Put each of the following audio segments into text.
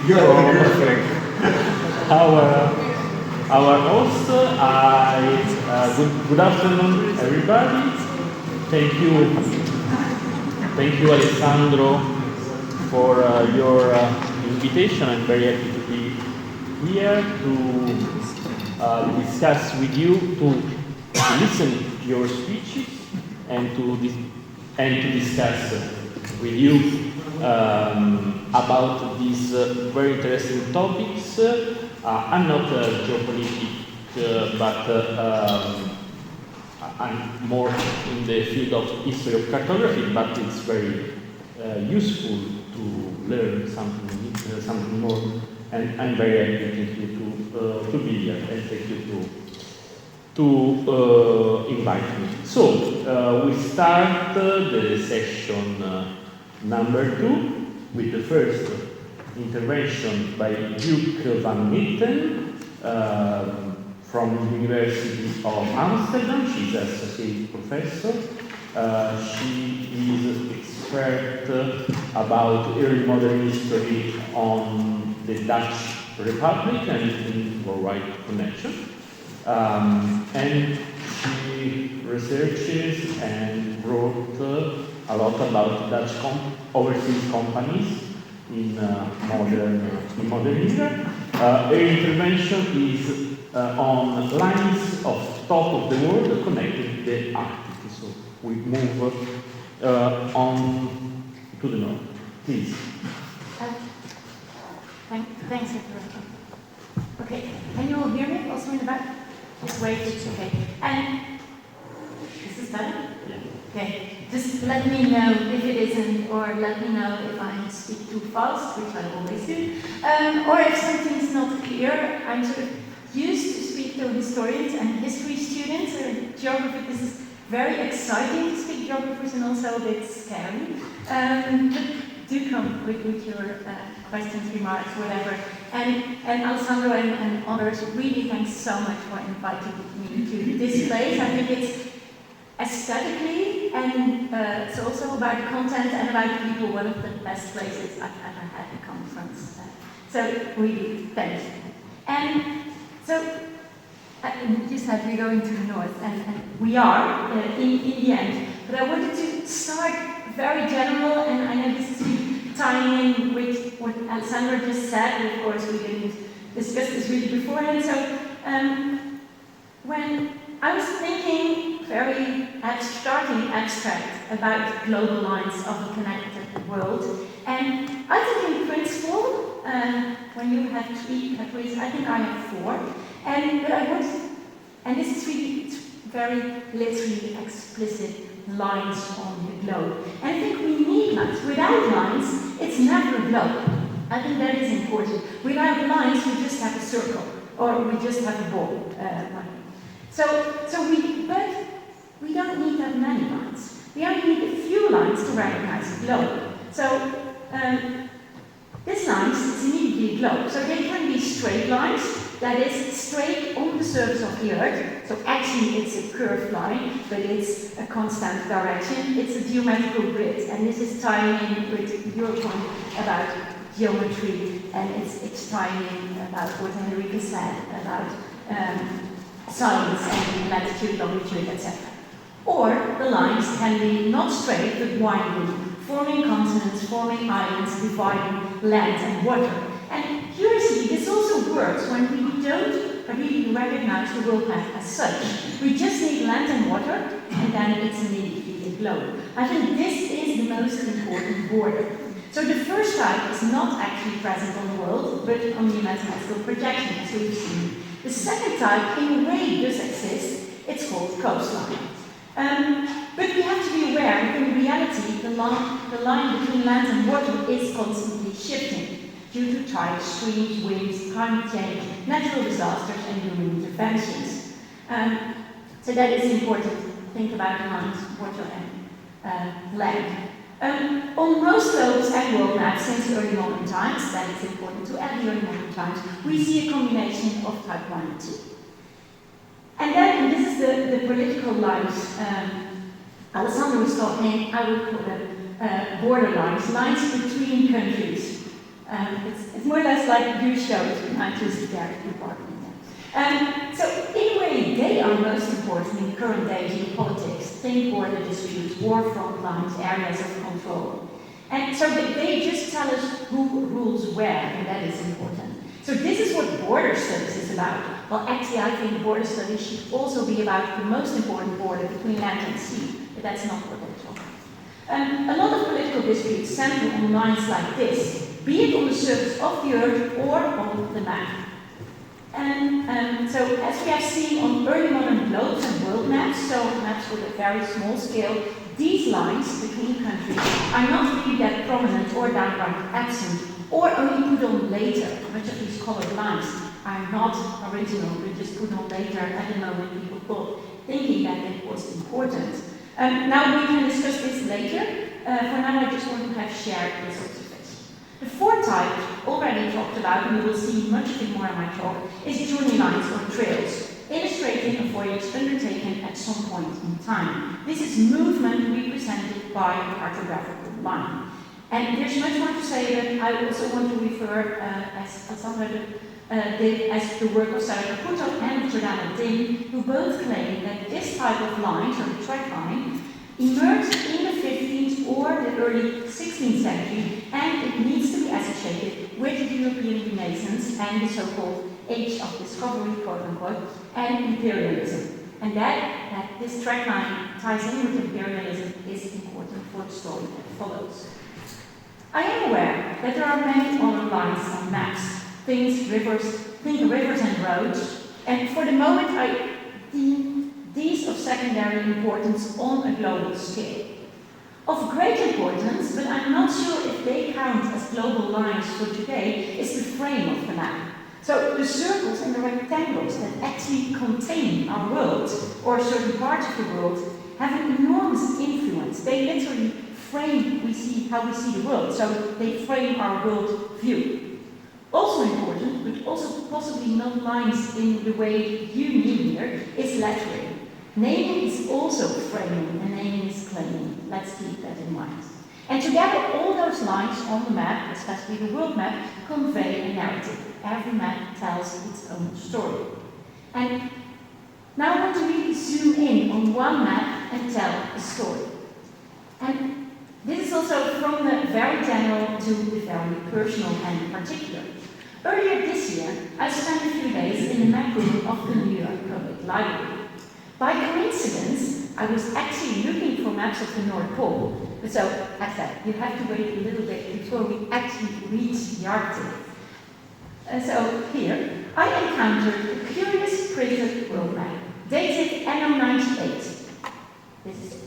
Our host. Good afternoon, everybody. Thank you, Alessandro, for your invitation. I'm very happy to be here to discuss with you, to listen to your speeches, and to discuss with you about these very interesting topics. I'm not a geopolitics, but I'm more in the field of history of cartography, but it's very useful to learn something more, and I'm very happy thank you to be here, and thank you to invite me. So we start the session number 2 with the first intervention by Djoeke van Netten from the University of Amsterdam. She's an associate professor. She is expert about early modern history on the Dutch Republic and in worldwide connection. And she researches and wrote a lot about Dutch overseas companies in modern era. Her intervention is on lines of top of the world connected to the Arctic. So we move on to the north. Please. Thanks, Arturo. Okay, can you all hear me also in the back? Just wait, it's okay. And is this better? Yeah. Okay. Just let me know if it isn't, or let me know if I speak too fast, which I always do, or if something's not clear. I'm sort of used to speak to historians and history students, or geography. This is very exciting to speak geographers and also a bit scary. But do come with your questions, remarks, whatever. And Alessandro and others, really thanks so much for inviting me to this place. I think it's aesthetically, and it's also about content and about people, one of the best places I've ever had a conference. So really, thanks. And so, you said we're going to the north, and we are in the end. But I wanted to start very general, and I know this is really tying in with what Alessandro just said, and of course we didn't discuss this really beforehand. So, when I was thinking very starting abstract about global lines of a connected world, and I think in principle, when you have 3 categories, I think I have 4, but I want, and this is really very literally explicit lines on the globe. And I think we need lines. Without lines, it's never a globe. I think that is important. Without lines, we just have a circle, or we just have a ball. But we don't need that many lines. We only need a few lines to recognize a globe. So these lines is immediately a globe. So they can be straight lines, that is straight on the surface of the Earth. So actually it's a curved line, but it's a constant direction. It's a geometrical grid, and this is tying in with your point about geometry, and it's tying in about what Enrique said about science and latitude, longitude, etc. Or the lines can be not straight but winding, forming continents, forming islands, dividing land and water. And curiously, this also works when we don't really recognize the world map as such. We just need land and water, and then it's immediately a globe. I think this is the most important border. So the first type is not actually present on the world, but on the mathematical projection, as we've seen. The second type, in a way, does exist. It's called coastline. But we have to be aware that in reality, the line between land and water is constantly shifting due to tides, streams, winds, climate change, natural disasters, and human interventions. So that is important. Think about the lines, water and land. On most globes and world maps since early modern times, that is important to add the early modern times, we see a combination of type 1 and 2. And then, and this is the political lines Alessandro was talking, I would call them border lines between countries. It's more or less like you showed in heuristic department. So in a way, they are most important in current day geopolitics, think border disputes, war front lines, areas of control. And so they just tell us who rules where, and that is important. So this is what border studies is about. Well, actually, I think border studies should also be about the most important border between land and sea, but that's not what they're talking about. A lot of political disputes center on lines like this, be it on the surface of the earth or on the map. And so, as we have seen on early modern globes and world maps, so maps with a very small scale, these lines between countries are not really that prominent or downright absent, or only put on later. Much of these colored lines are not original, they're just put on later at the moment people thought, thinking that it was important. Now we can discuss this later. For now, I just want to have shared this observation. The fourth type, already talked about, and you will see much of it more in my talk, is journey lines or trails, illustrating a voyage undertaken at some point in time. This is movement represented by a cartographical line. And there's much more to say, but I also want to refer, as Sandra did, as the work of Sarah Caputo and Giordano Din, who both claim that this type of line, so the track line, emerged in the 15th or the early 16th century, and it needs to be associated with the European Renaissance and the so-called Age of Discovery, quote-unquote, and imperialism. And that this track line ties in with imperialism is important for the story that follows. I am aware that there are many other lines on maps, think rivers and roads, and for the moment I deem these of secondary importance on a global scale. Of great importance, but I'm not sure if they count as global lines for today, is the frame of the map. So the circles and the rectangles that actually contain our world, or certain parts of the world, have an enormous influence. They literally frame how we see the world, so they frame our world view. Also important, but also possibly not lines in the way you mean here, is lettering. Naming is also framing, and naming is claiming. Let's keep that in mind. And together, all those lines on the map, especially the world map, convey a narrative. Every map tells its own story. And now I want to really zoom in on one map and tell a story. And this is also from the very general to the very personal and particular. Earlier this year, I spent a few days in the map room of the New York Public Library. By coincidence, I was actually looking for maps of the North Pole. So, as I said, you have to wait a little bit before we actually reach the Arctic. So here, I encountered a curious printed world map, dated anno 98. This is it.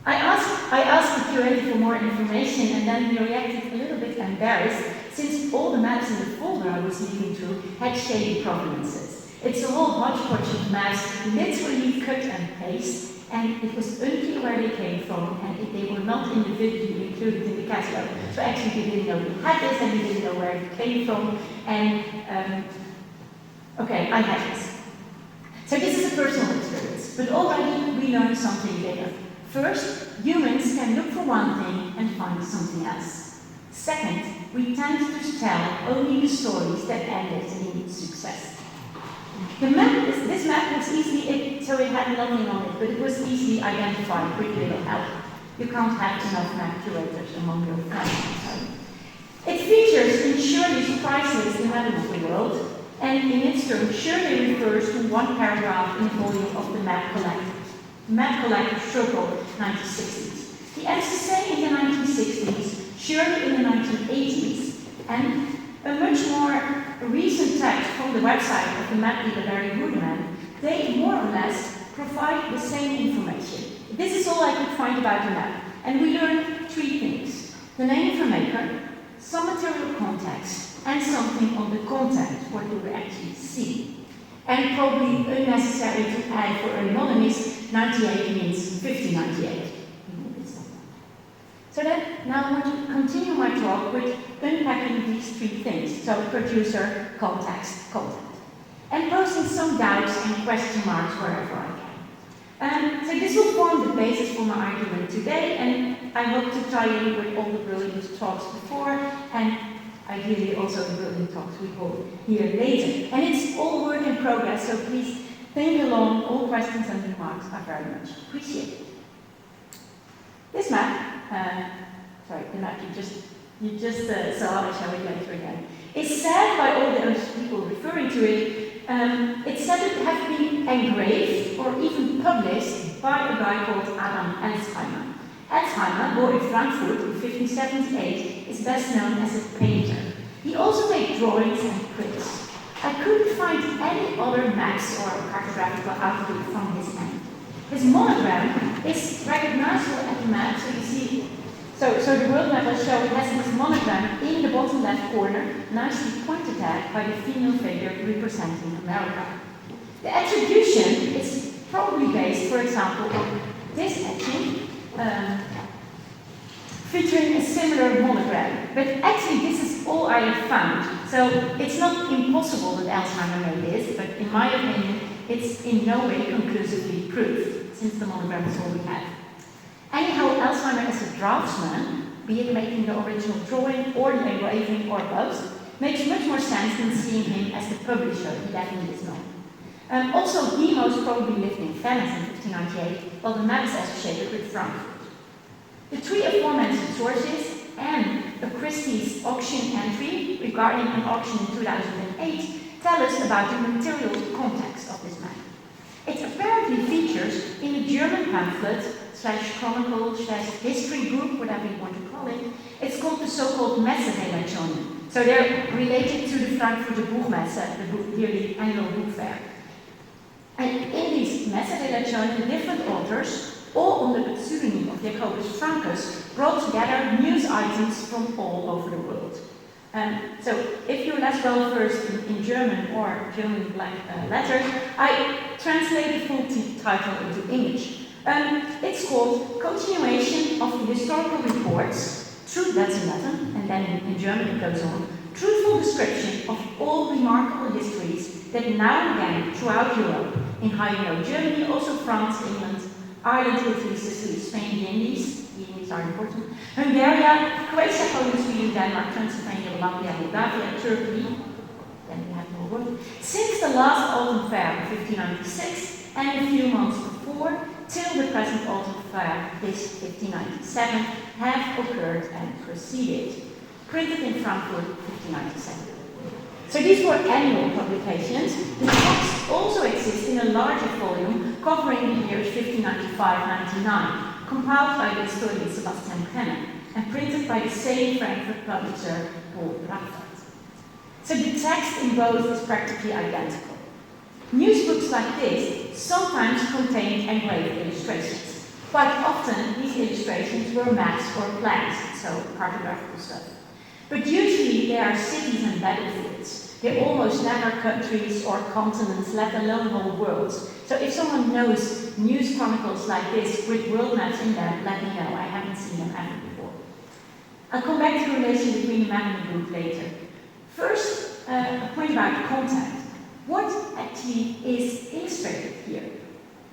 I asked the curator for more information, and then he reacted a little bit embarrassed, since all the maps in the folder I was leafing through had shady provenances. It's a whole hodgepodge of maps, literally cut and paste, and it was unclear where they came from, and they were not individually included in the catalog. So actually, we didn't know we had this, and we didn't know where it came from, and okay, I had this. So this is a personal experience, but already we learned something bigger. First, humans can look for one thing and find something else. Second, we tend to tell only the stories that ended in success. This map was easily, so it had nothing on it, but it was easily identified with little help. You can't have enough map curators among your friends. It features in Shirley's priceless The Map of the World, and in its turn, Shirley refers to one paragraph in the volume of the Map Collective. Map Collective Circle, 1960s. The SSA in the 1960s, Shirley in the 1980s, and a much more recent text from the website of the map dealer Larry Ruderman, they more or less provide the same information. This is all I could find about the map, and we learned three things: the name of the maker, some material context, and something on the content, what do we actually see. And probably unnecessary to add for anonymous, 98 means 1598. So then, now I want to continue my talk with unpacking these three things. So producer, context, content. And posing some doubts and question marks wherever I can. So this will form the basis for my argument today, and I hope to tie in with all the brilliant talks before, and ideally also the building talks we hold here later. And it's all work in progress, so please think along. All questions and remarks are very much appreciated. This map, sorry, the map you just saw, I'll show it later again, is said by all those people referring to it, it's said to have been engraved or even published by a guy called Adam Elsheimer. Elsheimer, born in Frankfurt in 1578, is best known as a painter. He also made drawings and prints. I couldn't find any other maps or cartographical output from his end. His monogram is recognizable at the map, so you see, so the world map I show has his monogram in the bottom left corner, nicely pointed at by the female figure representing America. The attribution is probably based, for example, on this etching, featuring a similar monogram. But actually, this is all I have found. So it's not impossible that Elsheimer made this, but in my opinion, it's in no way conclusively proved, since the monogram is all we have. Anyhow, Elsheimer as a draftsman, be it making the original drawing or the engraving or both, makes much more sense than seeing him as the publisher. He definitely is not. Also, he most probably lived in Venice in 1598, while the map is associated with Frankfurt. The three aforementioned sources and a Christie's auction entry regarding an auction in 2008 tell us about the material context of this map. It apparently features in a German pamphlet / chronicle / history group, whatever you want to call it. It's called the so-called Messerelationen. So they're related to the Frankfurter Buchmesse, the yearly annual book fair. And in these Messerelationen, the different authors, all under the pseudonym of Jacobus Francus, brought together news items from all over the world. So if you're less well versed in German or German black letters, I translate the full title into English. It's called Continuation of the Historical Reports, that's in Latin, and then in German it goes on, truthful description of all remarkable histories that now and again throughout Europe, in Germany, also France, England, Ireland, Italy, Sicily, Spain, the Indies are important, Hungary, Croatia, Poland, Sweden, Denmark, Transylvania, Latvia, Moldavia, Turkey, then we have more work. Since the last autumn fair of 1596 and a few months before, till the present autumn fair, this 1597, have occurred and proceeded. Printed in Frankfurt, 1597. So these were annual publications. The text also exists in a larger volume covering the years 1595-99, compiled by the historian Sebastian Brenner and printed by the same Frankfurt publisher, Paul Raffert. So the text in both is practically identical. Newsbooks like this sometimes contained engraved illustrations. Quite often, these illustrations were maps or plans, so cartographical stuff. But usually they are cities and battlefields. They're almost never countries or continents, let alone whole worlds. So if someone knows news chronicles like this with world maps in them, let me know. I haven't seen them ever before. I'll come back to the relation between the map and the book later. First, a point about content. What actually is illustrated here?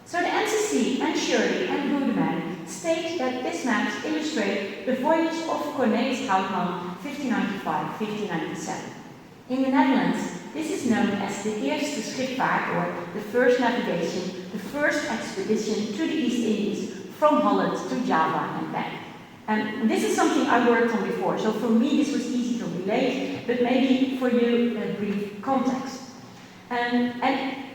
So the NCC and Shirley and Goedeman state that these maps illustrate the voyage of Cornelis Houtman 1595-1597. In the Netherlands, this is known as the Eerste Schipvaart, or the first navigation, the first expedition to the East Indies from Holland to Java and back. And this is something I worked on before, so for me this was easy to relate, but maybe for you a brief context. And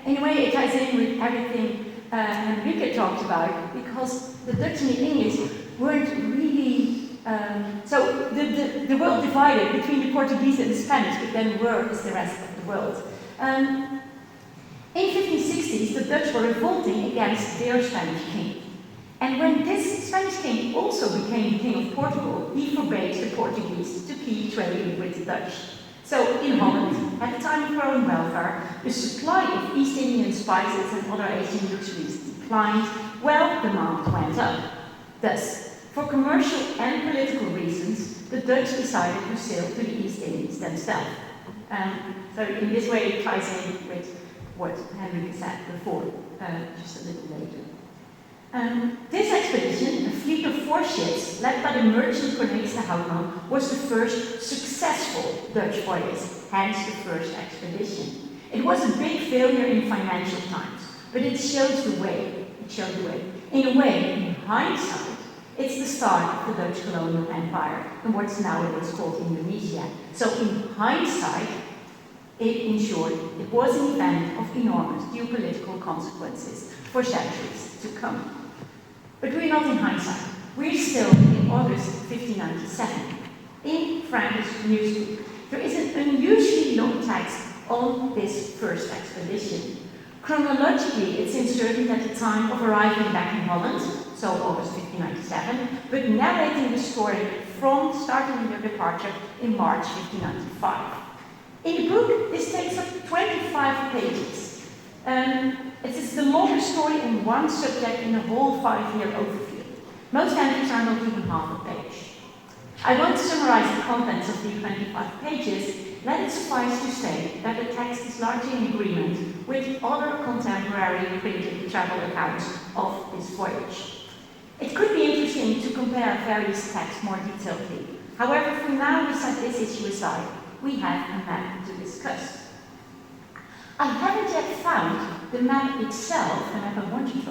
in a way it ties in with everything Henrike talked about, because the Dutch and the English weren't really, so the world divided between the Portuguese and the Spanish, but then were is the rest of the world. In 1560s, the Dutch were revolting against their Spanish king. And when this Spanish king also became the king of Portugal, he forbade the Portuguese to keep trading with the Dutch. So in Holland, at the time of growing welfare, the supply of East Indian spices and other Asian luxuries declined, while demand went up. Thus, for commercial and political reasons, the Dutch decided to sail to the East Indies themselves. So in this way it ties in with what Henrike said before, just a little later. This expedition, a fleet of 4 ships led by the merchant Cornelis de Houtman, was the first successful Dutch voyages, hence the first expedition. It was a big failure in financial times, but it shows the way. It showed the way. In a way, in hindsight, it's the start of the Dutch colonial empire in what's nowadays called Indonesia. So in hindsight, it ensured it was an event of enormous geopolitical consequences for centuries to come. But we're not in hindsight. We're still in August 1597. In Frank's newsbook, there is an unusually long text on this first expedition. Chronologically, it's inserted at the time of arriving back in Holland, so August 1597, but narrating the story from starting their departure in March 1595. In the book, this takes up 25 pages. It is the longest story on one subject in a whole 5-year overview. Most entries are not even half a page. I won't summarize the contents of the 25 pages. Let it suffice to say that the text is largely in agreement with other contemporary printed travel accounts of this voyage. It could be interesting to compare various texts more detailedly. However, for now, we set this issue aside. We have a map to discuss. I haven't yet found the map itself, and I want to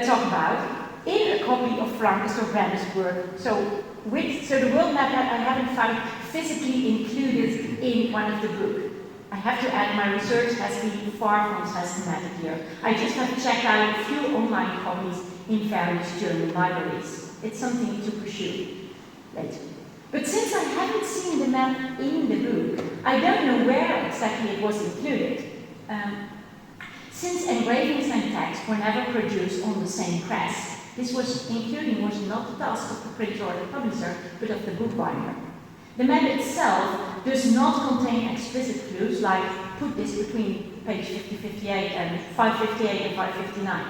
talk about, in a copy of Frank's or Brennan's work. So the world map that I haven't found physically included in one of the books. I have to add, my research has been far from systematic here. I just have checked out a few online copies in various German libraries. It's something to pursue later. But since I haven't seen the map in the book, I don't know where exactly it was included. Since engravings and text were never produced on the same press, including was not the task of the printer or the publisher, but of the bookbinder. The map itself does not contain explicit clues like put this between page 558 and 558 and 559.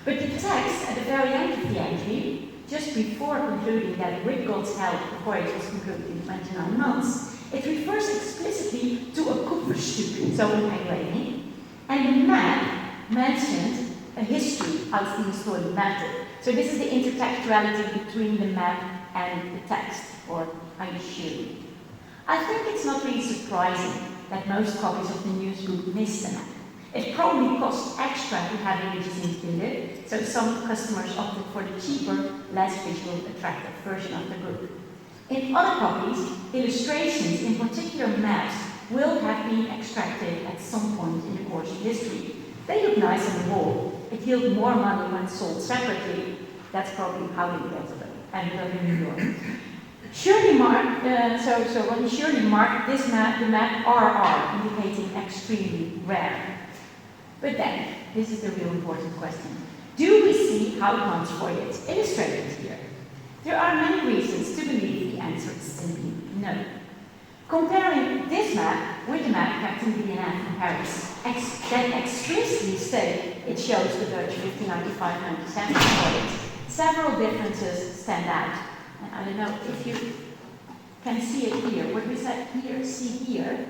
But the text at the very end of the entry, just before concluding that with God's help the voyage was concluded in 29 months, it refers explicitly to a Kupferstück, so an engraving, and the map mentioned a history aus den Stolen method. So this is the intertextuality between the map and the text, or I assume. I think it's not really surprising that most copies of the newsbook miss the map. It probably costs extra to have images included, so some customers opted for the cheaper, less visually attractive version of the book. In other copies, illustrations, in particular maps, will have been extracted at some point in the course of history. They look nice on the wall. It yields more money when sold separately. That's probably how they ended up in New York. Surely marked, what he surely marked this map, the map RR, indicating extremely rare. But then, this is the real important question. Do we see how Hans voyage is illustrated here? There are many reasons to believe the answer is simply no. Comparing this map with the map Captain Lena from Paris, that explicitly state it shows the Dutch 1595-97 voyage, several differences stand out. And I don't know if you can see it here. What we said here, see here,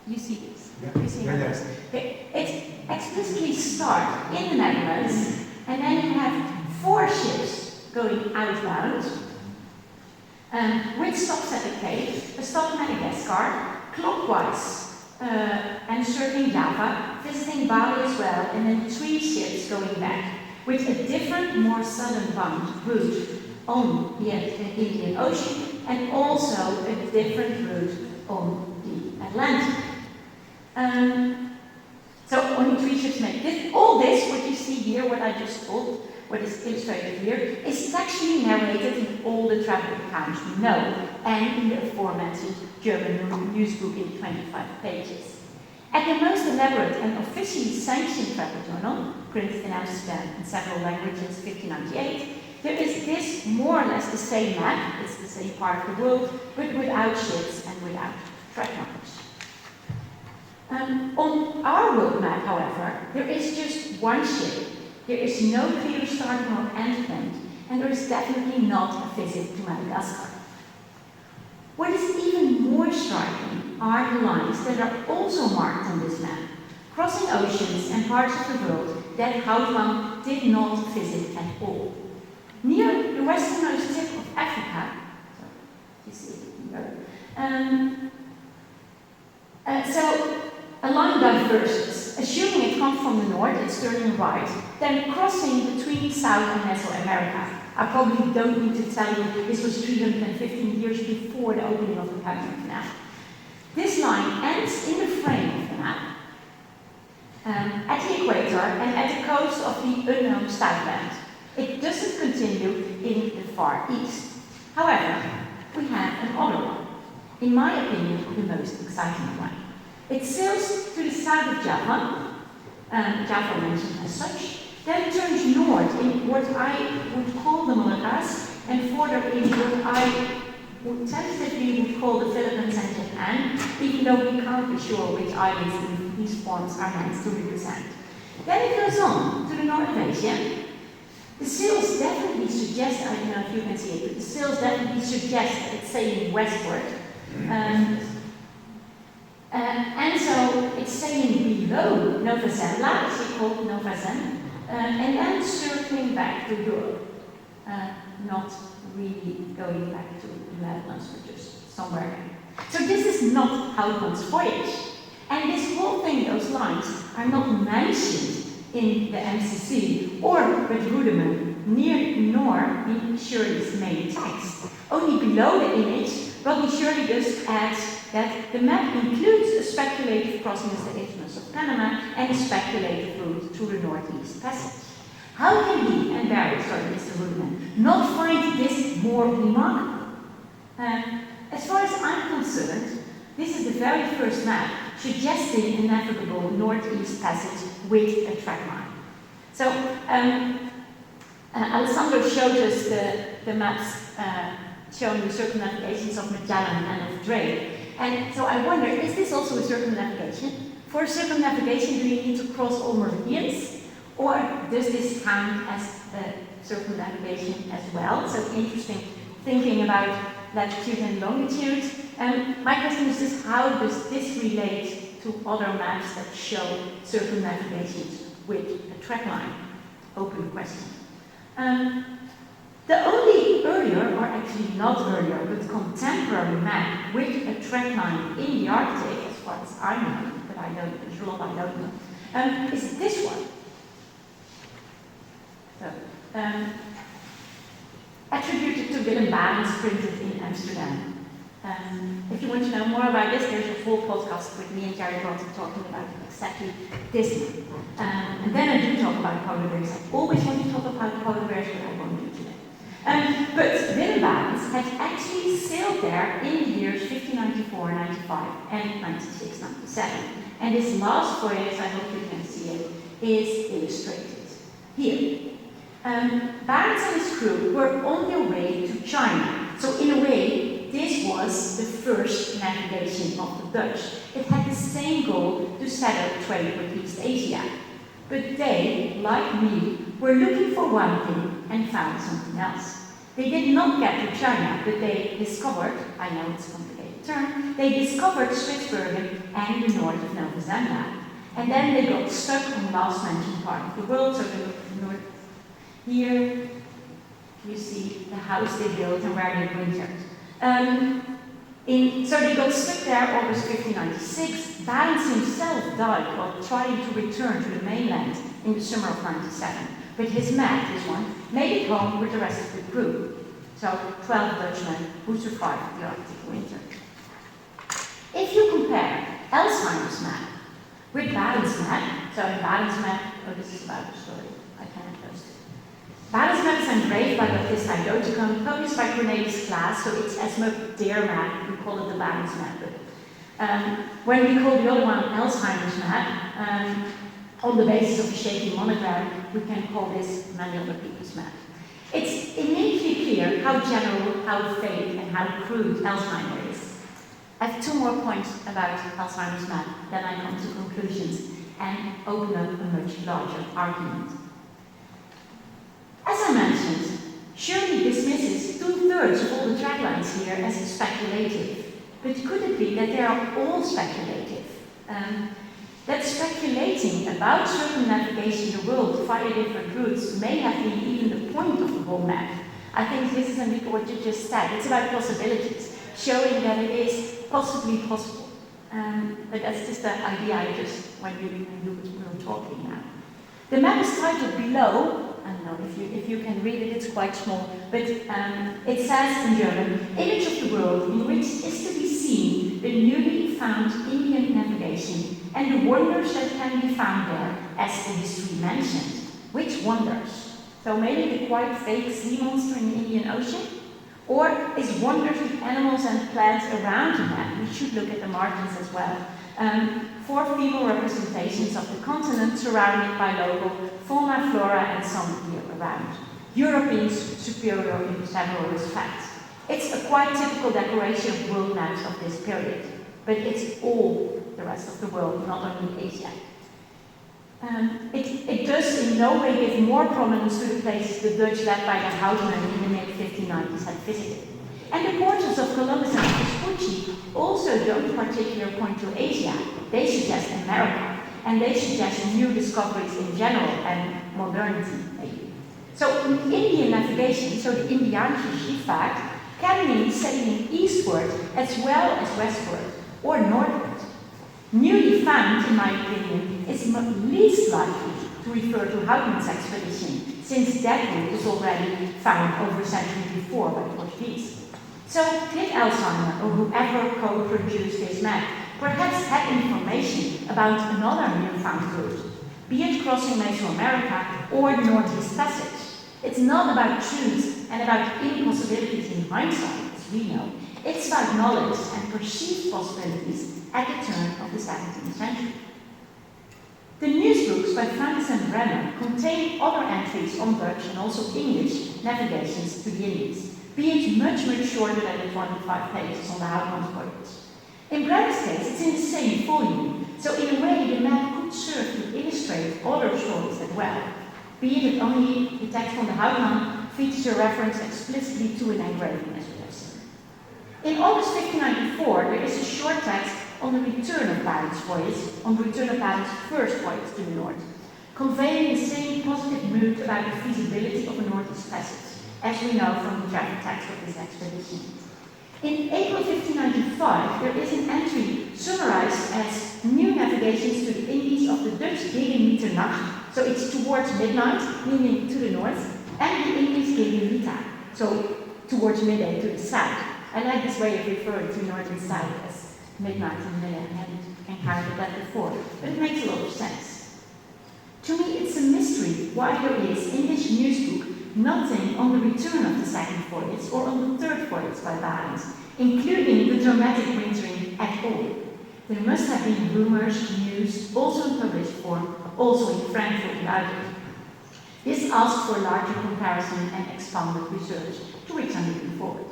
you see this. Yeah. You see Yes. It explicitly starts in the Netherlands, and then you have 4 ships going outbound, with stops at the Cape, a stop in Madagascar, clockwise, and circling Java, visiting Bali as well, and then 3 ships going back, with a different, more southern-bound route on the Indian Ocean, and also a different route on the Atlantic. So only 3 ships make this. All this, what you see here, what I just told, what is illustrated here, is actually narrated in all the travel accounts we know, and in the aforementioned German newsbook in 25 pages. At the most elaborate and officially sanctioned travel journal, printed in Amsterdam in several languages, 1598, there is this more or less the same map, it's the same part of the world, but without ships and without track marks. On our world map, however, there is just one ship. There is no clear starting or end point, and there is definitely not a visit to Madagascar. What is even more striking are the lines that are also marked on this map, crossing oceans and parts of the world that Houtman did not visit at all. Near the westernmost tip of Africa, so you see it here, So a line diverges. Assuming it comes from the north, it's turning right, then crossing between South and Mesoamerica. I probably don't need to tell you this was 315 years before the opening of the Panama Canal. This line ends in the frame of the map, at the equator and at the coast of the unknown Southland. It doesn't continue in the far east. However, we have another one, in my opinion, the most exciting one. It sails to the south of Java, Java mentioned as such, then turns north in what I would call the Moluccas, and further in what I would tentatively would call the Philippines and Japan, even though we can't be sure which islands in these forms are meant to represent. Then it goes on to the north of Asia. The sails definitely suggest, I don't know if you can see it, but the sails definitely suggest that it's sailing westward. And so it's sailing below Nova Zembla, it's called Nova Zem, and then circling back to Europe. Not really going back to the Netherlands, but just somewhere there. So this is not Houtman's voyage. And this whole thing, those lines, are not mentioned in the MCC or with Rudeman, nor in Shirley's main text. Only below the image, Rodney Shirley just adds that the map includes a speculative crossing of the Isthmus of Panama and a speculative route through the Northeast Passage. How can he and Barry, Mr. Rudeman, not find this more remarkable? As far as I'm concerned, this is the very first map suggesting a navigable Northeast Passage with a track line. So, Alessandro showed us the maps showing the circumnavigations of Magellan and of Drake. And so I wonder, is this also a circumnavigation? For circumnavigation, do you need to cross all meridians? Or does this count as a circumnavigation as well? So interesting thinking about latitude and longitude. My question is just, how does this relate to other maps that show circumnavigations with a track line? Open question. The only earlier, or actually not earlier, but contemporary map with a track line in the Arctic, as far as I know, but I don't, there's a lot I don't know, is this one. So, attributed to Willem Barents, printed in Amsterdam. If you want to know more about this, there's a full podcast with me and Jerry Bronte talking about exactly this. And then I do talk about polar bears. I always want to talk about polar bears, but I won't do today. But Willem Barents had actually sailed there in the years 1594, 95, and 96, 97. And his last voyage, I hope you can see it, is illustrated here. Barents and his crew were on their way to China. So in a way, this was the first navigation of the Dutch. It had the same goal to set up trade with East Asia. But they, like me, were looking for one thing and found something else. They did not get to China, but they discovered, I know it's a complicated term, they discovered Spitsbergen and the north of Nova Zembla. And then they got stuck on the last mentioned part of the world, so the north. Here you see the house they built and where they wintered. So they got stuck there August 1596. Barents himself died while trying to return to the mainland in the summer of 97. But his map, this one, made it home with the rest of the crew. So 12 Dutchmen who survived the Arctic winter. If you compare Alzheimer's map with Barents' map, so in Barents' map, oh, this is about the story. I cannot post it. Barents' map is engraved by Baptista Djoeke, published by Cornelis Claes, so it's as much their map, we call it the Barents' map. But, when we call the other one Alzheimer's map, on the basis of a shaky monogram, we can call this many other people's map. It's immediately clear how general, how fake, and how crude Alzheimer is. I have two more points about Alzheimer's map, then I come to conclusions and open up a much larger argument. As I mentioned, Shirley dismisses 2/3 of all the track lines here as speculative. But could it be that they are all speculative? That speculating about circumnavigating the world via different routes may have been even the point of the whole map. I think this is what you just said. It's about possibilities, showing that it is possibly possible. But that's just the idea I just, when you were talking now. The map is titled below. I don't know if you can read it, it's quite small, but it says in German, image of the world in which is to be seen the newly found Indian navigation and the wonders that can be found there, as the history mentioned. Which wonders? So maybe the quite fake sea monster in the Indian Ocean? Or is wonders the animals and plants around the map? We should look at the margins as well. 4 feeble representations of the continent surrounded by local fauna, flora, and some here around. Europeans superior in several respects. It's a quite typical decoration of world maps of this period, but it's all the rest of the world, not only Asia. It does in no way give more prominence to the places the Dutch led by the Houtman in the mid-1590s had visited. And the portraits of Columbus and Vespucci also don't particularly point to Asia. They suggest America, and they suggest new discoveries in general and modernity, maybe. So in Indian navigation, so the Indianische Schifffahrt, can mean sailing eastward as well as westward or northward. Newly found, in my opinion, is least likely to refer to Houtman's expedition, since that route was already found over a century before by Portuguese. So did Alzheimer, or whoever co-produced this map, perhaps had information about another newfound route, be it crossing Mesoamerica or the Northeast Passage. It's not about truth and about impossibilities in hindsight, as we know. It's about knowledge and perceived possibilities at the turn of the 17th century. The newsbooks by Francis and Brenner contain other entries on Dutch and also English navigations to the Indies, be it much shorter than the 25 pages on the Houtman's voyage. In Brenner's case, it's in the same volume, so in a way the map could serve to illustrate other stories as well, be it that only the text on the Houtman features a reference explicitly to an engraving, as we have seen. In August 1594, there is a short text on the return of Barent's voyage, on the return of Barent's first voyage to the north, conveying the same positive mood about the feasibility of a northeast passage, as we know from the travel text of this expedition. In April 1595, there is an entry summarized as new navigations to the Indies of the Dutch gegen Mitternacht, so it's towards midnight, meaning to the north, and the English gegen Mittag, so towards midday to the south. I like this way of referring to north and south as midnight and midday. I hadn't encountered that before, but it makes a lot of sense. To me, it's a mystery why there is in this newsbook nothing on the return of the second voyage or on the third voyage by Barents, including the dramatic wintering at all. There must have been rumors, news, also in published form, also in Frankfurt and Outlook. This asks for larger comparison and expanded research, to which I'm looking forward.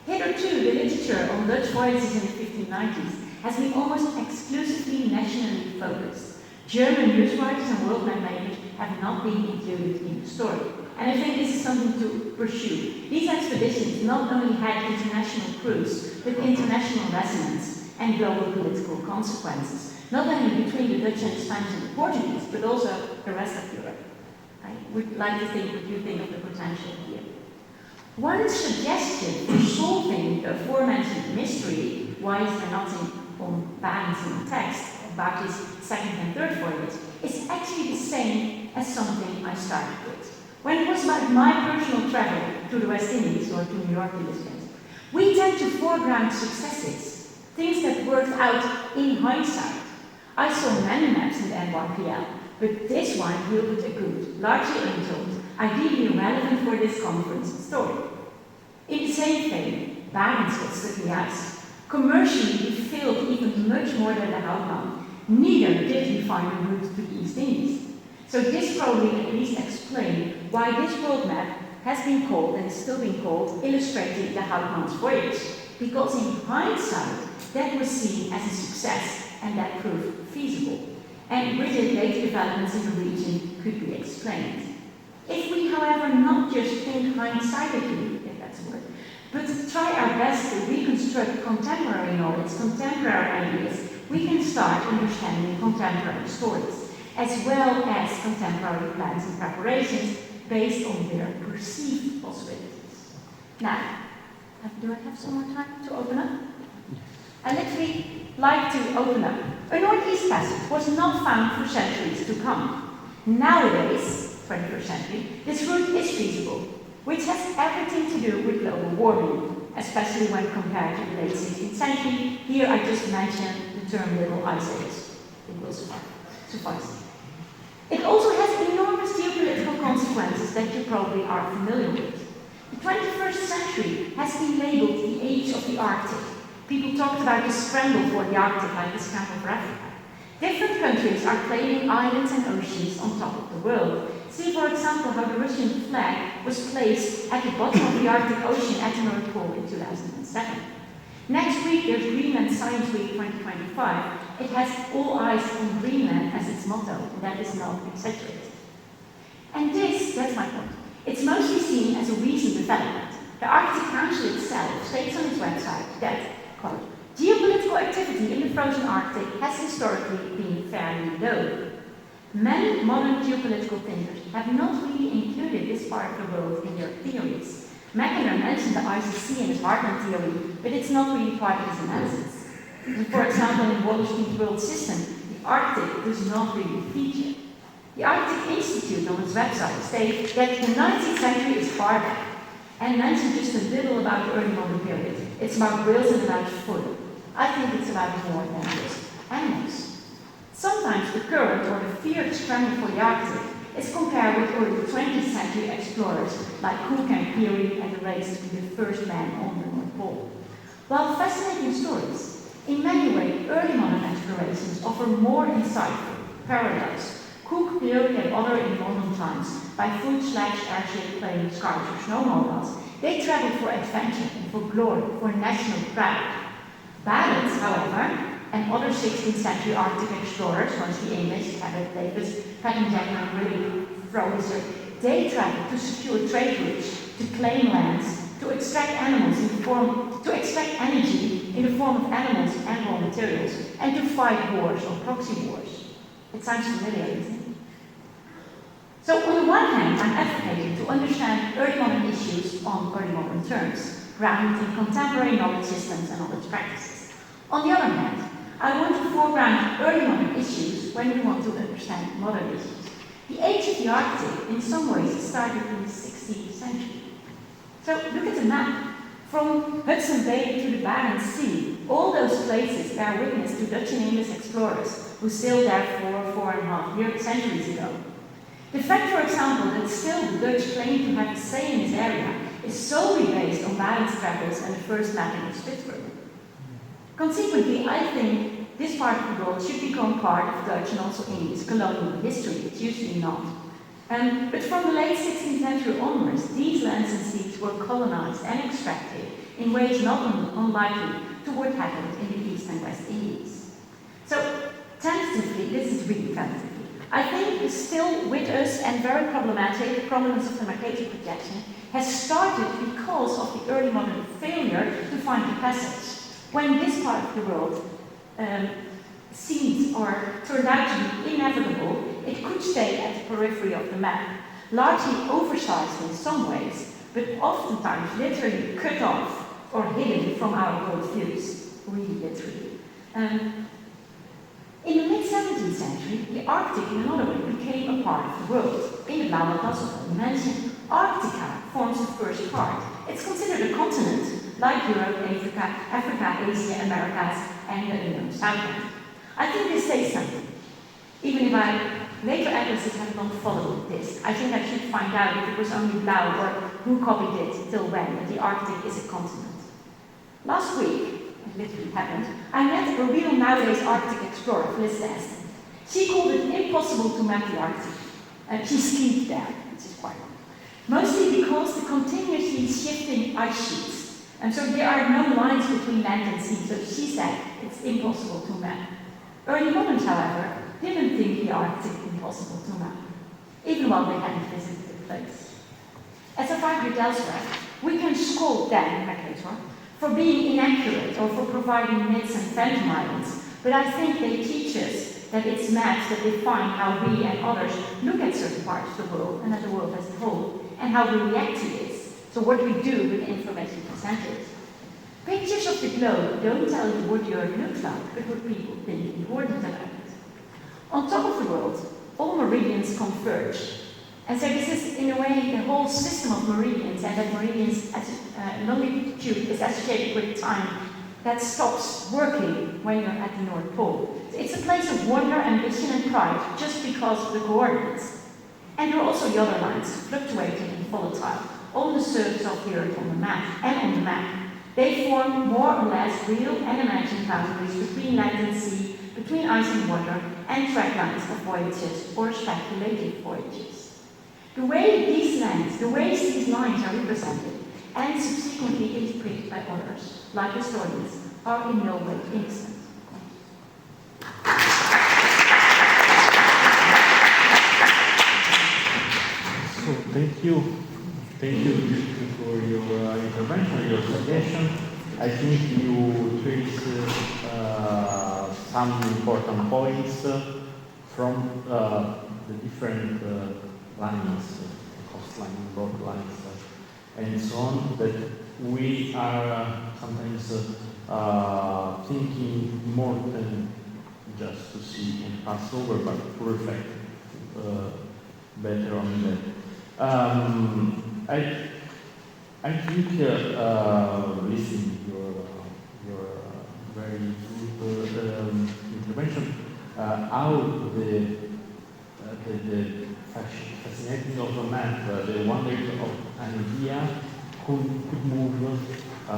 Hitherto, the literature on Dutch voyages in the 1590s has been almost exclusively nationally focused. German news writers and world map makers have not been included in the story. And I think this is something to pursue. These expeditions not only had international crews, but international resonance and global political consequences, not only between the Dutch and the Spanish and the Portuguese, but also the rest of Europe. I would like to think what you think of the potential here. One suggestion for solving the aforementioned mystery, why is there nothing on Barents in the text about his second and third voyage, is actually the same as something I started with. When it was about my personal travel to the West Indies or to New York in this case, we tend to foreground successes, things that worked out in hindsight. I saw many maps in the NYPL, but this one yielded a good, largely untold, ideally relevant for this conference story. In the same vein, Barents got stuck in the ice. Commercially, he failed even much more than the Houtman. Neither did he find a route to the East Indies. So this probably at least explains why this world map has been called, and is still being called, illustrating the Houtman's voyage. Because in hindsight, that was seen as a success, and that proved feasible. And with it, later developments in the region could be explained. If we, however, not just think hindsightedly, if that's a word, but try our best to reconstruct contemporary knowledge, contemporary ideas, we can start understanding contemporary stories, as well as contemporary plans and preparations based on their perceived possibilities. Now, do I have some more time to open up? I literally like to open up. A northeast passage was not found for centuries to come. Nowadays, 21st century, this route is feasible, which has everything to do with global warming, especially when compared to the late 16th century. Here I just mentioned the term little ice age. It will suffice. It also has enormous geopolitical consequences that you probably are familiar with. The 21st century has been labeled the age of the Arctic. People talked about the scramble for the Arctic like the scramble for Africa. Different countries are claiming islands and oceans on top of the world. See, for example, how the Russian flag was placed at the bottom of the Arctic Ocean at the North Pole in 2007. Next week, there's Greenland Science Week 2025. It has all eyes on Greenland as its motto, and that is not exaggerated. And that's my point. It's mostly seen as a recent development. The Arctic Council itself states on its website that, quote, geopolitical activity in the frozen Arctic has historically been fairly low. Many modern geopolitical thinkers have not really included this part of the world in their theories. Mackinder mentioned the ICC in his Heartland theory, but it's not really part of his analysis. And for example, in Wallerstein's world system, the Arctic does not really feature. The Arctic Institute on its website states that the 19th century is far back, and mentioned just a little about the early modern period. It's about whales and about food. I think it's about more than just animals. Sometimes the current or the feared scramble for the Arctic is compared with early 20th century explorers like Cook and Peary and the race to be the first man on the North Pole. While fascinating stories, in many ways early modern explorations offer more insightful parallels. Cook, Peary and others in modern times, by foot/airship, planes, cars or snowmobiles, they traveled for adventure and for glory, for national pride. Barents, however, and other 16th century Arctic explorers, mostly English, Cabot, Davis, Patton Jackman, Willie, Fraser, they traveled to secure trade routes, to claim lands, to extract energy in the form of animals and raw materials, and to fight wars or proxy wars. It sounds familiar, isn't it? So on the one hand, I'm advocating to understand early modern issues on early modern terms, grounded in contemporary knowledge systems and knowledge practices. On the other hand, I want to foreground early modern issues when we want to understand modern issues. The age of the Arctic, in some ways, started in the 16th century. So look at the map. From Hudson Bay to the Barents Sea, all those places bear witness to Dutch and English explorers who sailed there 4.5 centuries ago. The fact, for example, that still the Dutch claim to have a say in this area is solely based on Barents travels and the first mapping of Spitsbergen. Consequently, I think this part of the world should become part of Dutch and also English colonial history. It's usually not. But from the late 16th century onwards, these lands and seas were colonized and extracted in ways not unlikely to what happened in the East and West Indies. So, tentatively, this is really tentatively, I think is still with us and very problematic. The prominence of the Mercator projection has started because of the early modern failure to find the passage. When this part of the world seemed or turned out to be inevitable, it could stay at the periphery of the map, largely oversized in some ways, but oftentimes literally cut off or hidden from our world views, really literally. In the mid-17th century, the Arctic, in another way, became a part of the world. In the Blauwe Tas mentioned, Arctica forms the first part. It's considered a continent, like Europe, Africa, Asia, Americas, and the Southland. I think this says something. Even if later atlases have not followed this, I think I should find out if it was only Blau or who copied it till when, that the Arctic is a continent. Last week, it literally happened, I met a real nowadays Arctic explorer, Felicita Eston. She called it impossible to map the Arctic. She skied there, which is quite wrong. Mostly because the continuously shifting ice sheets. And so there are no lines between land and sea, so she said it's impossible to map. Early moderns, however, didn't think the Arctic impossible to map, even while they hadn't visited the place. As I've argued elsewhere, we can scold them, Mercator, for being inaccurate or for providing myths and phantom islands, but I think they teach us that it's maps that define how we and others look at certain parts of the world and at the world as a whole, and how we react to this, so what we do with information presented. Pictures of the globe don't tell you what the Earth looks like, but good people think important about it. On top of the world, all meridians converge. And so this is, in a way, the whole system of meridians, and that meridians as longitude is associated with time that stops working when you're at the North Pole. It's a place of wonder, ambition, and pride just because of the coordinates. And there are also the other lines, fluctuating and volatile, on the surface of the Earth on the map. They form more or less real and imagined boundaries between land and sea, between ice and water, and track lines of voyages or speculative voyages. The way these lines are represented and subsequently interpreted by others, like historians, are in no way innocent. So thank you for your intervention, your suggestion. I think you traced some important points from the different lines, coastline, road lines, and so on, that we are sometimes thinking more than just to see and pass over, but to reflect better on that. I think listening to your very good intervention, how the fascinating of the map, the wonder of an idea could move a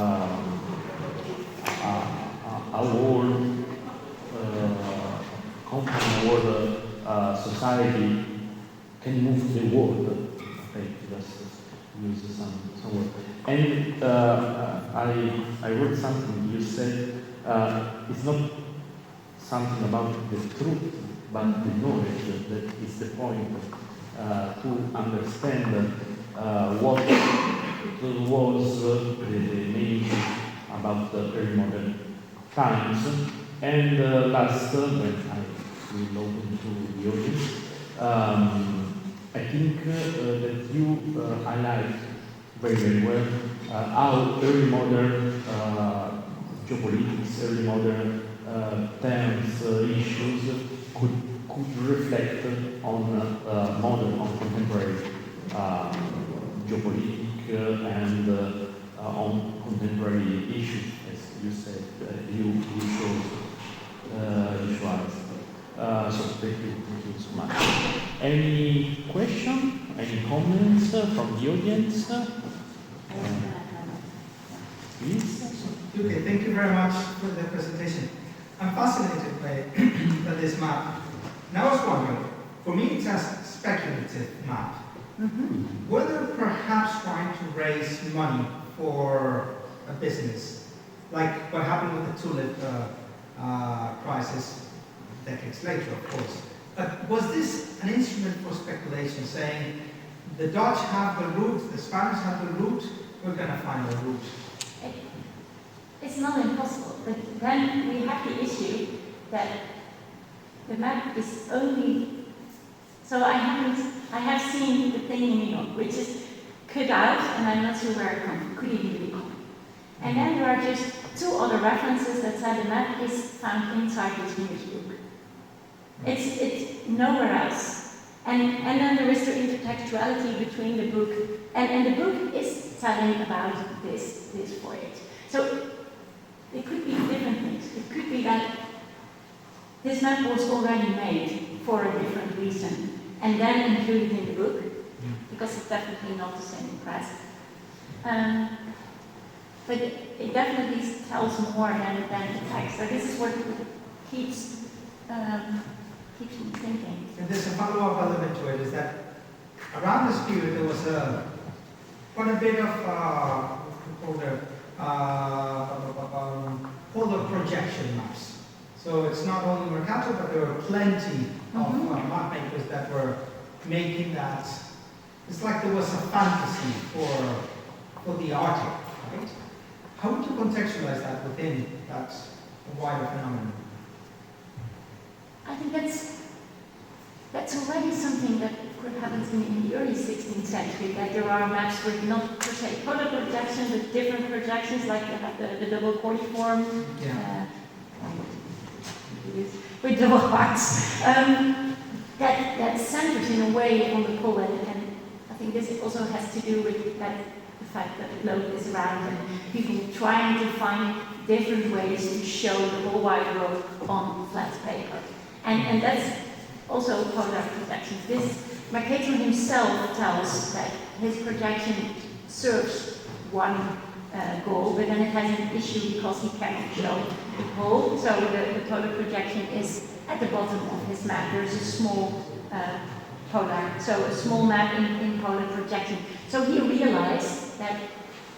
whole company or society can move the world. Okay, just use some word. And I read something you said. It's not something about the truth, but the knowledge that is the point to understand what was the main issue about the early modern times. And last, when I will open to the audience, I think that you highlight very, very well how early modern geopolitics, early modern terms, issues could reflect on modern, on contemporary geopolitics and on contemporary issues, as you said, you showed. So thank you so much. Any question, any comments from the audience? Please. Okay, thank you very much for the presentation. I'm fascinated by this map. Now I was wondering, for me it's a speculative map. Were they perhaps trying to raise money for a business, like what happened with the tulip crisis decades later, of course? But was this an instrument for speculation, saying the Dutch have the route, the Spanish have the route, we're going to find a route? It's not impossible, but then we have the issue that the map is only. So I have seen the thing in New York, which is cut out, and I'm not sure where it could even be come. And then there are just two other references that say the map is found inside this English book. It's nowhere else. And then there is the intertextuality between the book, and the book is telling about this voyage. So it could be different things. It could be that this map was already made for a different reason, and then included in the book, because it's definitely not the same in press. But it definitely tells more than the text. So this is what keeps me thinking. And there's a follow-up element to it, is that around this period there was quite a bit of polar projection maps. So it's not only Mercator, but there were plenty of map makers that were making that. It's like there was a fantasy for the Arctic, right? How would you contextualize that within that wider phenomenon? I think that's already something that happens in the early 16th century, that there are maps with not per se polar projections, but different projections, like you have the double corniform. Yeah. with double hearts. That centers in a way on the pole, and I think this also has to do with the fact that the globe is round and people trying to find different ways to show the whole wide world on flat paper. And that's also polar projection. Mercator himself tells that his projection serves one goal, but then it has an issue because he cannot show the pole. So the polar projection is at the bottom of his map. There's a small polar, so a small map in polar projection. So he realized that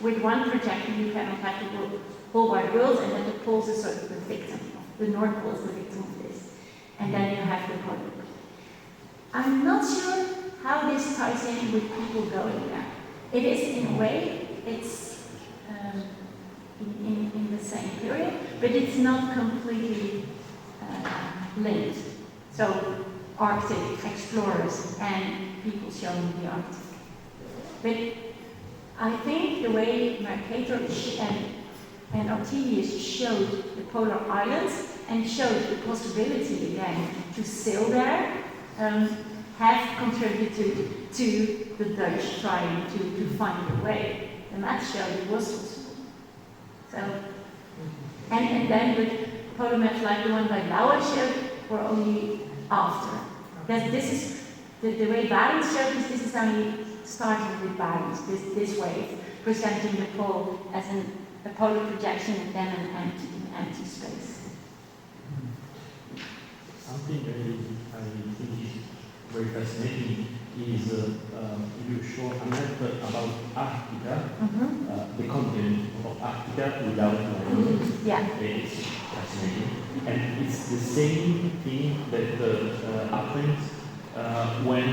with one projection you cannot have the whole wide world, and that the poles is sort of the victim. The North Pole is the victim of this. And then you have the polar. I'm not sure how this ties in with people going there. It is in a way, it's in the same period, but it's not completely linked. So Arctic explorers and people showing the Arctic. But I think the way Mercator and Ortelius showed the polar islands and showed the possibility again to sail there, have contributed to the Dutch trying to find a way. The map showed it was possible. So, and then with polar maps like the one by Lauer showed were only after. This is the way Barents showed this is only starting with Barents, this way of presenting the pole as a polar projection and then an empty space. Something I think is very fascinating is you show a map about Arctica, the continent of Arctica without land. Yeah. It's fascinating. And it's the same thing that happened when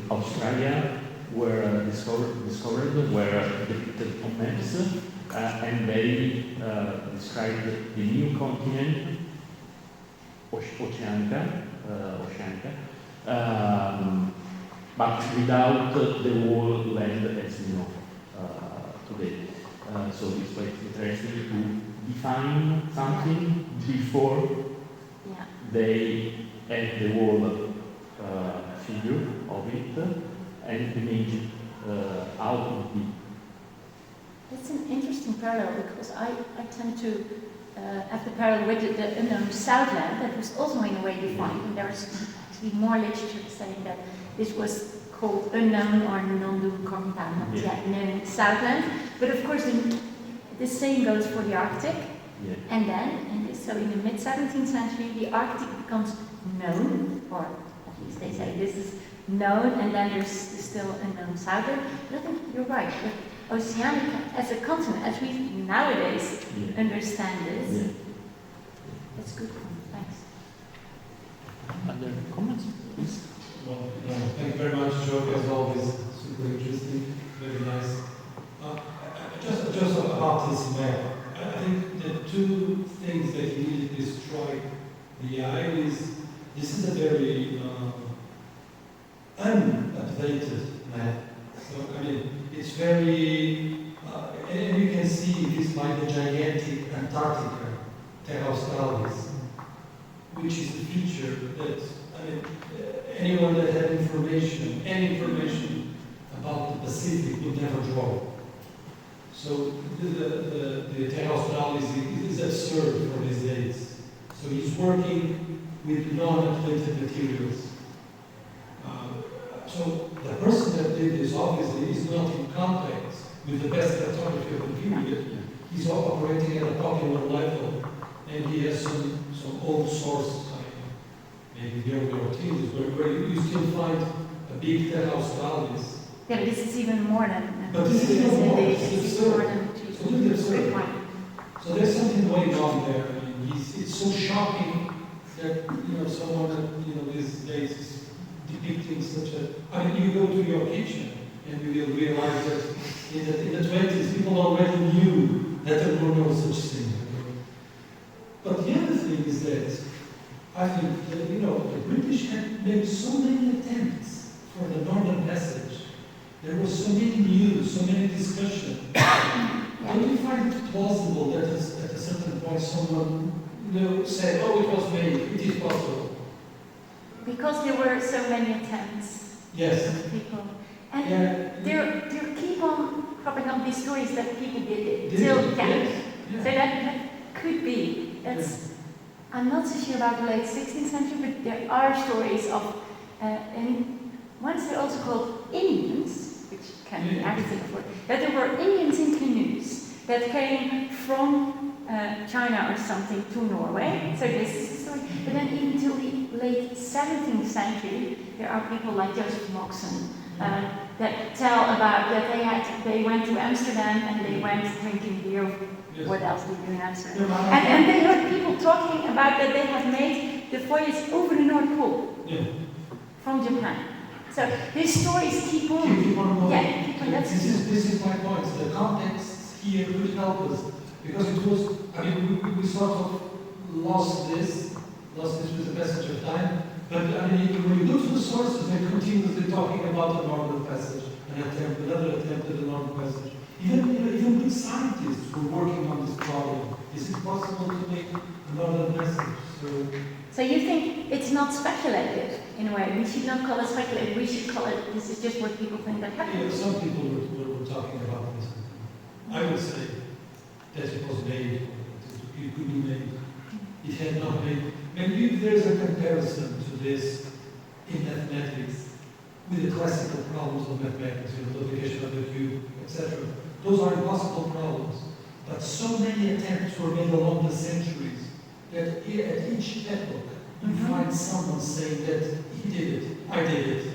Australia were discovered, were depicted on maps, and they described the new continent, Oceanica, but without the whole land as we know today. So it's quite interesting to define something before they had the whole figure of it and image out of it. It's an interesting parallel because I tend to have the parallel with the unknown Southland that was also in a way defined. And there's actually more literature saying that this was called unknown or non-dum cognita, not yet known Southland. But of course, the same goes for the Arctic. Yeah. And then, so in the mid-17th century, the Arctic becomes known, or at least they say this is known, and then there's still unknown Southland. But I think you're right. But Oceanica as a continent, as we nowadays understand this, that's good. Thanks. Other comments, please? Well, thank you very much, Djoeke, as always. Super interesting, very nice. Just about this map, I think the two things that immediately strike the eye is this is a very unupdated map. So, I mean, it's very, and you can see this by the gigantic Antarctica, Terra Australis, which is a feature that, I mean, anyone that had information, any information about the Pacific would never draw. So the Terra Australis is absurd for these days. So he's working with non-updated materials. So the person that did this obviously is not in contact with the best cartography of the period. He's operating at a popular level, and he has some old sources, maybe the early Ortiz, where you still find a big Terra Australis. Yeah, this is even more than. But this is even more. It's more than. So there's something going on there. I mean, it's so shocking that someone these days is depicting such a. I mean, you go to your kitchen and you will realize that in the 20s people already knew that there were no such thing. But the other thing is that I think that the British had made so many attempts for the Northern Passage. There was so many news, so many discussions. Yeah. Don't you find it plausible that at a certain point someone said, oh, it was made, it is possible? Because there were so many attempts. Yes. Of people. And Yeah. there keep on cropping up these stories that people did it. Did Till, it? yeah. Yes. So that could be. I'm not so sure about the late 16th century, but there are stories of, and once they're also called Indians, which can be everything for, that there were Indians in canoes that came from China or something to Norway. So this is the story. But then even till the late 17th century, there are people like Joseph Moxon that tell about that they went to Amsterdam and they went drinking beer. Yes. What else did you do in Amsterdam? And they heard people talking about that they had made the voyage over the North Pole from Japan. So these stories keep on. Keep on going. Yeah, keep on. This is my point. The context here could help us because it was. I mean, we sort of lost this with the passage of time. But I mean, when you look to the sources, they're continuously talking about the Northern Passage, another attempt at the Northern Passage. Even good scientists were working on this problem. Is it possible to make a Northern Passage? So you think it's not speculative in a way? We should not call it speculative. We should call it. This is just what people think that happened. Yeah, some people were talking about this. I would say that it was made. It could be made. It had not made. Maybe if there's a comparison to this in mathematics with the classical problems of mathematics, the multiplication of the cube, etc. Those are impossible problems. But so many attempts were made along the centuries that at each epoch you find someone saying that he did it, I did it.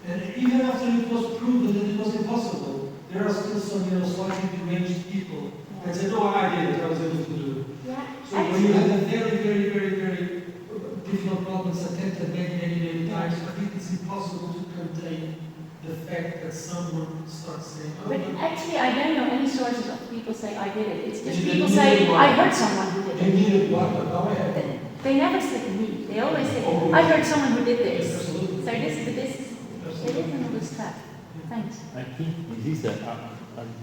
And even after it was proven that it was impossible, there are still some slightly deranged people that said, oh, I did it, I was able to do it. Yeah. So when you have a very, very, very, very difficult problems attempted many, many, many times, I think it's impossible to contain the fact that someone starts saying, oh, But actually, I don't know any sources of people say I did it. It's just They people needed say one. I heard someone who did they it. needed what? How I had. They never say me. They always say Oh, I heard someone who did this. Absolutely. So this it is another step. Thanks. I think this is a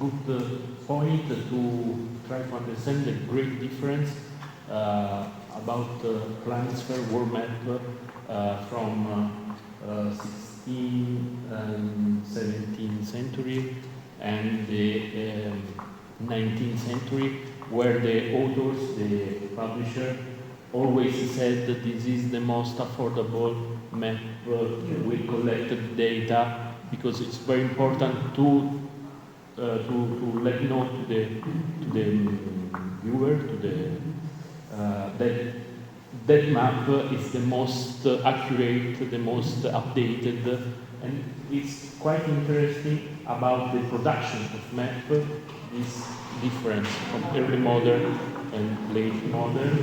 good point to try to understand the great difference about planisphère world map from 16th and 17th century and the 19th century, where the authors, the publisher, always said that this is the most affordable map with collected data, because it's very important to let know to the viewer, that map is the most accurate, the most updated, and it's quite interesting about the production of map. This difference from early modern and late modern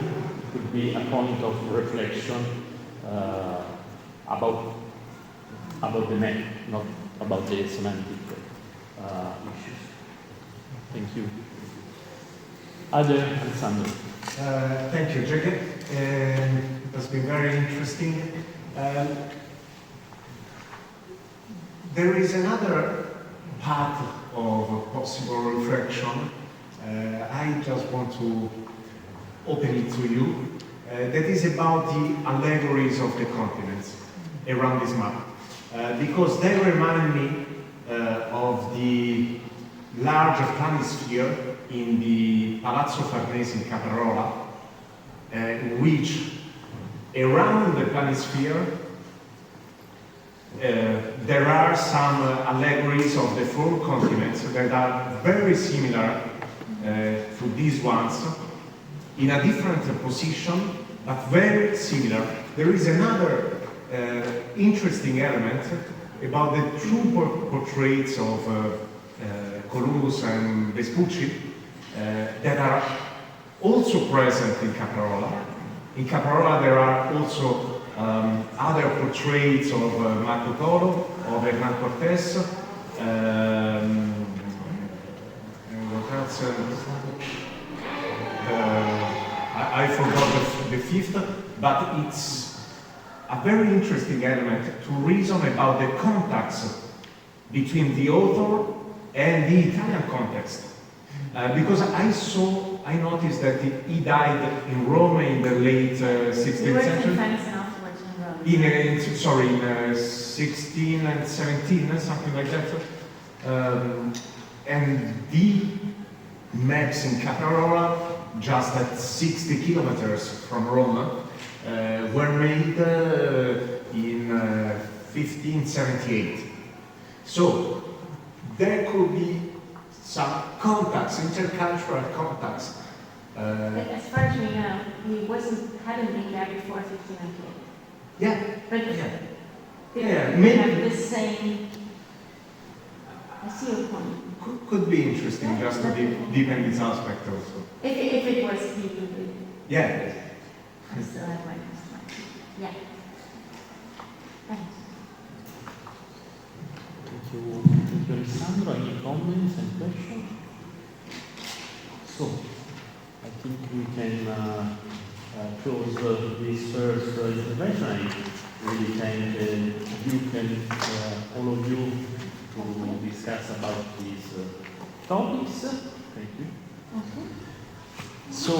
could be a point of reflection about the map, not about the semantic issues. Thank you. Other Alessandro. Thank you, Djoeke. It has been very interesting. There is another path of possible reflection. I just want to open it to you. That is about the allegories of the continents around this map. Because they remind me of the large planisphere in the Palazzo Farnese in Caprarola, in which around the planisphere there are some allegories of the four continents that are very similar to these ones, in a different position, but very similar. There is another interesting element about the true portraits of Columbus and Vespucci that are also present in Caprarola. In Caprarola there are also other portraits of Marco Polo, of Hernán Cortés, what else? I forgot the fifth, but it's a very interesting element to reason about the contacts between the author and the Italian context. Because I noticed that he died in Rome in the late 16th He worked century. in France and afterwards in Rome. In 16 and 17, something like that. And the maps in Cattaneo, just at 60 kilometers from Roma, were made in 1578. So there could be some contacts, intercultural contacts. But as far as we know, he hadn't been there before 1598. Yeah. But Yeah, they maybe. have the same. I see your point. Could be interesting just to deepen this aspect also. If it was he, Yeah. I still have my question. Yeah. Thanks. Thank you, Alessandro. Any comments and questions? So, I think we can close this first intervention. I really thank Djoeke and all of you to discuss about these topics. Thank you. Okay. So,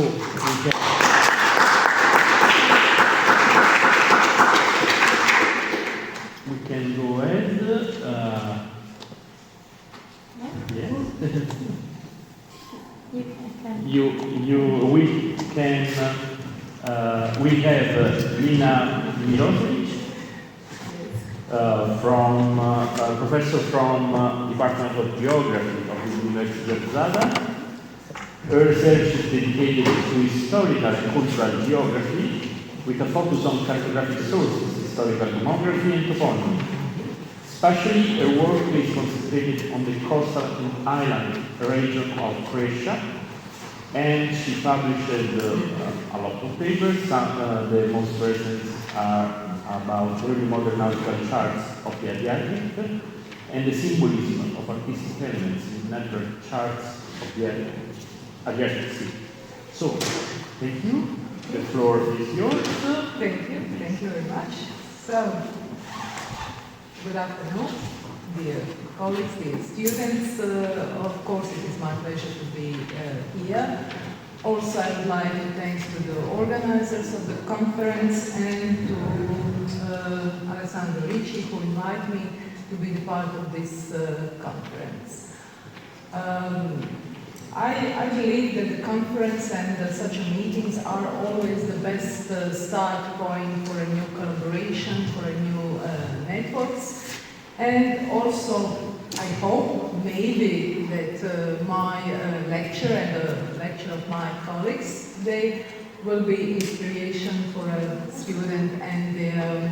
we can go ahead. Yes. We have Lena Mirošević, professor from Department of Geography of the University of Zadar. Her research is dedicated to historical and cultural geography with a focus on cartographic sources, historical demography and toponymy. Especially her work is concentrated on the coastal and island region of Croatia, and she published a lot of papers. The most recent are about early modern nautical charts of the Adriatic and the symbolism of artistic elements in natural charts of the Adriatic Sea. So, thank you. The floor is yours. Thank you very much. So, good afternoon, dear colleagues, dear students. Of course, it is my pleasure to be here. Also, I would like to thank to the organizers of the conference and to Alessandro Ricci, who invited me to be the part of this conference. I believe that the conference and such meetings are always the best start point for a new collaboration, for a new networks. And also, I hope maybe that my lecture and the lecture of my colleagues today will be inspiration for a student and their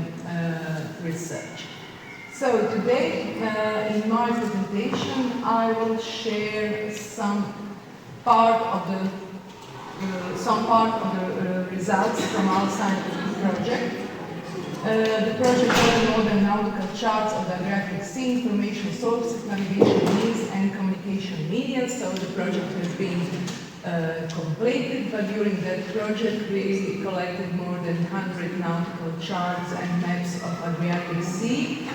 research. So today, in my presentation, I will share some part of the results from our scientific project. The project Early Modern Nautical Charts of the Adriatic Sea, Information Sources, Navigation Means and Communication Media. So the project has been completed, but during that project we collected more than 100 nautical charts and maps of Adriatic Sea.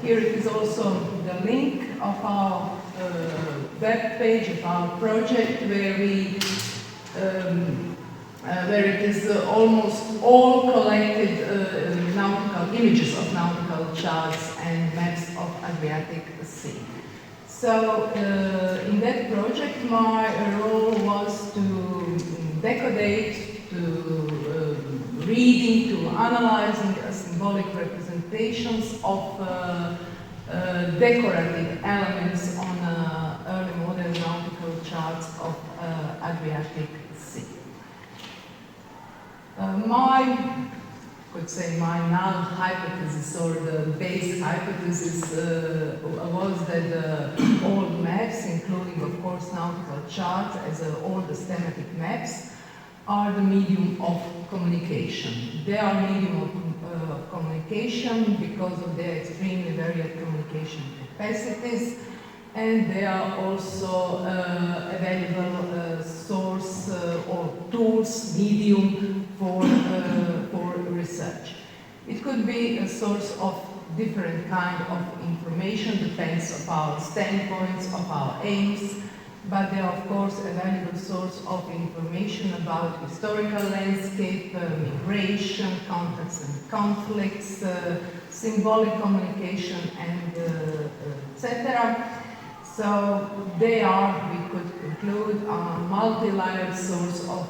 Here it is also the link of our web page of our project, where we where it is almost all collected nautical images of nautical charts and maps of Adriatic Sea. So in that project, my role was to decodate, to reading, to analyzing symbolic representations of decorative elements on early modern nautical charts of Adriatic Sea. My null hypothesis, or the base hypothesis, was that all maps, including of course nautical charts as all the thematic maps, are the medium of communication. They are medium of communication because of their extremely varied communication capacities, and they are also available source or tools, medium for research. It could be a source of different kind of information, depends on our standpoints, of our aims. but they are of course a valuable source of information about historical landscape, migration, contacts and conflicts, symbolic communication, and etc. So they are, we could conclude, a multi-layered source of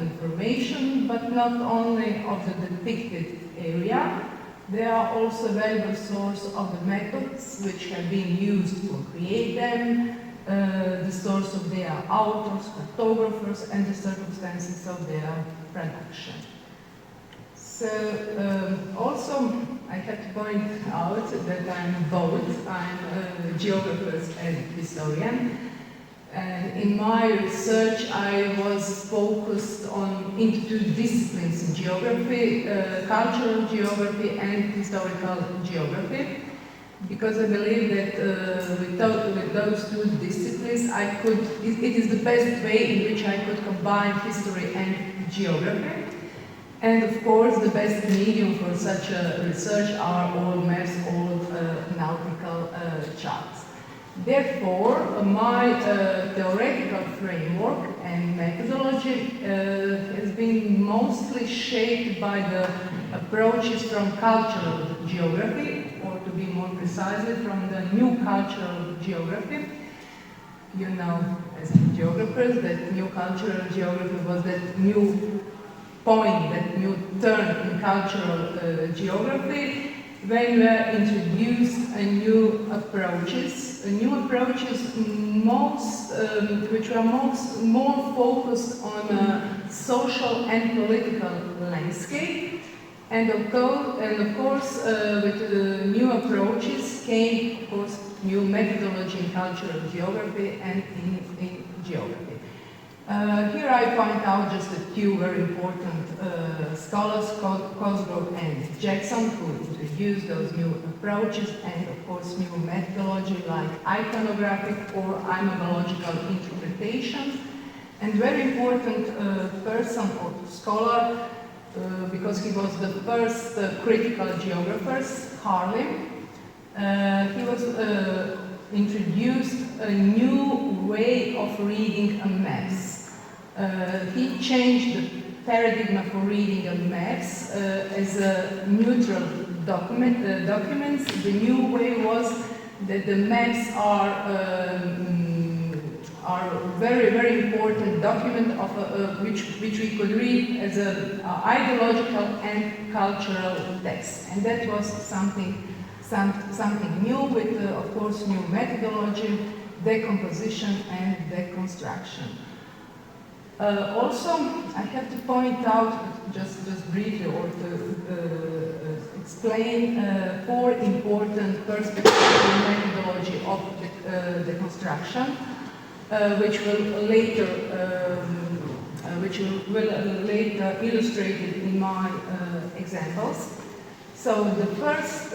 information, but not only of the depicted area. They are also a valuable source of the methods which have been used to create them, the source of their authors, cartographers, and the circumstances of their production. So also I have to point out that I'm both. I'm a geographer and historian. And in my research, I was focused into two disciplines in geography, cultural geography and historical geography, because I believe that with those two disciplines, it is the best way in which I could combine history and geography. And of course, the best medium for such a research are old maps, old nautical charts. Therefore, my theoretical framework and methodology has been mostly shaped by the approaches from cultural geography, or to be more precisely, from the new cultural geography. You know, as geographers, that new cultural geography was that new point, that new turn in cultural geography, when were introduced new approaches which were more focused on social and political landscape, and of course with the new approaches came, of course, new methodology in cultural geography and in geography. Here I point out just a few very important scholars, Cosgrove and Jackson, who introduced those new approaches and, of course, new methodology like iconographic or imagological interpretation. And very important person or scholar, because he was the first critical geographer, Harlim. He was introduced a new way of reading maps. He changed the paradigm for reading maps as a neutral documents. The new way was that the maps are very, very important document of which we could read as an ideological and cultural text, and that was something new with, of course, new methodology, decomposition and deconstruction. Also, I have to point out, just briefly, or to explain four important perspectives in methodology of deconstruction, which will later illustrated in my examples. So the first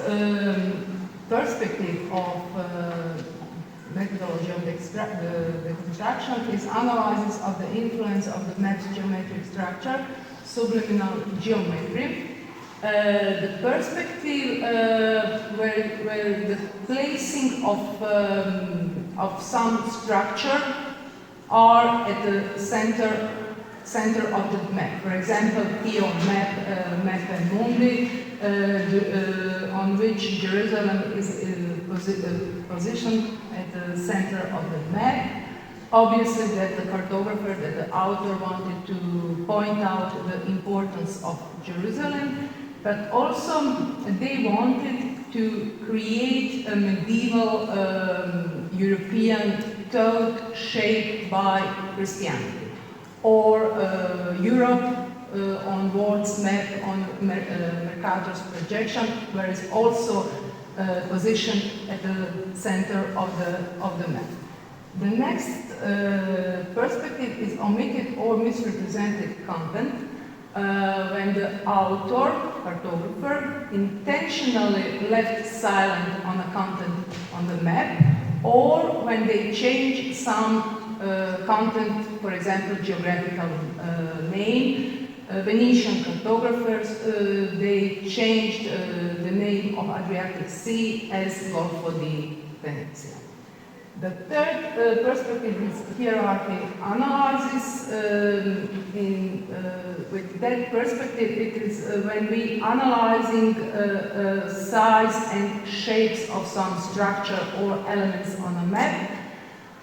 perspective of methodology of the construction is analysis of the influence of the map's geometric structure, subliminal geometry. The perspective where the placing of some structure are at the center of the map. For example, here on map Mundi, on which Jerusalem is positioned at the center of the map. Obviously that the cartographer, that the author wanted to point out the importance of Jerusalem, but also they wanted to create a medieval European thought shaped by Christianity, or Europe on Ward's map, on Mercator's projection, where it's also positioned at the center of the map. The next perspective is omitted or misrepresented content, when the author, cartographer, intentionally left silent on a content on the map, or when they change some content, for example, geographical name. Venetian cartographers, they changed the name of Adriatic Sea as Golfo di Venezia. The third perspective is hierarchy analysis. With that perspective, it is when we analyzing size and shapes of some structure or elements on a map.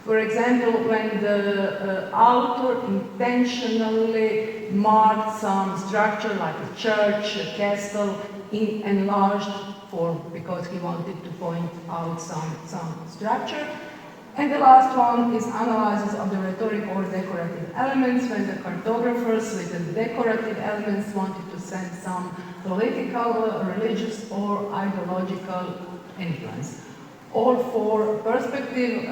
For example, when the author intentionally marked some structure like a church, a castle, in enlarged form because he wanted to point out some structure. And the last one is analysis of the rhetoric or decorative elements, when the cartographers with the decorative elements wanted to send some political, religious, or ideological influence. All four perspectives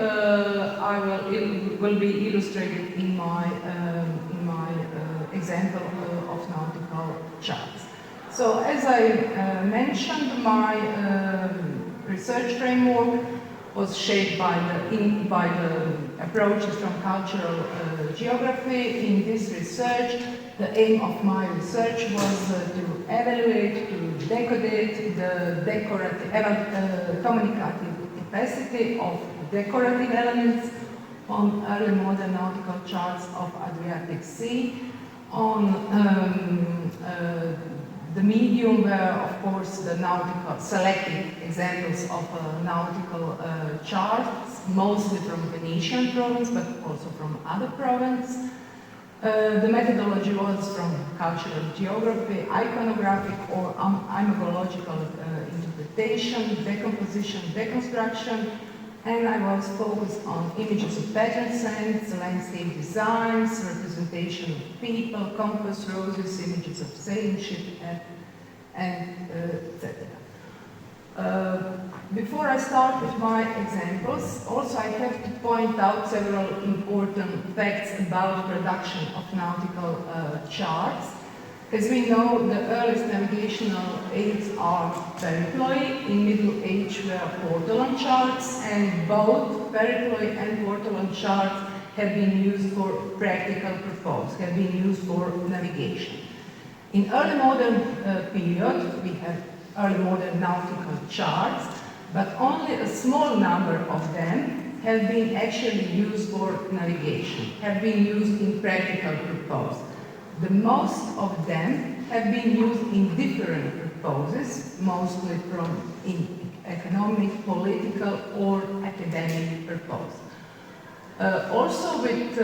will be illustrated in my example of nautical charts. So as I mentioned, my research framework was shaped by the approaches from cultural geography. In this research, the aim of my research was to evaluate, to decode the communicative capacity of decorative elements on early modern nautical charts of Adriatic Sea, on the medium where, of course, the nautical, selected examples of nautical charts, mostly from Venetian province, but also from other provinces. The methodology was from cultural geography, iconographic or imagological interpretation, decomposition, deconstruction, and I was focused on images of pattern sense, landscape designs, representation of people, compass roses, images of sailing ship, and etc. Before I start with my examples, also I have to point out several important facts about production of nautical charts. As we know, the earliest navigational aids are periploy. In Middle Age were portolan charts, and both periploy and portolan charts have been used for practical purpose, have been used for navigation. In early modern period, we have early modern nautical charts, but only a small number of them have been actually used for navigation, have been used in practical purpose. The most of them have been used in different purposes, mostly in economic, political, or academic purpose. Also with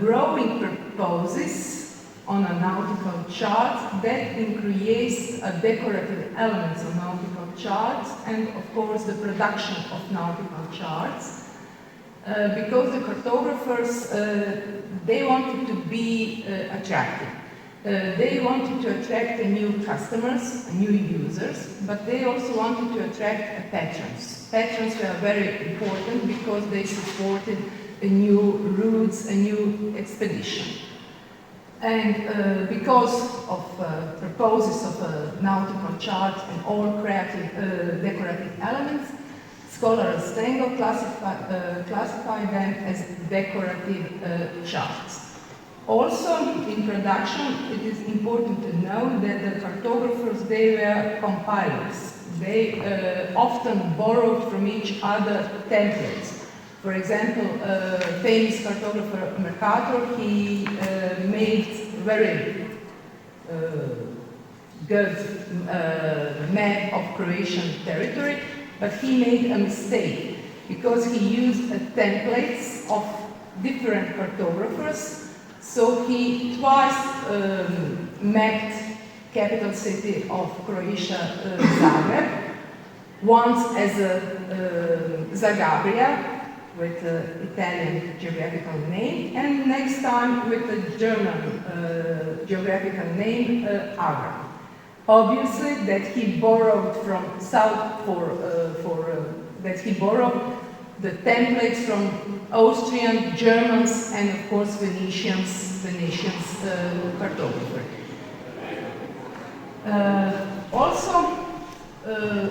growing purposes on a nautical chart, that increases decorative elements on nautical charts and, of course, the production of nautical charts. Because the cartographers, they wanted to be attractive. They wanted to attract new customers, new users, but they also wanted to attract patrons. Patrons were very important because they supported new routes, a new expedition. And because of purposes of nautical charts and all creative, decorative elements, scholars Stengel classify them as decorative charts. Also, in production, it is important to know that the cartographers, they were compilers. They often borrowed from each other templates. For example, famous cartographer Mercator, he made very good map of Croatian territory, but he made a mistake because he used templates of different cartographers. So he twice mapped capital city of Croatia, Zadar, once as Zagabria, with Italian geographical name, and next time with the German geographical name, Agra. Obviously, that he borrowed from that he borrowed the templates from Austrian, Germans, and of course Venetians cartographer. Also,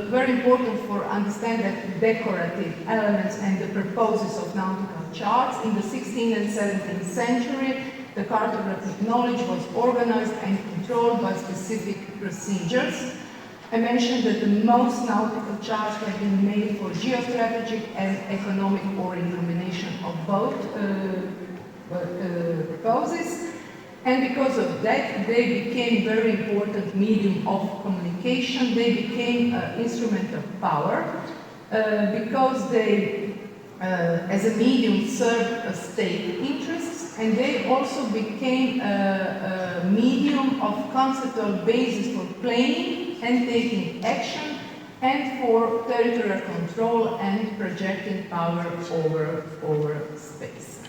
very important for understand that decorative elements and the purposes of nautical charts in the 16th and 17th century, the cartographic knowledge was organized and controlled by specific procedures. I mentioned that the most nautical charts have been made for geostrategic and economic, or in combination of both purposes. And because of that, they became very important medium of communication. They became an instrument of power because they, as a medium, served state interests, and they also became a medium of conceptual basis for planning and taking action, and for territorial control and projecting power over space.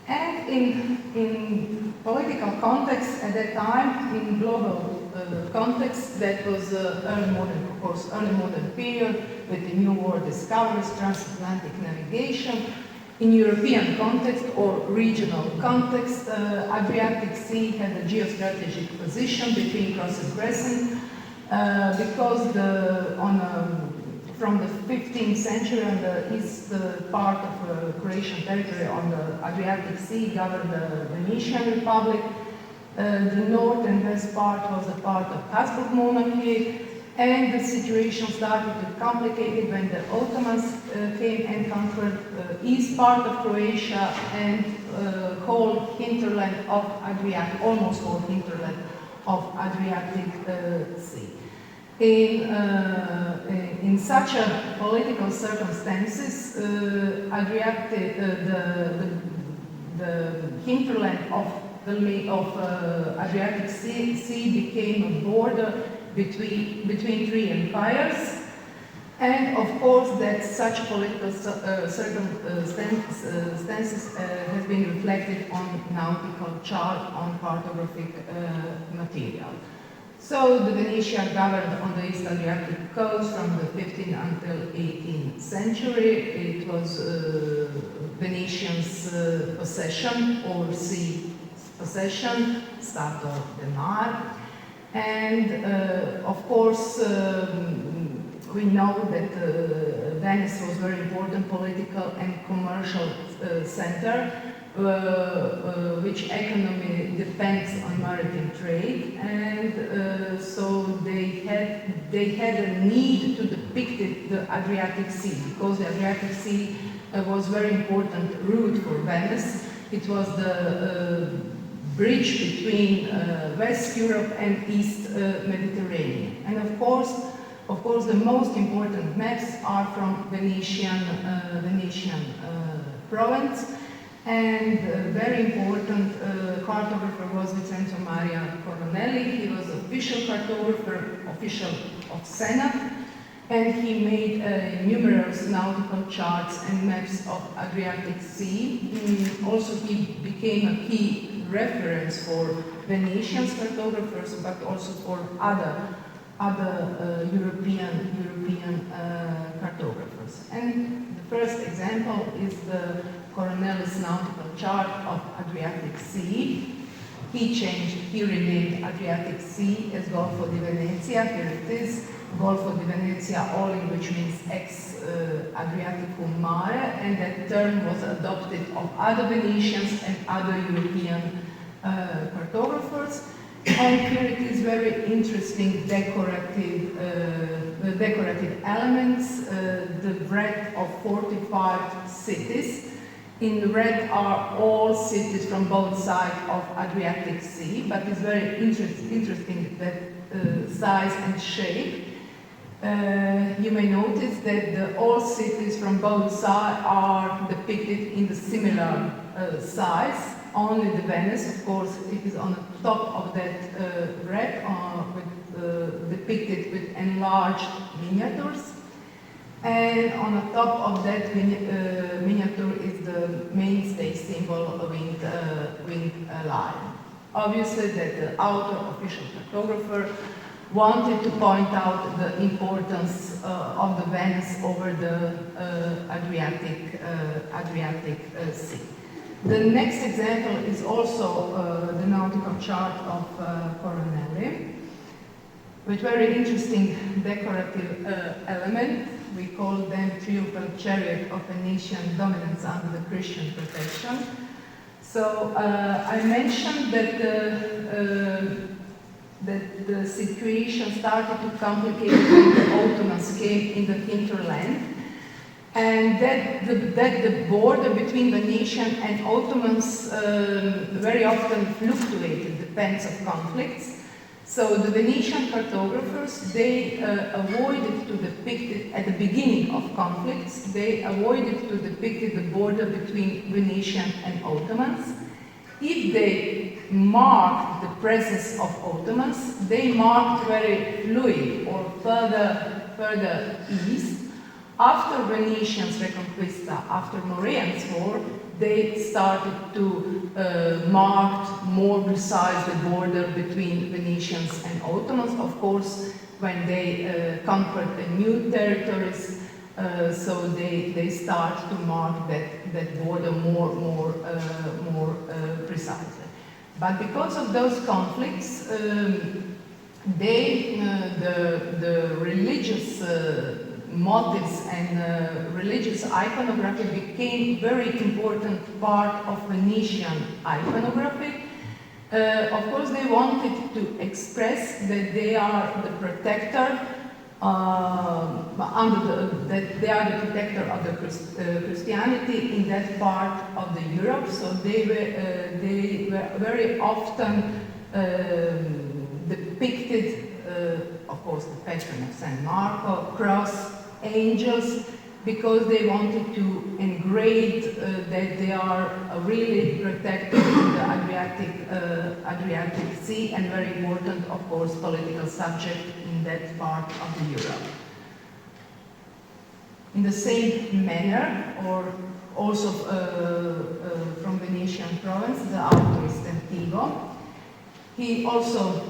And in political context at that time, in global context, that was early modern period with the New World discoveries, transatlantic navigation. In European context or regional context, Adriatic Sea had a geostrategic position between cross and crescent because from the 15th century on the east part of Croatian territory on the Adriatic Sea governed the Venetian Republic. The north and west part was a part of Habsburg monarchy, and the situation started to be complicated when the Ottomans came and conquered east part of Croatia and whole hinterland of Adriatic, almost whole hinterland of Adriatic Sea. In such a political circumstances, the hinterland of Adriatic Sea became a border between three empires, and of course that such political circumstances has been reflected on nautical chart, on cartographic material. So the Venetians governed on the East Adriatic coast from the 15th until 18th century. It was Venetians' possession or sea possession, Stato de Mar. And of course, we know that Venice was a very important political and commercial center, which economy depends on maritime trade, and so they had a need to depict the Adriatic Sea, because the Adriatic Sea was a very important route for Venice. It was the bridge between West Europe and East Mediterranean. And of course, the most important maps are from Venetian province. And a very important cartographer was Vincenzo Maria Coronelli. He was official cartographer, official of Senate, and he made numerous nautical charts and maps of Adriatic Sea. Also, he became a key reference for Venetian cartographers, but also for other European cartographers. And the first example is the Coronelli's nautical chart of Adriatic Sea. He renamed Adriatic Sea as Golfo di Venezia. Here it is, Golfo di Venezia, all in which means ex-Adriaticum mare, and that term was adopted of other Venetians and other European cartographers. And here it is very interesting decorative elements, the breadth of 45 cities. In red are all cities from both sides of Adriatic Sea, but it's very interesting that size and shape. You may notice that all cities from both sides are depicted in the similar size. Only the Venice, of course, it is on the top of that red, depicted with enlarged miniatures. And on the top of that miniature is the mainstay symbol, a winged lion. Obviously, that the author, official cartographer, wanted to point out the importance of the Venice over the Adriatic Sea. The next example is also the nautical chart of Coronelli, with very interesting decorative elements. We call them triumphal chariot of Venetian dominance under the Christian protection. So I mentioned that that the situation started to complicate when the Ottomans came in the hinterland, and that the border between Venetian and Ottomans very often fluctuated, depends on conflicts. So the Venetian cartographers, they avoided to depict it at the beginning of conflicts, they avoided to depict the border between Venetian and Ottomans. If they marked the presence of Ottomans, they marked very fluid or further east. After Venetians' Reconquista, after Morean's War, they started to mark more precise the border between Venetians and Ottomans. Of course, when they conquered a new territories, so they start to mark that border more precisely. But because of those conflicts, the religious motives and religious iconography became very important part of Venetian iconography. Of course, they wanted to express that they are the protector that they are the protector of the Christianity in that part of the Europe. So they were very often depicted, of course, the patron of San Marco, cross, angels, because they wanted to engrave that they are really protected in the Adriatic Sea, and very important, of course, political subject in that part of the Europe. In the same manner, or also from Venetian province, the author is Tentigo. He also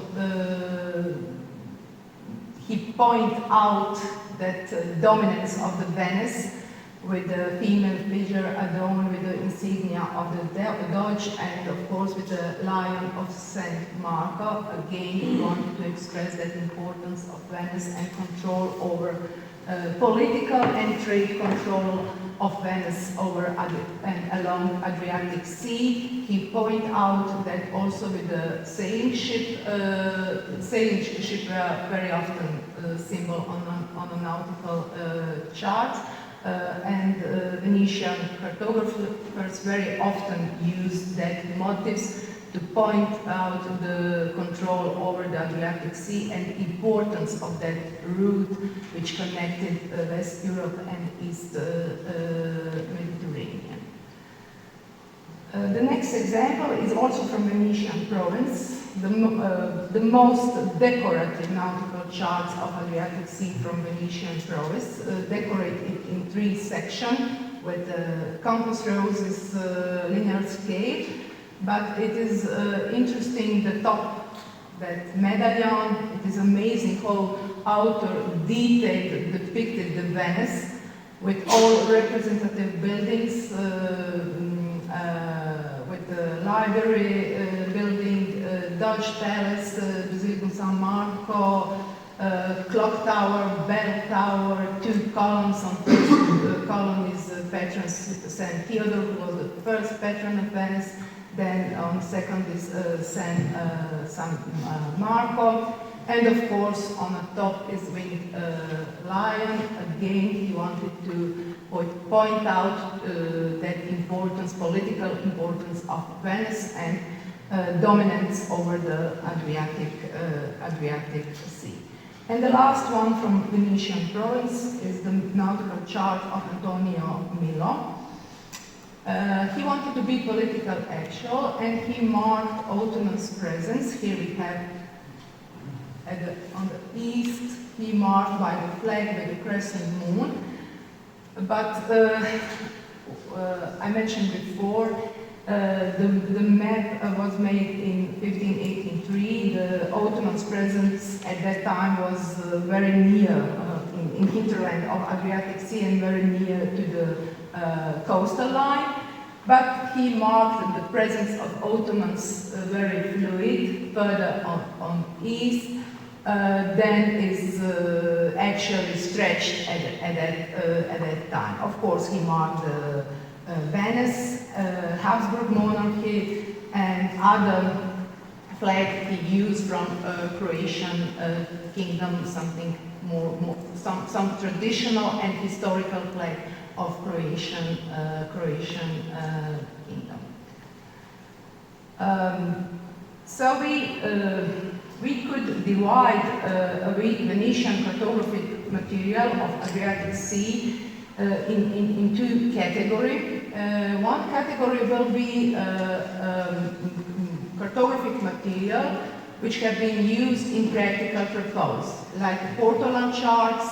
he pointed out that dominance of the Venice, with the female figure adorned with the insignia of the Doge, and of course with the lion of Saint Marco. Again, he wanted to express that importance of Venice and control over political and trade control of Venice over and along Adriatic Sea. He pointed out that also with the sailing ship were very often symbol on a nautical chart. And Venetian cartographers very often use that motifs to point out the control over the Adriatic Sea and importance of that route which connected West Europe and East Mediterranean. The next example is also from Venetian province. The most decorative nautical charts of Adriatic Sea from Venetian province, decorated in 3 sections with compass roses, linear scale. But it is interesting, the top, that medallion. It is amazing how author detailed depicted the Venice with all representative buildings, with the library building, Dutch Palace, Basilica San Marco, clock tower, bell tower, 2 columns. On first column is patron Saint Theodore, who was the first patron of Venice. Then on second is San Marco. And of course, on the top is winged lion. Again, he wanted to point out that importance, political importance of Venice and dominance over the Adriatic Sea. And the last one from Venetian province is the nautical chart of Antonio Milo. He wanted to be political actual, and he marked Ottoman's presence. Here we have on the east, he marked by the flag with the crescent moon. But I mentioned before, the map was made in 1583. The Ottoman's presence at that time was very near in hinterland of Adriatic Sea and very near to the coastal line. But he marked the presence of Ottomans very fluid, further on east. Then is actually stretched at that time. Of course, he marked the Venice, Habsburg monarchy, and other flag he used from Croatian kingdom, something some traditional and historical flag of Croatian kingdom. So we could divide a Venetian cartographic material of Adriatic Sea in two categories. One category will be cartographic material which have been used in practical purpose, like portolan charts,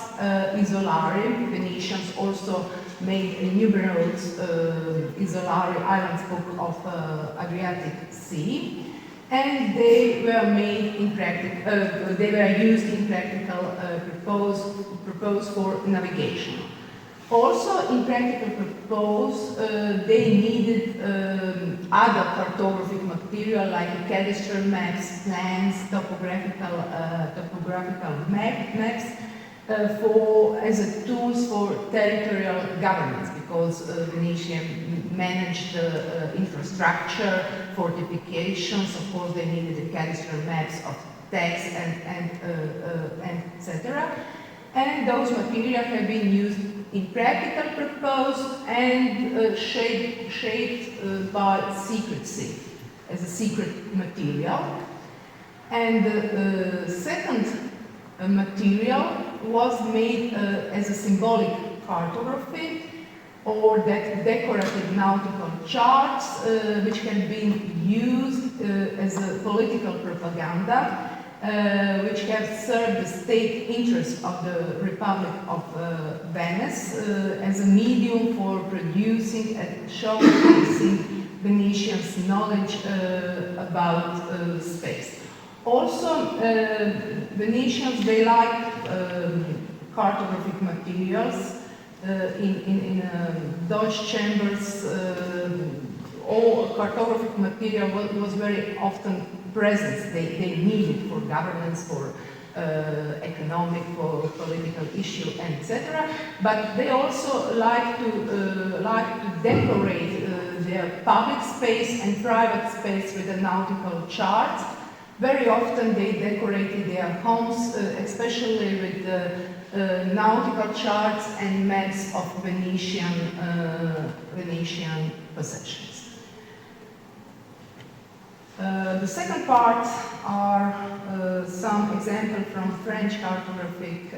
isolari. Venetians also made numerous isolari islands book of Adriatic Sea, and they were made in they were used in practical purpose for navigation. Also, in practical purpose, they needed other cartographic material like cadastral maps, plans, topographical maps as a tools for territorial governance, because Venetian managed infrastructure, fortifications. Of course, they needed the cadastral maps of text and etc. And those materials have been used in practical purpose and shaped by secrecy as a secret material. And the second material was made as a symbolic cartography, or that decorative nautical charts which can be used as a political propaganda, which have served the state interest of the Republic of Venice as a medium for producing and showcasing Venetians' knowledge about space. Also, Venetians, they like cartographic materials. In Dutch chambers, all cartographic material was very often present. They needed for governance, for economic, for political issue, etc. But they also like to decorate their public space and private space with a nautical chart. Very often they decorated their homes, especially with the nautical charts and maps of Venetian possessions. The second part are some examples from French cartographic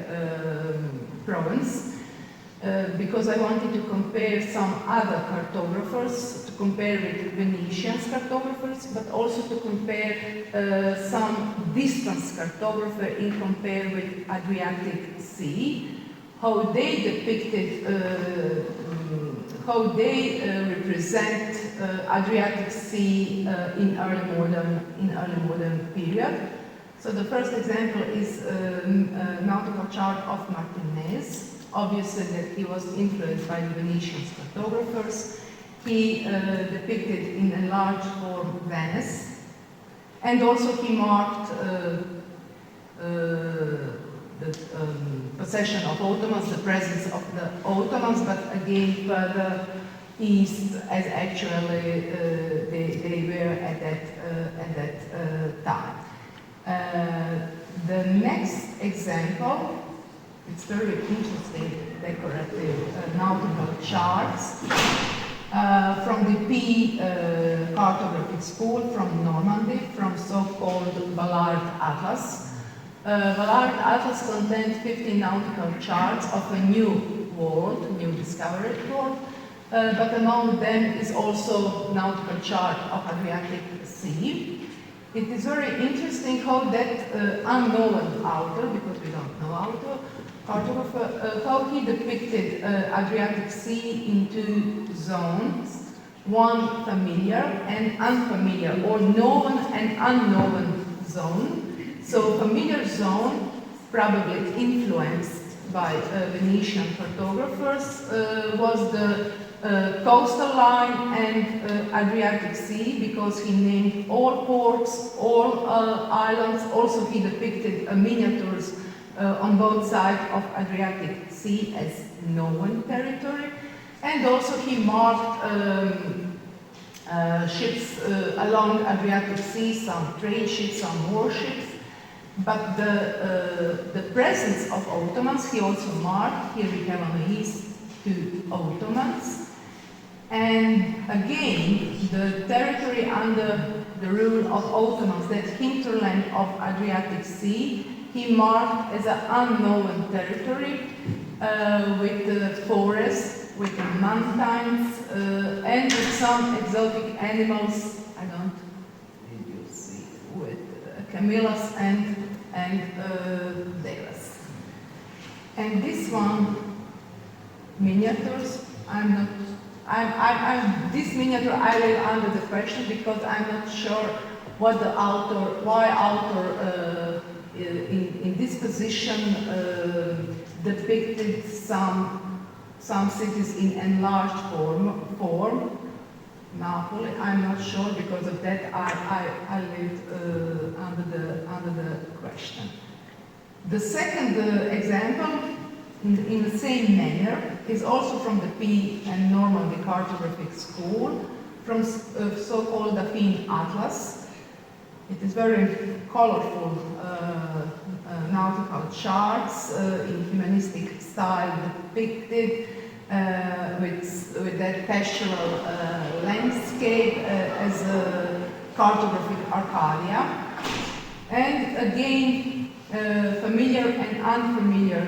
province, because I wanted to compare some other cartographers, to compare with Venetian cartographers, but also to compare some distance cartographer in compare with Adriatic Sea, how they depicted, how they represent Adriatic Sea in early modern period. So the first example is a nautical chart of Martinez. Obviously that he was influenced by the Venetian cartographers. He depicted in a large form Venice, and also he marked the possession of Ottomans, the presence of the Ottomans, but again further east, as actually they were at that time. The next example, it's very interesting decorative nautical charts from the P cartographic school from Normandy, from so-called Ballard Atlas. Ballard Atlas contains 15 nautical charts of a new world, new discovered world, but among them is also nautical chart of Adriatic Sea. It is very interesting how that unknown author, because we don't know author, cartographer, how he depicted Adriatic Sea in two zones, one familiar and unfamiliar, or known and unknown zone. So familiar zone, probably influenced by Venetian cartographers, was the coastal line and Adriatic Sea, because he named all ports, all islands. Also he depicted miniatures on both sides of Adriatic Sea as known territory. And also he marked ships along Adriatic Sea, some trade ships, some warships. But the presence of Ottomans, he also marked, here we have on the east 2 Ottomans. And again, the territory under the rule of Ottomans, that hinterland of Adriatic Sea, he marked as an unknown territory with the forest, with the mountains, and with some exotic animals, I don't think you see, with camellias and deles. And this one, miniatures, this miniature I leave under the question because I'm not sure what the author, why author in this position depicted some cities in enlarged form. Napoli, I'm not sure, because of that I leave under the question. The second example, in the same manner, is also from the P and Normandy cartographic school, from so-called Affine Atlas. It is very colorful nautical charts in humanistic style depicted with that pastoral landscape as a cartographic Arcadia. And again, familiar and unfamiliar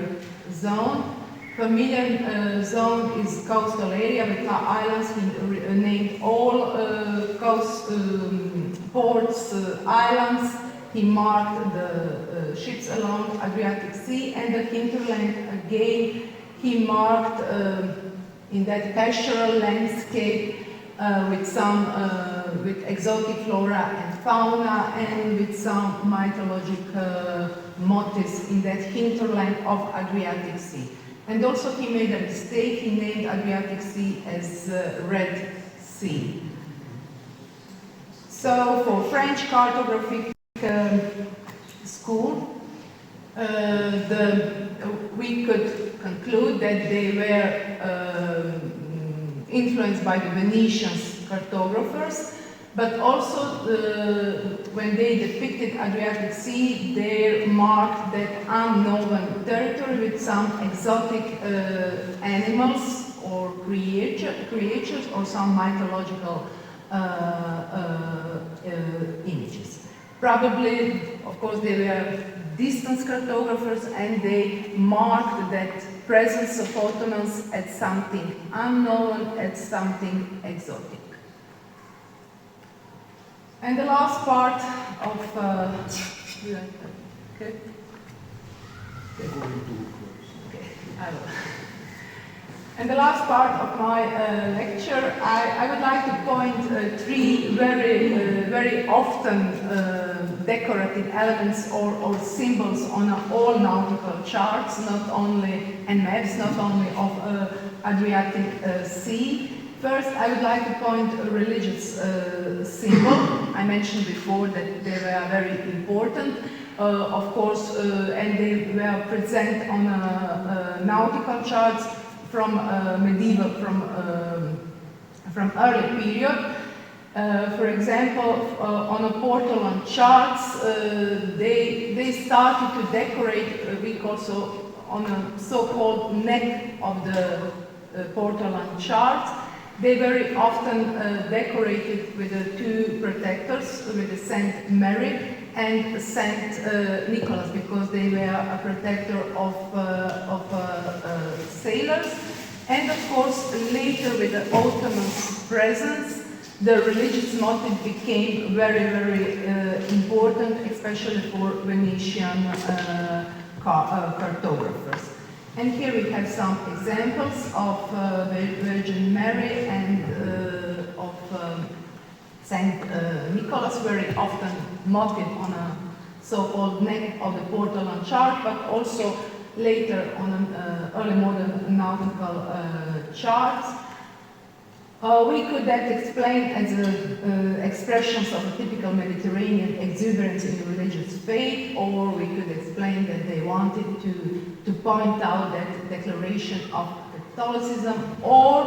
zone. Familiar zone is coastal area with islands. He named all coast ports, islands. He marked the ships along Adriatic Sea, and the hinterland again. He marked in that pastoral landscape with some with exotic flora and fauna, and with some mythological motifs in that hinterland of Adriatic Sea. And also he made a mistake, he named Adriatic Sea as Red Sea. So for French cartographic school, we could conclude that they were influenced by the Venetian cartographers, but also when they depicted Adriatic Sea, they marked that unknown territory with some exotic animals or creatures or some mythological images. Probably, of course, they were distance cartographers, and they marked that presence of Ottomans at something unknown, at something exotic. And the last part of okay. I will. And the last part of my lecture, I would like to point 3 very often decorative elements or symbols on all nautical charts, not only, and maps, not only of Adriatic Sea. First, I would like to point a religious symbol. I mentioned before that they were very important, of course, and they were present on nautical charts from medieval, from early period. For example, on a portolan charts, they started to decorate, we also on a so-called neck of the portolan charts. They very often decorated with the 2 protectors, with the Saint Mary and Saint Nicholas, because they were a protector of sailors. And of course, later with the Ottomans' presence, the religious motive became very important, especially for Venetian cartographers. And here we have some examples of Virgin Mary and of Saint Nicholas, very often motif on a so-called neck of the portolan chart, but also later on an early modern nautical charts. We could that explain as expressions of a typical Mediterranean exuberance in religious faith, or we could explain that they wanted to point out that declaration of Catholicism, or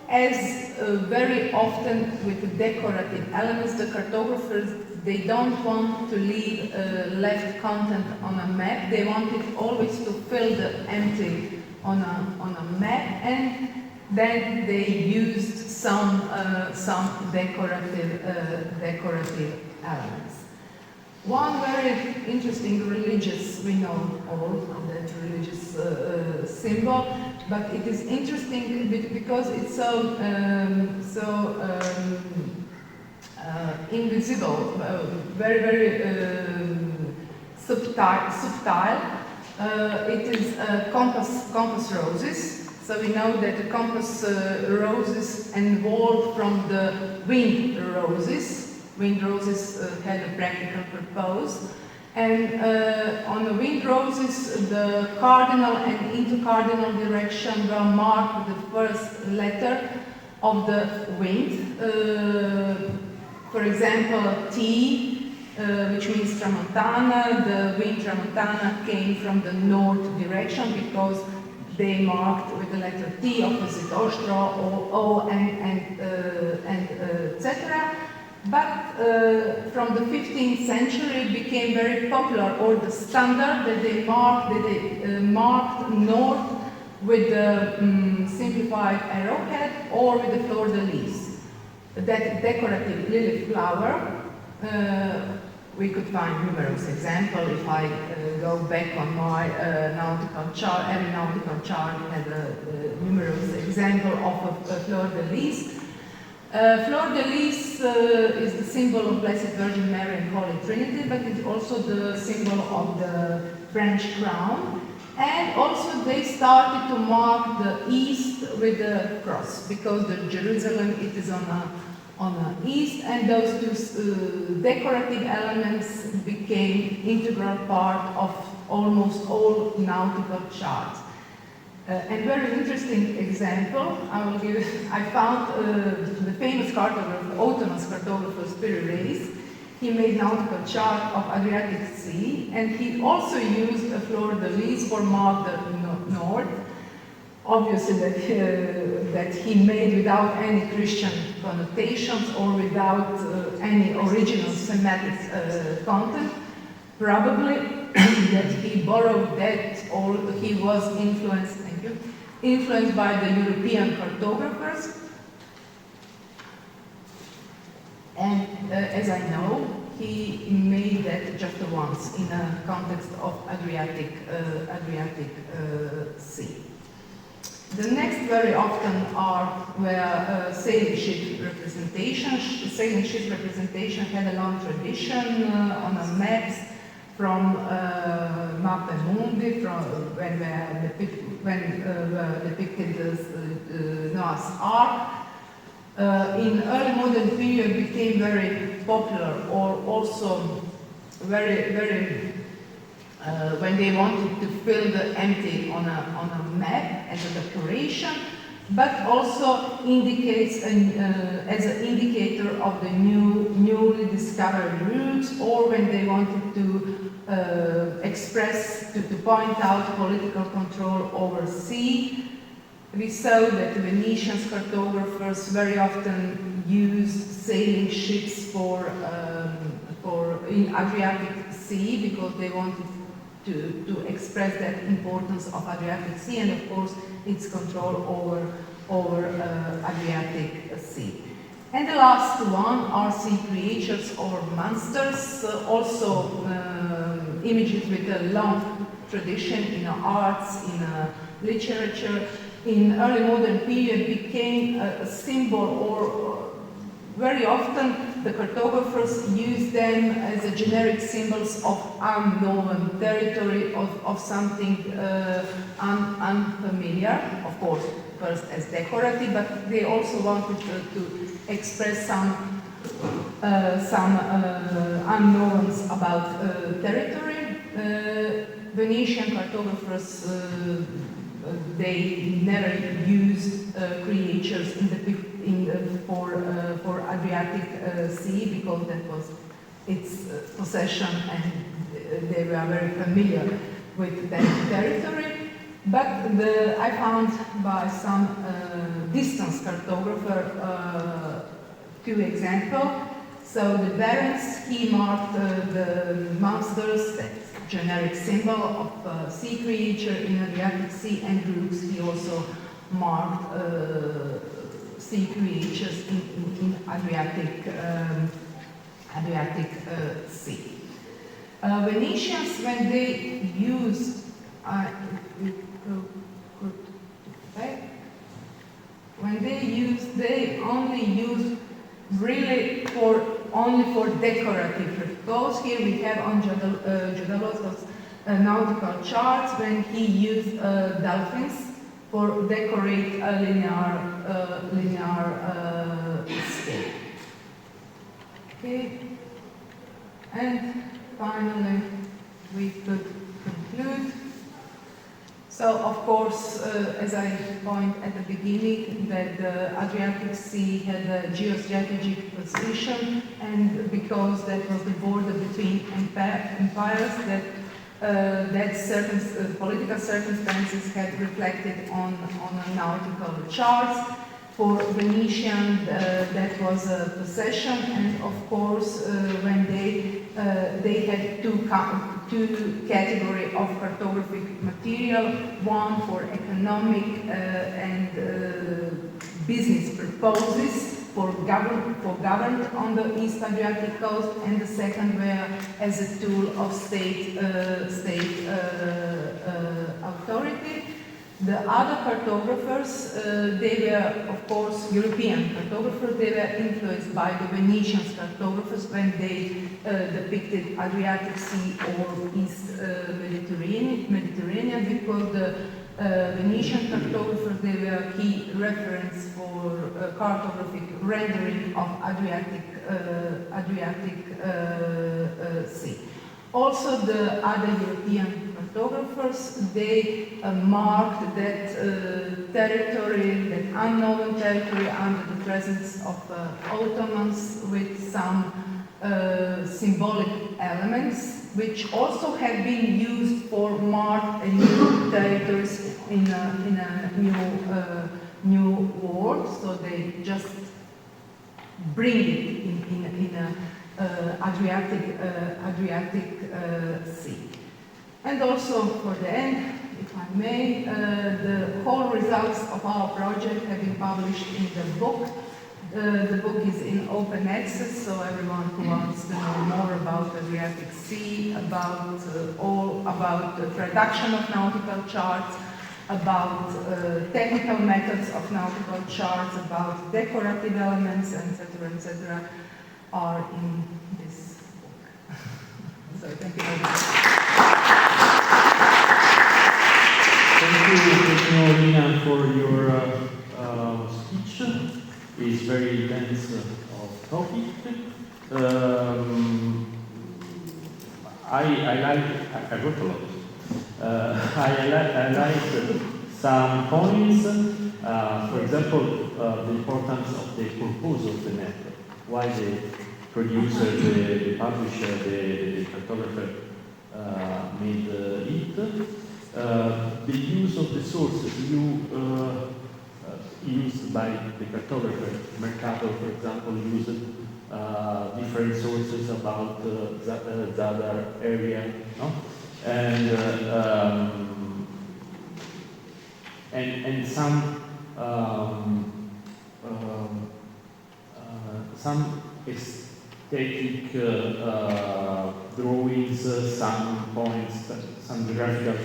as very often with the decorative elements, the cartographers, they don't want to leave left content on a map. They wanted always to fill the empty on a map, and then they used some decorative elements. One very interesting religious, we know all that religious symbol, but it is interesting because it's so invisible, very subtle. It is compass roses. So we know that the compass roses evolved from the wind roses. Wind roses had a practical purpose. And on the wind roses, the cardinal and intercardinal direction were marked with the first letter of the wind. For example, T, which means tramontana. The wind tramontana came from the north direction because they marked with the letter T opposite Ostro, O, and etc. But from the 15th century it became very popular, or the standard that they marked north with the simplified arrowhead or with the fleur-de-lis. That decorative lily flower, we could find numerous examples. If I go back on my nautical chart, every nautical chart had a numerous example of a fleur-de-lis. Fleur-de-lis is the symbol of Blessed Virgin Mary and Holy Trinity, but it's also the symbol of the French crown. And also they started to mark the east with the cross, because the Jerusalem, it is on the east, and those two decorative elements became integral part of almost all nautical charts. And very interesting example, I found the famous cartographer, Ottoman's cartographer Spiro Reis. He made nautical chart of Adriatic Sea, and he also used a fleur-de-lis for mark the north. Obviously that he made without any Christian connotations or without any original Semitic content. Probably that he borrowed that, or he was influenced by the European cartographers. And as I know, he made that just once in a context of Adriatic Sea. The next very often were sailing ship representations. The sailing ship representation had a long tradition on the maps from Mappa Mundi, from when depicted Noah's Ark. In early modern period became very popular, or also very when they wanted to fill the empty on a map as a decoration, but also indicates as an indicator of the newly discovered routes, or when they wanted to express, to point out political control over sea. We saw that the Venetian cartographers very often used sailing ships in Adriatic Sea because they wanted to express that importance of Adriatic Sea and of course its control over Adriatic Sea. And the last one are sea creatures or monsters, also images with a long tradition in arts, in literature. In early modern period became a symbol, or very often the cartographers use them as a generic symbols of unknown territory, of something unfamiliar, of course, first as decorative, but they also wanted to express some unknowns about territory. Venetian cartographers they never used creatures for Adriatic Sea because that was its possession and they were very familiar with that territory. But I found by some distance cartographer two examples. So the barons, he marked the monsters, that generic symbol of sea creature in Adriatic Sea, and groups, he also marked sea creatures in Adriatic Sea. Venetians, when they used, they only used really only for decorative purpose. Here we have on Geopolitics nautical charts when he used dolphins for decorate a linear scale. Okay, and finally we could conclude. So, of course, as I pointed at the beginning, that the Adriatic Sea had a geostrategic position, and because that was the border between empires, that certain political circumstances had reflected on nautical charts. For Venetian, that was a possession, and of course, when they had two categories of cartographic material, one for economic and business purposes for government on the East Adriatic coast, and the second were as a tool of state authority. The other cartographers, they were, of course, European cartographers. They were influenced by the Venetian cartographers when they depicted Adriatic Sea or East Mediterranean, because the Venetian cartographers, they were key reference for cartographic rendering of Adriatic Sea. Also, the other European cartographers, they marked that territory, that unknown territory, under the presence of Ottomans, with some symbolic elements, which also have been used for mark new territories in a new world. So they just bring it in a Adriatic Sea. And also, for the end, if I may, the whole results of our project have been published in the book. The book is in open access, so everyone who wants to know more about Adriatic Sea, about the production of nautical charts, about technical methods of nautical charts, about decorative elements, etc., are in this book. So thank you very much. Thank you, Lena, for your speech. It's very dense of topic. I wrote a lot. I like some points. For example, the importance of the purpose of the network. Why the producer, the publisher, the cartographer made it. The use of the sources used by the cartographer. Mercator, for example, used different sources about Zadar area, no? And some aesthetic drawings, some points, some graphical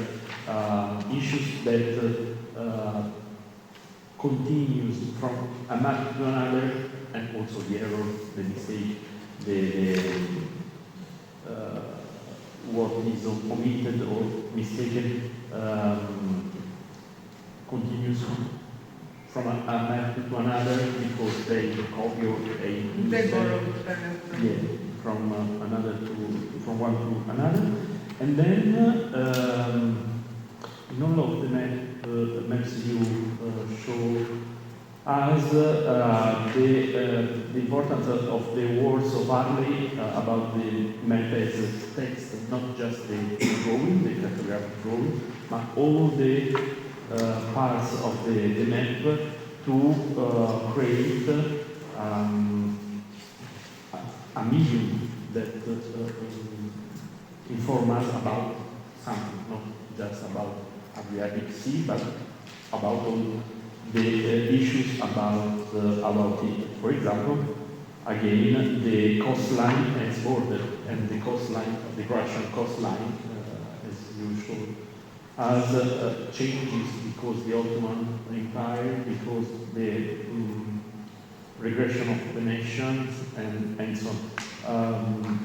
issues that continues from a map to another, and also the error, the mistake, what is omitted or mistaken continues from a map to another because they copy or they borrow from from one to another, and then in all of the maps you show us the importance of the words of Harley about the map as a text, not just the drawing, the cartographic drawing, but all the parts of the map to create a medium that informs us about something, not just about Adriatic Sea, but about all the issues about it. For example, again, the coastline as border and the coastline, the Croatian coastline, as usual, has changes because the Ottoman Empire, because the regression of the nations, and so on.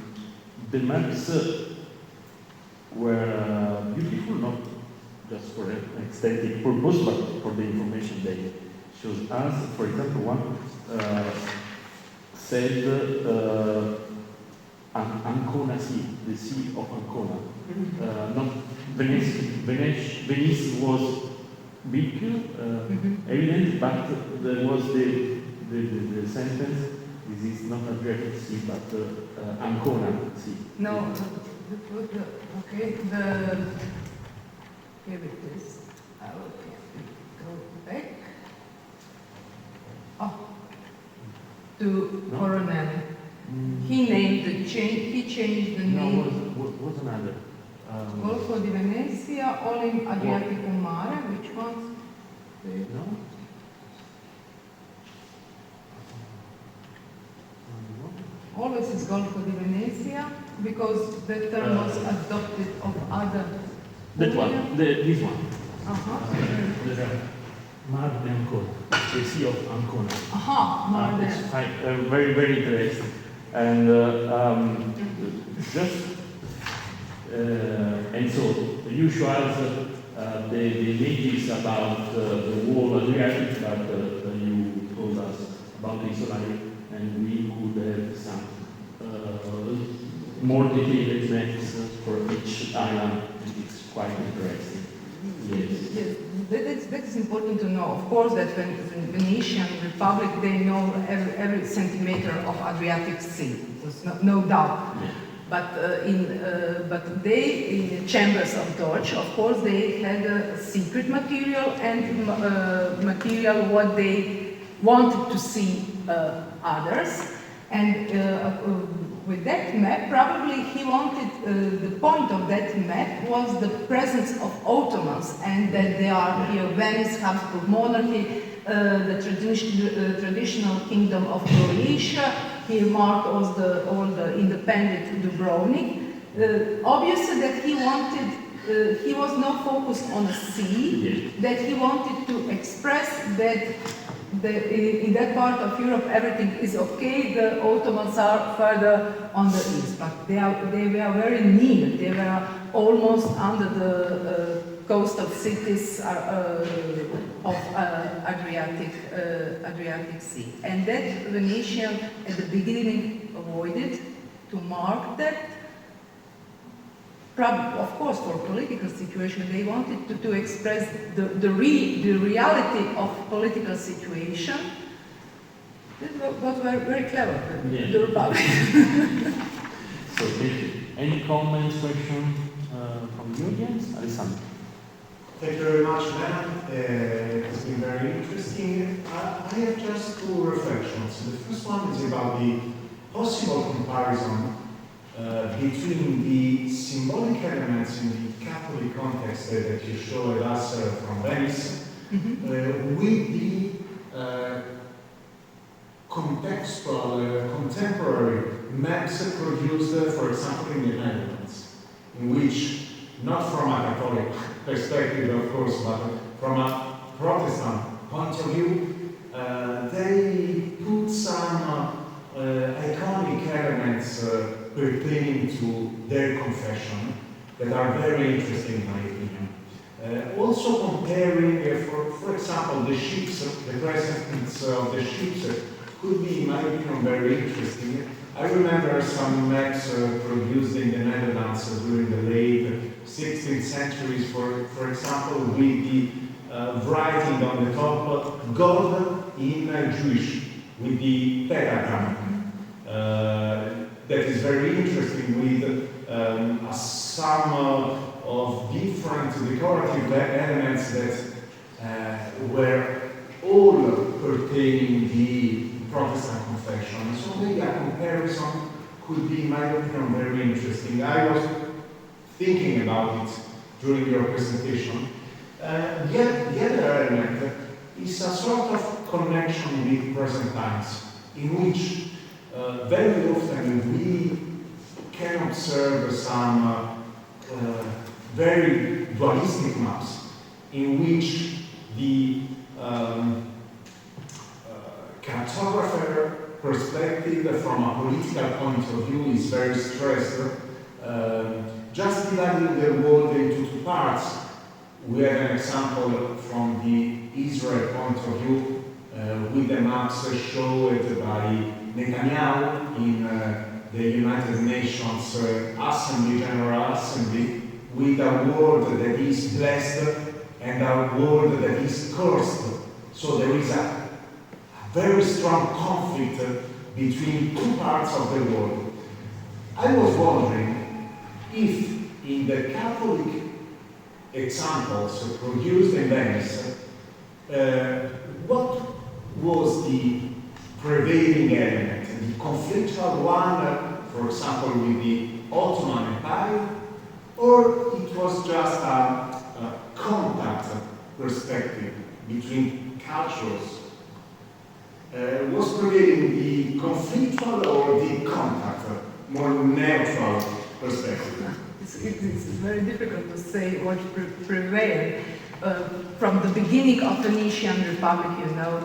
The maps were beautiful, not just for an aesthetic purpose, but for the information they shows us. For example, one said Ancona Sea, the Sea of Ancona. Not Venice was big, evident, but there was the sentence, this is not Adriatic Sea, but Ancona Sea. No, okay, here it is. I will go back. Oh, to Coronel. He named the change. He changed the name. What's another? Golfo di Venezia, Olim Adriatico Mare. Which ones? No. Always is Golfo di Venezia because the term was adopted of other. That one. This one. Mar de Ancona, the Sea of Ancona. Mar de. It's very, very interesting. And and so the usual the images about the whole Adriatic, but you told us about the Isolani, and we could have some more detailed maps for each island, and it's quite interesting. Yes, that is important to know. Of course, that when the Venetian Republic, they know every centimeter of Adriatic Sea. There's no doubt. Yeah. But they, in the chambers of Dodge, of course, they had secret material and material what they wanted to see others. And with that map, probably he wanted, the point of that map was the presence of Ottomans, and that they are here, Venice, Habsburg monarchy, the traditional kingdom of Croatia. He marked all the independent Dubrovnik. Obviously that he wanted, he was not focused on the sea, that he wanted to express that in that part of Europe everything is okay, the Ottomans are further on the east, but they were very near, they were almost under the coast of cities of Adriatic Sea. And that Venetian at the beginning avoided to mark that. Probably, of course, for political situation, they wanted to express the reality of political situation. That was very clever, the Republic. So, any comments, questions from the audience? Alessandro. Thank you very much, Lena. It's been very interesting. I have just two reflections. The first one is about the possible comparison between the symbolic elements in the Catholic context that you showed us from Venice with the contextual, contemporary maps produced, for example, in the Netherlands, in which, not from a Catholic perspective, of course, but from a Protestant point of view, they put some iconic elements pertaining to their confession that are very interesting in my opinion. Also comparing, for example, the ships, the presence of the ships could be, in my opinion, very interesting. I remember some maps produced in the Netherlands during the late 16th centuries, for example, with the writing on the top, God in Jewish, with the pentagram. That is very interesting, with some of different decorative elements that were all pertaining the Protestant confession. So maybe a comparison could be, in my opinion, very interesting. I was thinking about it during your presentation. The other element is a sort of connection with present times, in which very often we can observe some very dualistic maps, in which the cartographer perspective from a political point of view is very stressed, just dividing the world into two parts. We have an example from the Israel point of view with the maps showed by Netanyahu in the United Nations General Assembly, with a world that is blessed and a world that is cursed. So there is a very strong conflict between two parts of the world. I was wondering if in the Catholic examples produced in Venice, what was the prevailing element? The conflictual one, for example, with the Ottoman Empire, or it was just a contact perspective between cultures? Was prevailing the conflictual or the contact, more neutral perspective? It's very difficult to say what prevailed. From the beginning of the Venetian Republic, you know,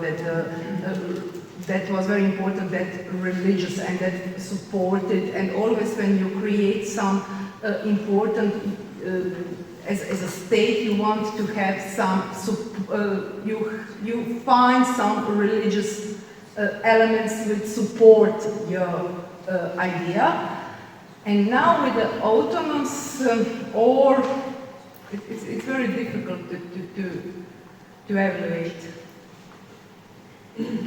that was very important, that religious and that supported, and always when you create some important, as a state, you want to have some, you find some religious elements that support your idea. And now with the Ottomans, it's very difficult to evaluate.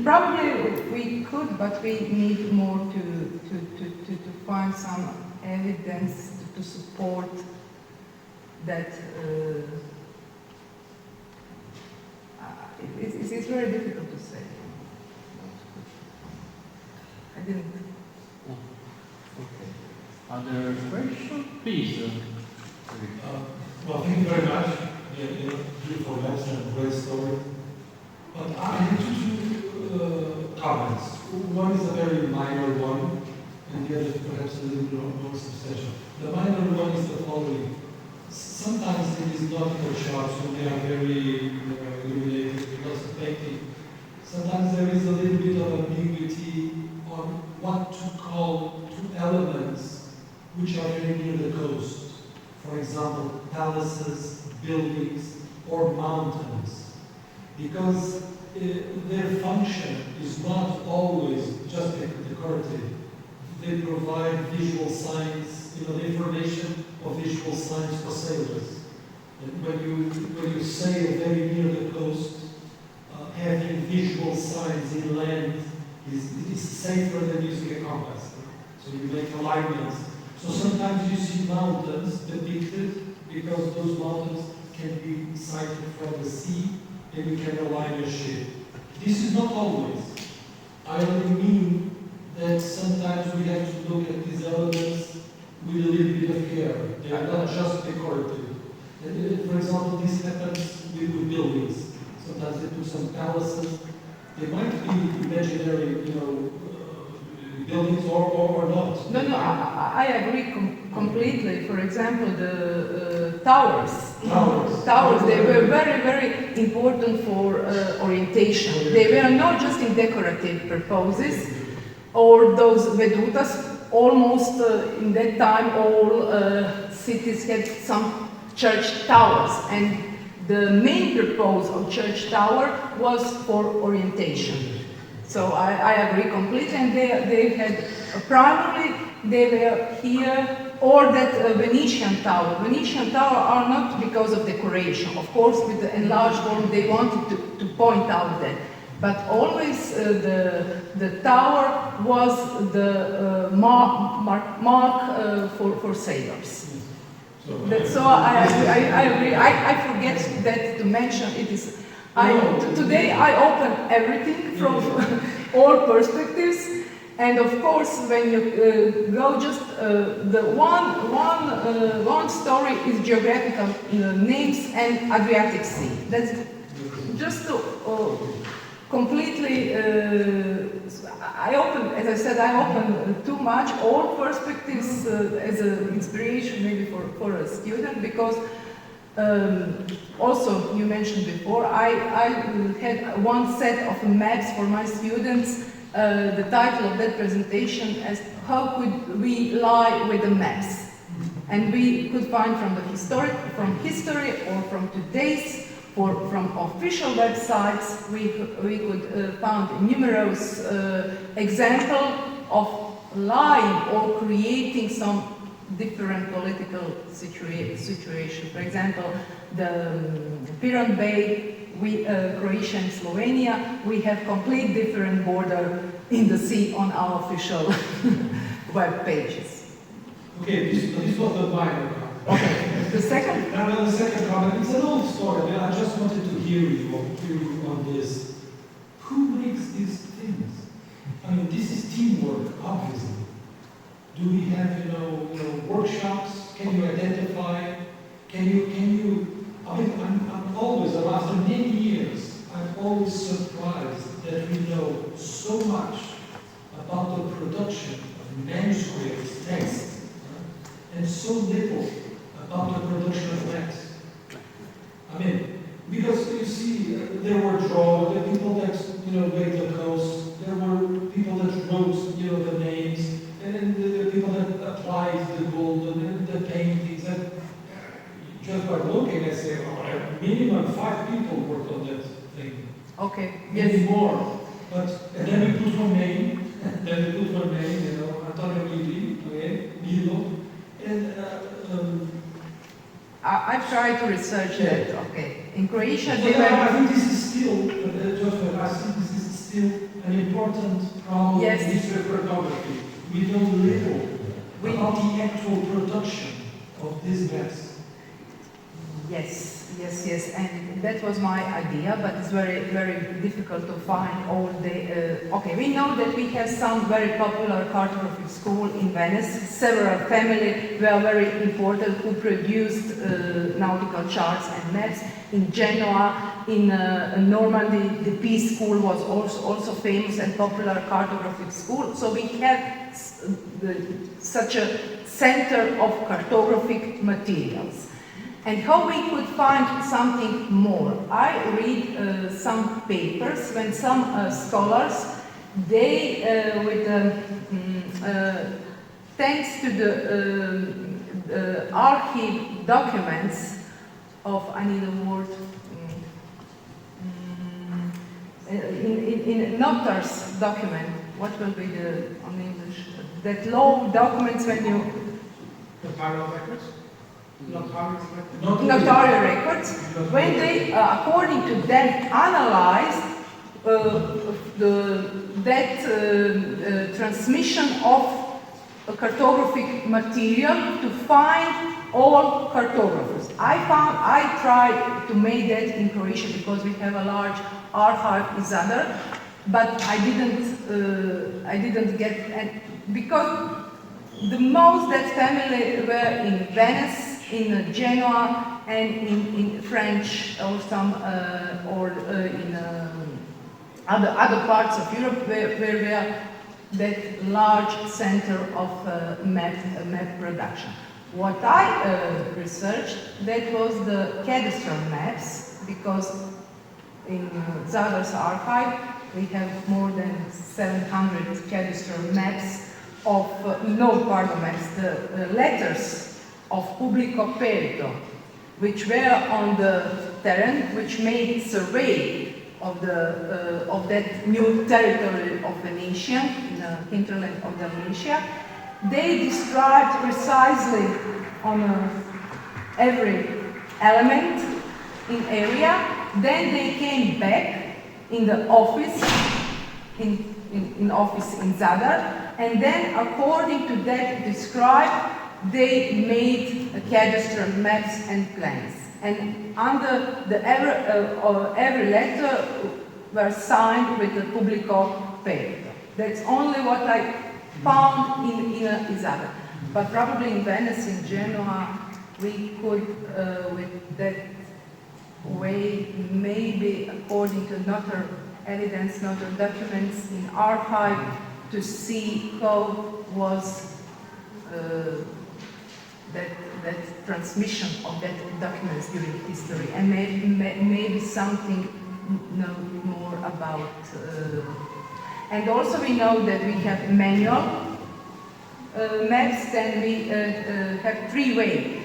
Probably we could, but we need more to find some evidence to support that. It's very difficult to say. I didn't. Okay. Other questions, please. Well, thank you very much. Beautiful lesson and great story. But I have two comments. One is a very minor one, and the other perhaps a little more substantial. The minor one is the following. Sometimes in these nautical charts, when they are very illuminated, lots of painting, sometimes there is a little bit of ambiguity on what to call two elements which are very near the coast. For example, palaces, buildings, or mountains. Because their function is not always just decorative. They provide visual signs, the information of visual signs for sailors. And when you sail very near the coast, having visual signs inland is safer than using a compass. So you make alignments. So sometimes you see mountains depicted because those mountains can be sighted from the sea and you can align your ship. This is not always. I only mean that sometimes we have to look at these elements with a little bit of care. They are not just decorative. And, for example, this happens with buildings. Sometimes they put some palaces. They might be imaginary, buildings or not. No, I agree completely. For example, the towers. Towers, they were very, very important for orientation. They were not just in decorative purposes, or those vedutas. Almost in that time, all cities had some church towers, and the main purpose of church tower was for orientation. So I agree completely, and they had primarily they were here, or that Venetian tower. Venetian tower are not because of decoration. Of course, with the enlarged form, they wanted to point out that. But always the tower was the mark for sailors. So I agree. I forget that to mention it is Today I open everything from all perspectives, and of course when you go just the one story is geographical names and Adriatic Sea. That's just to completely. I open, as I said, I open too much all perspectives as an inspiration maybe for a student, because also you mentioned before, I had one set of maps for my students. The title of that presentation is "How could we lie with the maps?" And we could find from history or from today's, from official websites, we could find numerous examples of lying or creating some different political situation. For example, the Piran Bay, Croatia and Slovenia, we have complete different border in the sea on our official web pages. Okay, this was the minor part. Okay, the second? The second comment, it's an old story. I just wanted to hear you on this. Who makes these things? I mean, this is teamwork, obviously. Do we have, workshops? Can you identify? Can you? I mean, I'm always, after many years, I'm always surprised that we know so much about the production of manuscripts, texts, and so little about the production of maps. I mean, because you see, there were drawers, there were people that laid the coast, there were people that wrote, the names, and the people that applied the gold and the paintings. And just by looking, I say, minimum 5 people worked on that thing. Okay. Maybe Yes. more. And then we put one name, Antonio Milo, and I've tried to research that. Okay. In Croatia, I they were. think this is still, I think this is still an important problem Yes. in history of cartography. We know little about the actual production of these maps. Yes, and that was my idea, but it's very, very difficult to find all the. Okay, we know that we have some very popular cartography school in Venice. Several families were very important who produced nautical charts and maps. In Genoa, in Normandy, the Peace School was also famous and popular cartographic school. So we have such a center of cartographic materials. And how we could find something more? I read some papers when some scholars, they, thanks to the archive documents of, I need a word, in Notar's document, what will be the, on English, that law documents when you... Notarial records? Notarial records, when they, according to them, analyzed that transmission of cartographic material to find all cartographers. I tried to make that in Croatia because we have a large archive in Zadar, but I didn't get, because the most that family were in Venice, in Genoa, and in French, or some, in other parts of Europe, where were that large center of map production. What I researched, that was the cadastral maps, because in Zadar's archive we have more than 700 cadastral maps of, the letters of Publico Perito, which were on the terrain, which made survey of that new territory of Venetia, in the hinterland of Dalmatia. They described precisely on every element in area. Then they came back in the office, in office in Zadar, and then according to that described they made cadastral maps and plans. And under every letter were signed with the publico paper. That's only what I found in Zadar. But probably in Venice, in Genoa, we could, with that way, maybe according to notary evidence, notary documents in archive, to see how was that transmission of that documents during history, and maybe something know more about. And also we know that we have manual maps, then we have three-way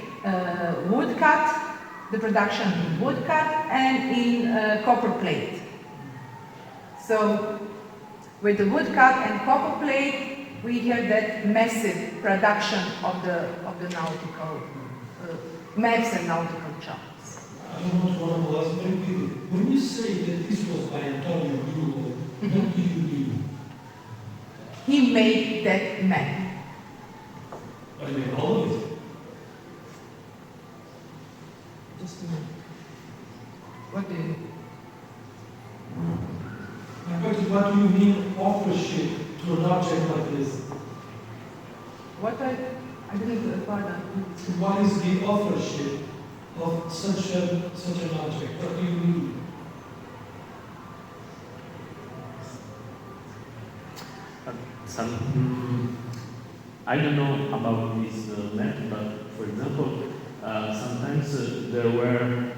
woodcut, the production in woodcut and in copper plate. So with the woodcut and copper plate, we have that massive production of the nautical maps and nautical charts. I don't want to monopolize very quickly. When you say that this was by Antonio Bruno, what do you mean? He made that map. I mean, all of it. Just a minute. What do you mean? What do you mean authorship to an object like this? What I didn't pardon. What is the authorship of such an object? What do you mean? I don't know about this map, but for example, sometimes there were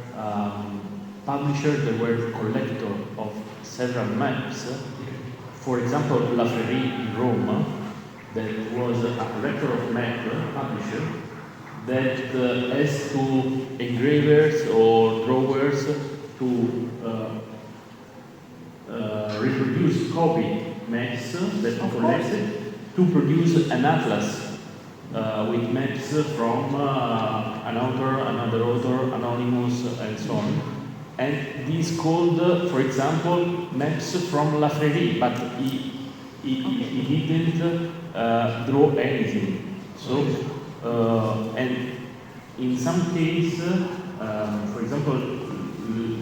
publishers, there were collectors of several maps. For example, La Ferri in Roma, that was a collector of map publisher that has to engravers or drawers to reproduce copy maps that he collected to produce an atlas with maps from an author, another author, anonymous, and so on. And this called, for example, maps from La Ferri, but he didn't draw anything. So, and in some cases, for example,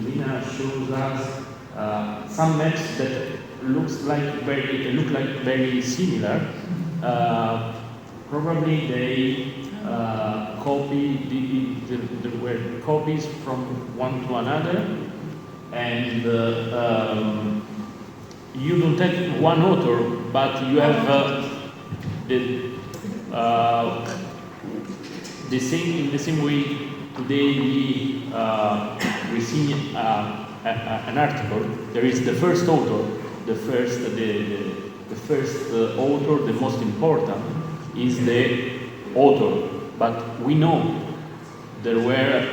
Lena shows us some maps that look like very similar. Probably they there were copies from one to another, and you don't have one author, but you have the same in the same way. Today we see an article. There is the first author, the first author, the most important is the author. But we know there were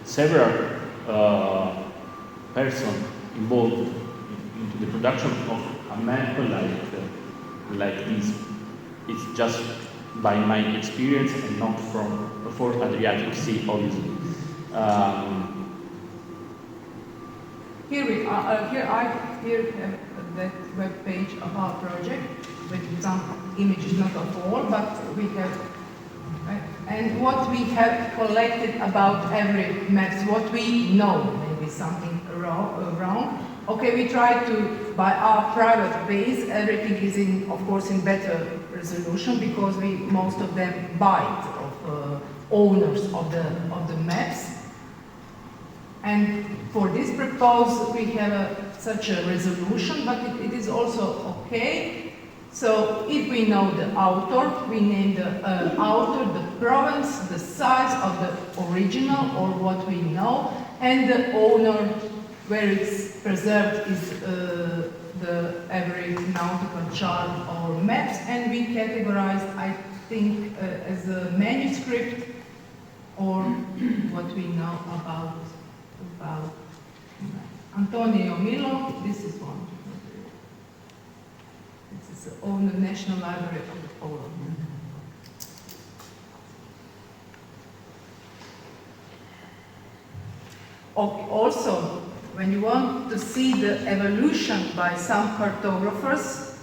several persons involved into the production of a map like this. It's just by my experience and not for Adriatic Sea, obviously. Here we are. Here have that web page of our project with some images, not of all, but we have. And what we have collected about every maps, what we know, maybe something wrong. Okay, we try to, by our private base, everything is of course in better resolution because most of them buy it of owners of the maps. And for this proposal, we have such a resolution, but it is also okay. So if we know the author, we name the author, the province, the size of the original or what we know, and the owner where it's preserved is the every nautical chart or maps, and we categorized, I think, as a manuscript or what we know about Antonio Milo. This is one. This is on the National Library of Poland. Also, when you want to see the evolution by some cartographers,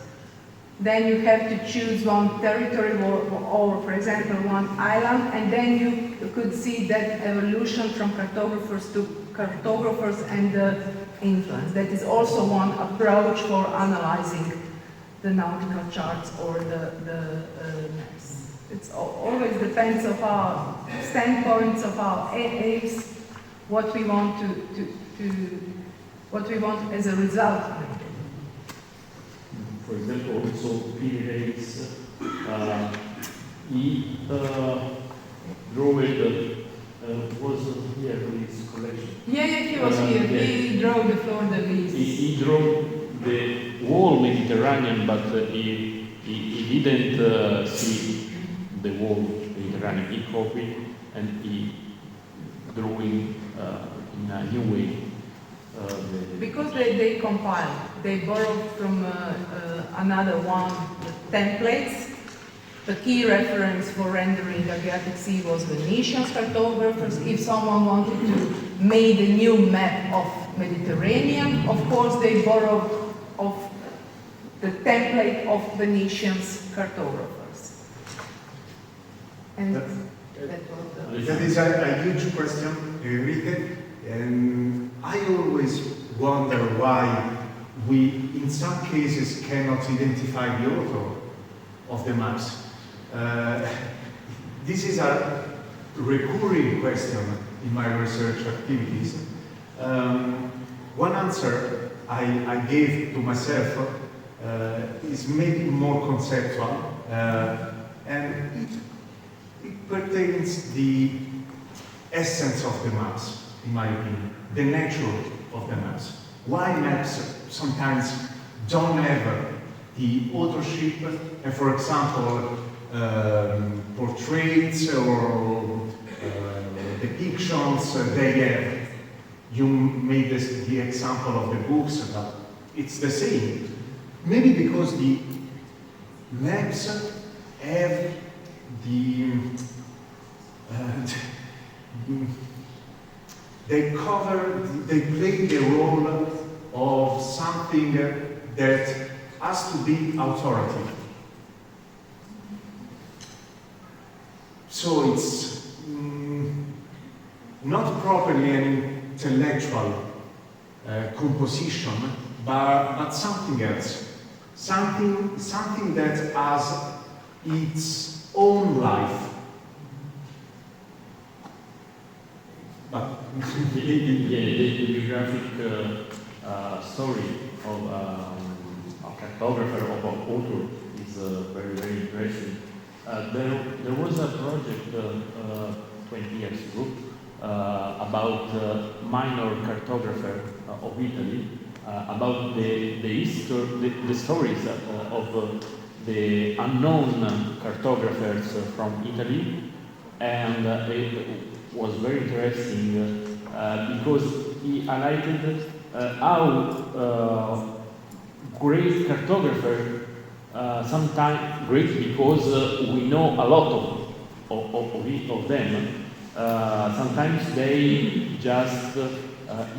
then you have to choose one territory or for example, one island, and then you could see that evolution from cartographers to cartographers and the influence. That is also one approach for analyzing the nautical charts or the maps. It always depends on our standpoints, of our aims, what we want what we want as a result. For example, also Pirates, he drew it, was here in his collection. Yeah, he was here. He drew the Fleur de Lis. He drew the whole Mediterranean, but he didn't see the whole Mediterranean. He copied and he drew in a new way. Because they compiled, they borrowed from another one, the templates. The key reference for rendering the Adriatic Sea was Venetian cartographers. If someone wanted to make a new map of Mediterranean, of course they borrowed of the template of Venetian cartographers. And that was That is a huge question, Enrique, and I always wonder why we, in some cases, cannot identify the author of the maps. This is a recurring question in my research activities. One answer I gave to myself is maybe more conceptual, and it pertains the essence of the maps, in my opinion, the nature of the maps. Why maps sometimes don't have the authorship, and for example, portraits or depictions they have. You made the example of the books, but it's the same. Maybe because the maps have they play the role of something that has to be authoritative. So it's not properly an intellectual composition, but something else. Something that has its own life. But the biographic story of a cartographer, of an author, is very, very interesting. There was a project 20 years ago about minor cartographer of Italy, about the stories of the unknown cartographers from Italy, and it was very interesting because he highlighted how great cartographer, sometimes great because we know a lot of them. Sometimes they just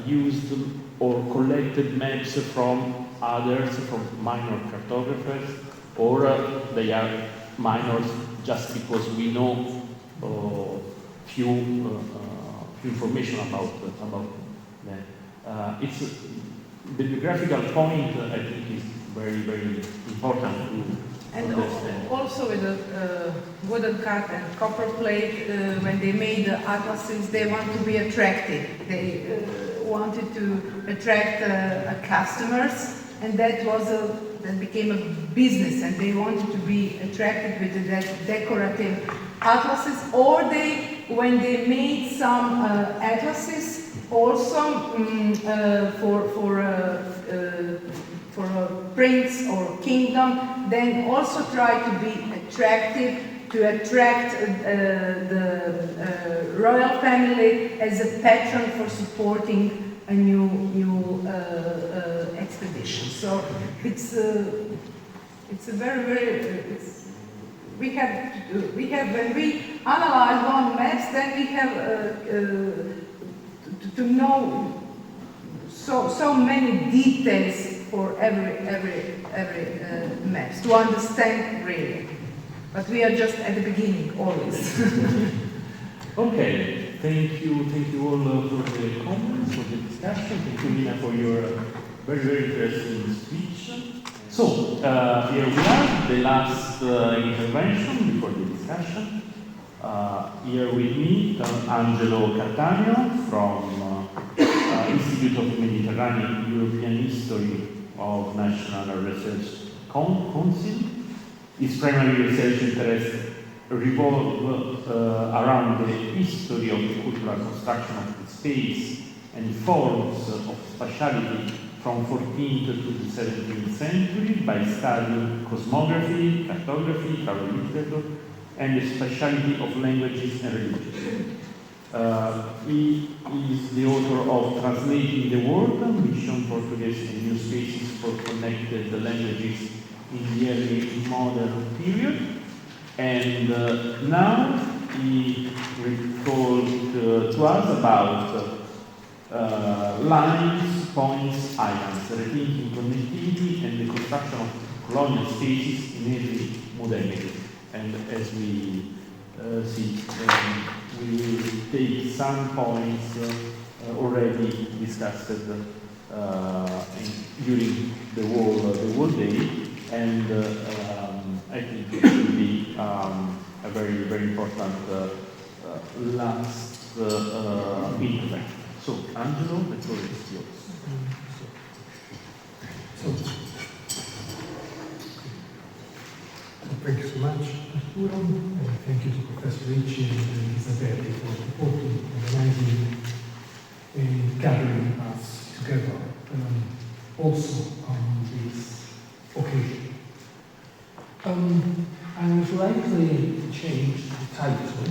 used or collected maps from others, from minor cartographers, or they are minors just because we know few information about them. It's the biographical point. I think is very, very important to understand. Also with the wooden cut and copper plate, when they made the atlases, they want to be attractive. They wanted to attract customers, and that became a business, and they wanted to be attracted with the decorative atlases, or when they made some atlases also for a prince or kingdom, then also try to be attractive, to attract the royal family as a patron for supporting a new expedition. So it's a very we have when we analyze one maps, then we have to know so many details for every maps to understand really. But we are just at the beginning always. Okay, thank you all for the comments, for the discussion. Thank you, Lena, for your very interesting speech. So, here we are, the last intervention before the discussion. Here with me, Angelo Cattaneo from Institute of Mediterranean European History of National Research Council. His primary research interests revolve around the history of the cultural construction of the space and forms of spatiality from 14th to the 17th century by studying cosmography, cartography, travel literature, and the spatiality of languages and religions. He is the author of Translating the World, Mission Portuguese and New Spaces for Connected Languages in the Early Modern Period. And now he will talk to us about lines, points, islands, rethinking connectivity and the construction of colonial spaces in early modernity. And as we see, we will take some points already discussed during the whole day, and I think it will be a very important last intervention. So, Angelo, the floor is yours. Thank you so much, Arturo, and thank you to Professor Ricci and Isabella for supporting, organizing, and gathering us together, also on this occasion. I slightly changed the title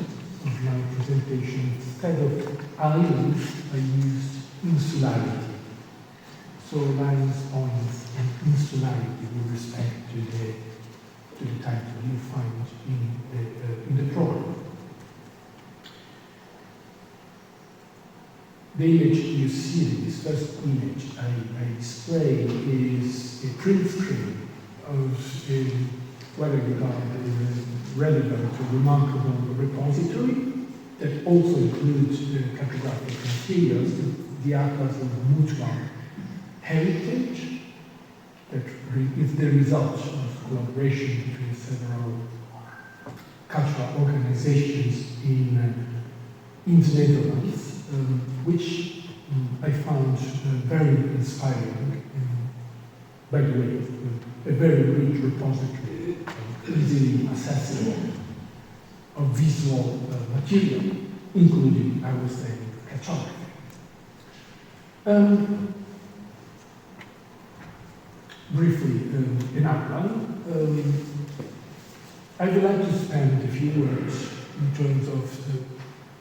of my presentation. Instead of islands, I used insularity. So lines, points, and insularity with respect to the title you find in the program. The image you see, this first image I display, is a print screen of what I regard as relevant or remarkable repository that also includes the cartographic materials, the Atlas of Mutual Heritage, that is the result of collaboration between several cultural organizations in the Netherlands, which I found very inspiring. By the way, a very rich repository, easily accessible of visual material, including, I would say, cartography. Briefly, in outline, I would like to spend a few words in terms of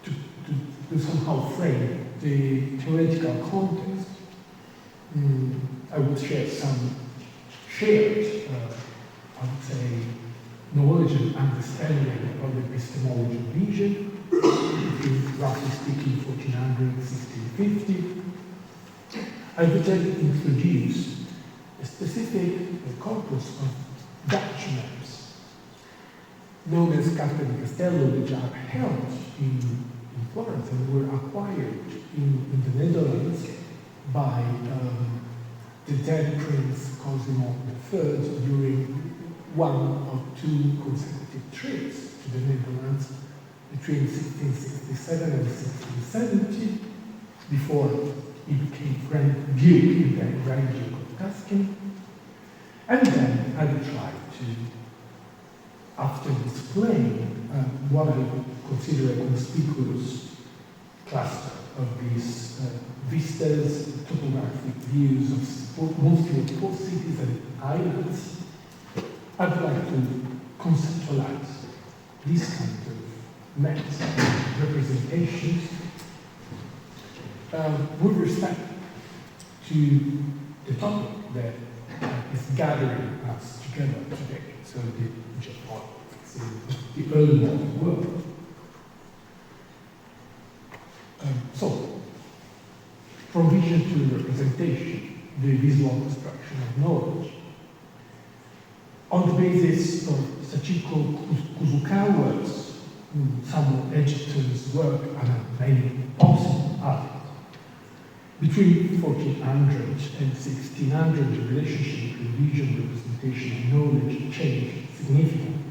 to somehow frame the theoretical context. I would share some shared, I would say, knowledge and understanding of the epistemology region, between, roughly speaking, 1400 1650. I would then introduce a specific corpus of Dutch maps, known as Carta di Castello, which are held in Florence and were acquired in the Netherlands by the then Prince Cosimo III during one or two consecutive trips to the Netherlands between 1667 and 1670, before he became Grand Duke and then Grand Duke of Tuscany. And then I will try to, after displaying what I would consider a conspicuous cluster of these vistas, topographic views of mostly of port cities and islands, I would like to conceptualize these kind of maps, representations, with respect to the topic that is gathering us together today, so the geopolitics in the early modern world. So, from vision to representation, the visual construction of knowledge. On the basis of Sachiko Kuzukawa's Samuel Edgerton's work and many possible others, between 1400 and 1600, the relationship between vision, representation, and knowledge changed significantly.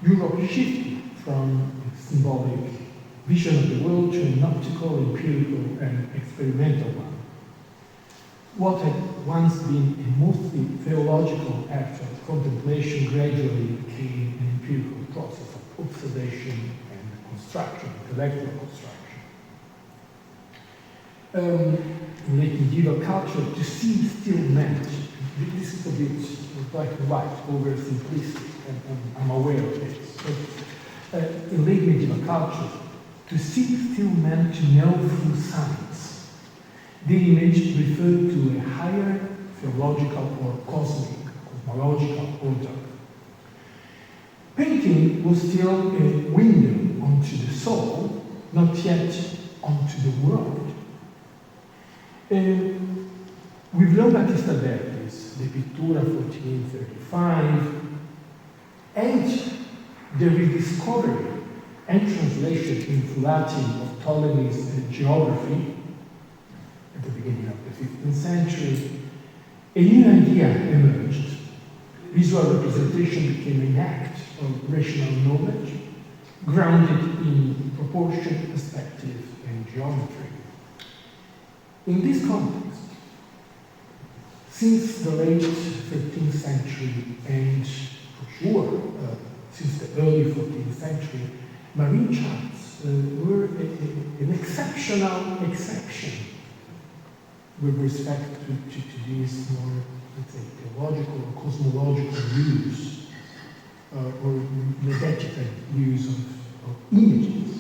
Europe shifted from a symbolic vision of the world to an optical, empirical, and experimental one. What had once been a mostly theological act of contemplation gradually became an empirical process of observation and construction, intellectual construction. In late medieval culture, to see still meant, this is a bit black and white, over simplistic, and I'm aware of this, but in late medieval culture, to see still meant to know through science. The image referred to a higher theological or cosmic, cosmological order. Painting was still a window onto the soul, not yet onto the world. With Leon Battista Alberti's De Pittura 1435 and the rediscovery and translation into Latin of Ptolemy's geography at the beginning of the 15th century, a new idea emerged. Visual representation became an act of rational knowledge, grounded in proportion, perspective, and geometry. In this context, since the late 13th century and for sure since the early 14th century, marine charts were an exceptional exception with respect to these more, let's say, theological or cosmological views or meditative views of images.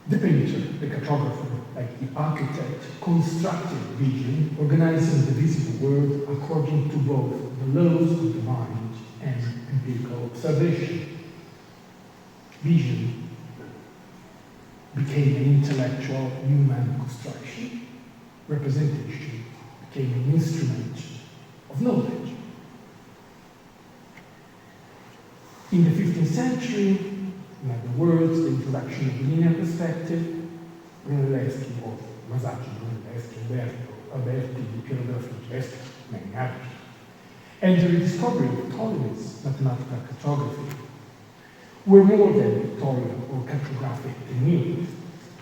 The painter, the cartographer, like the architect, constructed vision, organizing the visible world according to both the laws of the mind and empirical observation. Vision became an intellectual human construction. Representation became an instrument of knowledge. In the 15th century, in other words, the introduction of linear perspective, Brunelleschi or Masaccio, Brunelleschi, Alberti, Piero della Francesca, many others, and the rediscovery of Ptolemy's mathematical cartography were more than pictorial or cartographic techniques.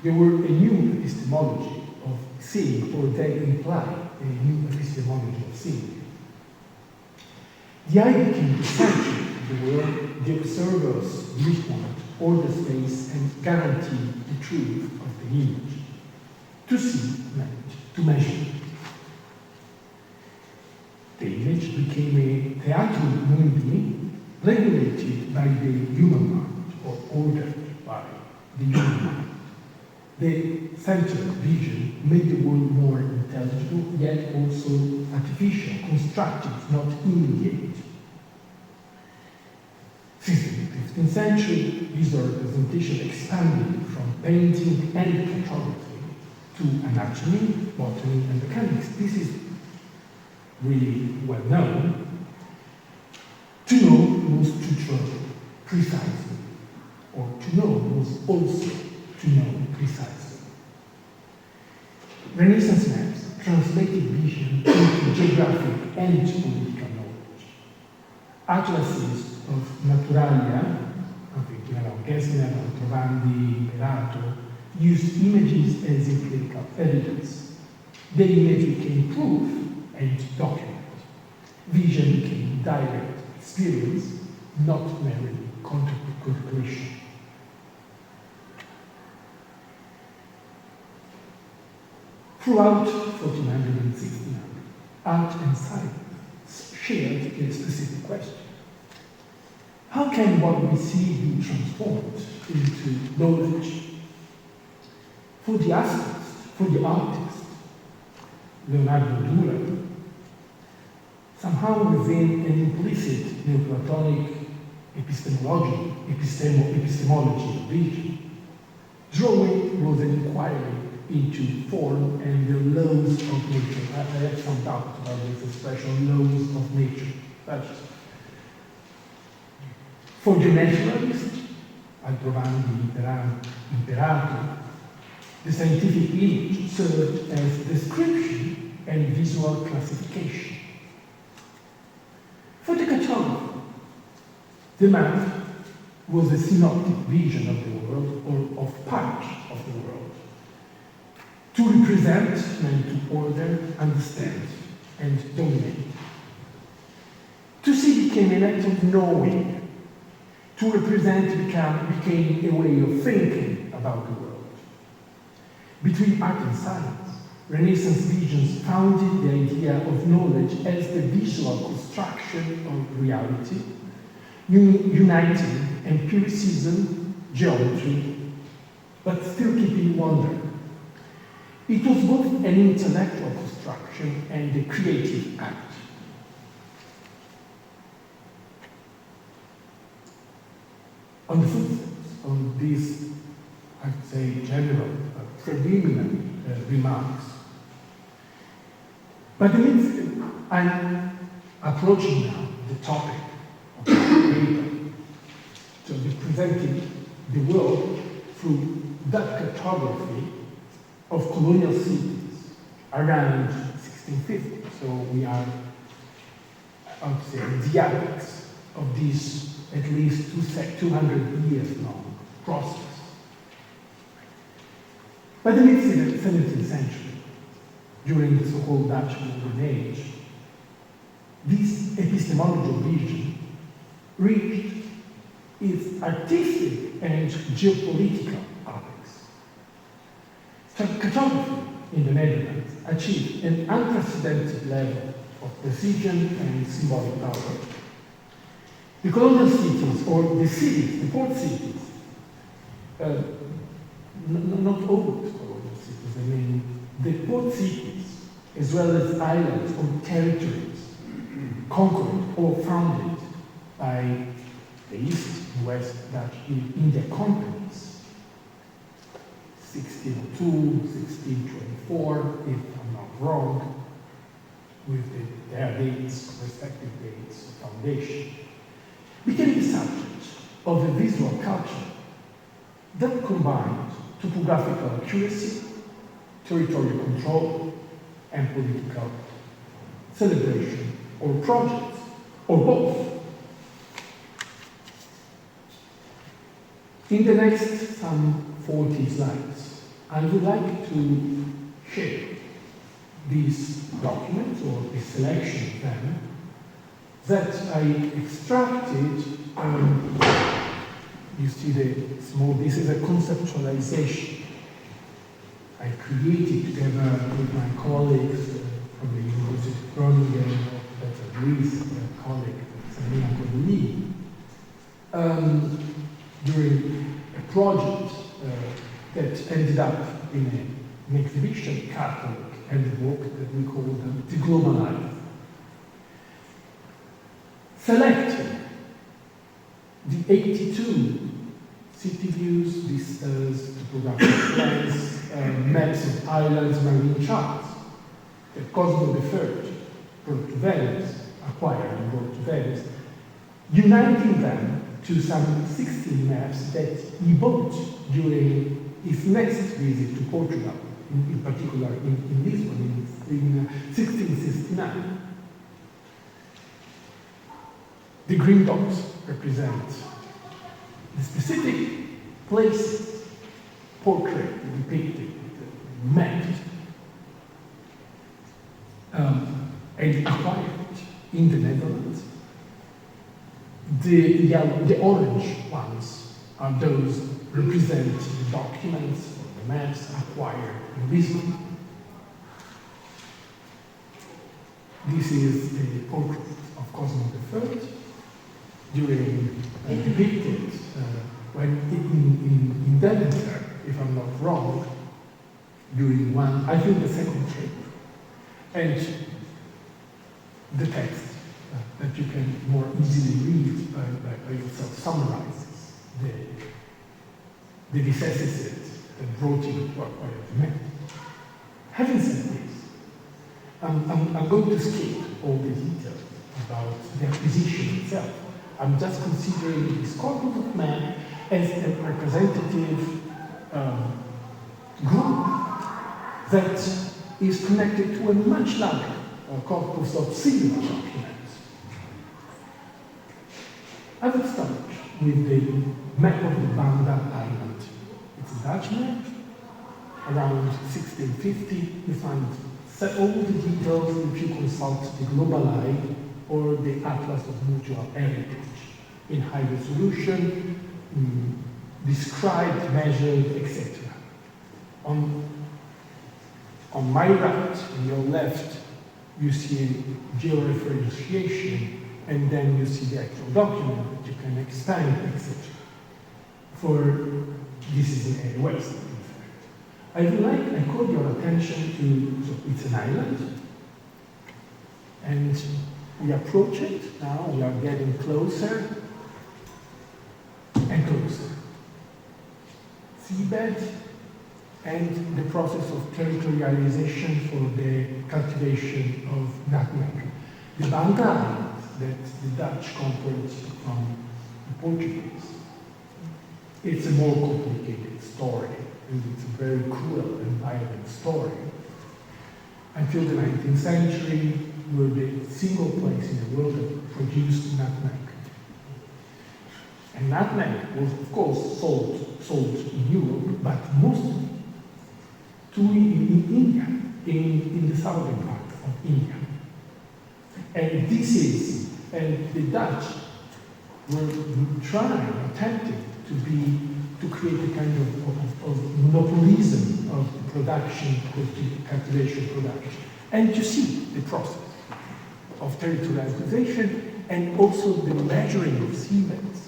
They were a new epistemology of seeing, or they imply a new epistemology of seeing. The eye became the center of the world, the observer's viewpoint, order space, and guarantee the truth of the image. To see meant to measure. The image became a theatrum mundi regulated by the human mind, or ordered by the human mind. The central vision made the world more intelligible, yet also artificial, constructive, not immediate. Since the 15th century, visual representation expanded from painting and cartography to anatomy, botany, and mechanics. This is really well known. To know was to draw precisely, or to know was also to know precisely. Renaissance maps translated vision into geographic and political knowledge. Atlases of Naturalia, Gessner, Trovandi, Perato, used images as empirical evidence. The image became proof and document. Vision became direct experience, not merely contemplation. Throughout 1400 and 1600, art and science shared a specific question. How can what we see be transformed into knowledge? For the artist, Leonardo Dura, somehow within an implicit Neoplatonic epistemology of vision, Drawing was an inquiry into form and the laws of nature. I have some doubts about this expression, laws of nature. But for the naturalist, Altrovandi imperator, the scientific image served as description and visual classification. For the cartographer, the map was a synoptic vision of the world or of part of the world, to represent and to order, understand, and dominate. To see became an act of knowing. To represent became a way of thinking about the world. Between art and science, Renaissance visions founded the idea of knowledge as the visual construction of reality, uniting empiricism, geometry, but still keeping wonder. It was both an intellectual construction and a creative act. On the footsteps, on these, I'd say, general, preliminary remarks, but I'm approaching now the topic of the paper, to be presenting the world through that cartography of colonial cities around 1650. So we are, I would say, the apex of this at least 200 years long process. By the mid-17th century, during the so-called Dutch Golden Age, this epistemological vision reached its artistic and geopolitical apex. Cartography in the Netherlands achieved an unprecedented level of precision and symbolic power. The colonial cities, or the cities, the port cities, not all the colonial cities, I mean the port cities, as well as islands or territories, conquered or founded by the East and West Dutch India companies, 1602, 1624, if I'm not wrong, with their dates, respective dates of foundation, became the subject of a visual culture that combined topographical accuracy, territorial control, and political celebration or projects, or both. In the next some 40 slides, I would like to share these documents, or a selection of them, that I extracted. You see the small, this is a conceptualization I created together with my colleagues from the University of Groningen, that's at least a colleague, Lena, during a project that ended up in an exhibition catalog and a book that we call The Global Life. Selecting the 82 city views, vistas, topographic plans, maps of islands, marine charts that Cosmo III brought to Venice, acquired and brought to Venice, uniting them to some 16 maps that he bought during his next visit to Portugal, in particular in Lisbon in 1669. The green dots represent the specific places portrayed, depicted, mapped, and acquired in the Netherlands. The orange ones are those represent the documents or the maps acquired in Lisbon. This is the portrait of Cosmo III during depicted when in Devonshire, if I'm not wrong, during one, I think the second trip, and the text that you can more easily read by yourself summarizes the vicissitudes that brought you to acquire the map. Having said this, I'm going to skip all the details about the acquisition itself. I'm just considering this corpus of map as a representative group that is connected to a much larger corpus of similar documents. I will start with the map of the Banda Island. It's a Dutch map. Around 1650, you find all the details if you consult the Global Eye or the Atlas of Mutual Heritage in high resolution, described, measured, etc. On my right and your left, you see georeferentiation, and then you see the actual document that you can expand, etc. This is in area west. I call your attention to, so it's an island, and we approach it now, we are getting closer and closer. Seabed and the process of territorialization for the cultivation of nutmeg. The Banda Island that the Dutch conquered from the Portuguese, it's a more complicated story. And it's a very cruel and violent story. Until the 19th century, we were the single place in the world that produced nutmeg. And nutmeg was, of course, sold in Europe, but mostly in India, in the southern part of India. And the Dutch were attempting to create a kind of monopolism of the production, cultivation production. And you see the process of territorialization and also the measuring of seabeds.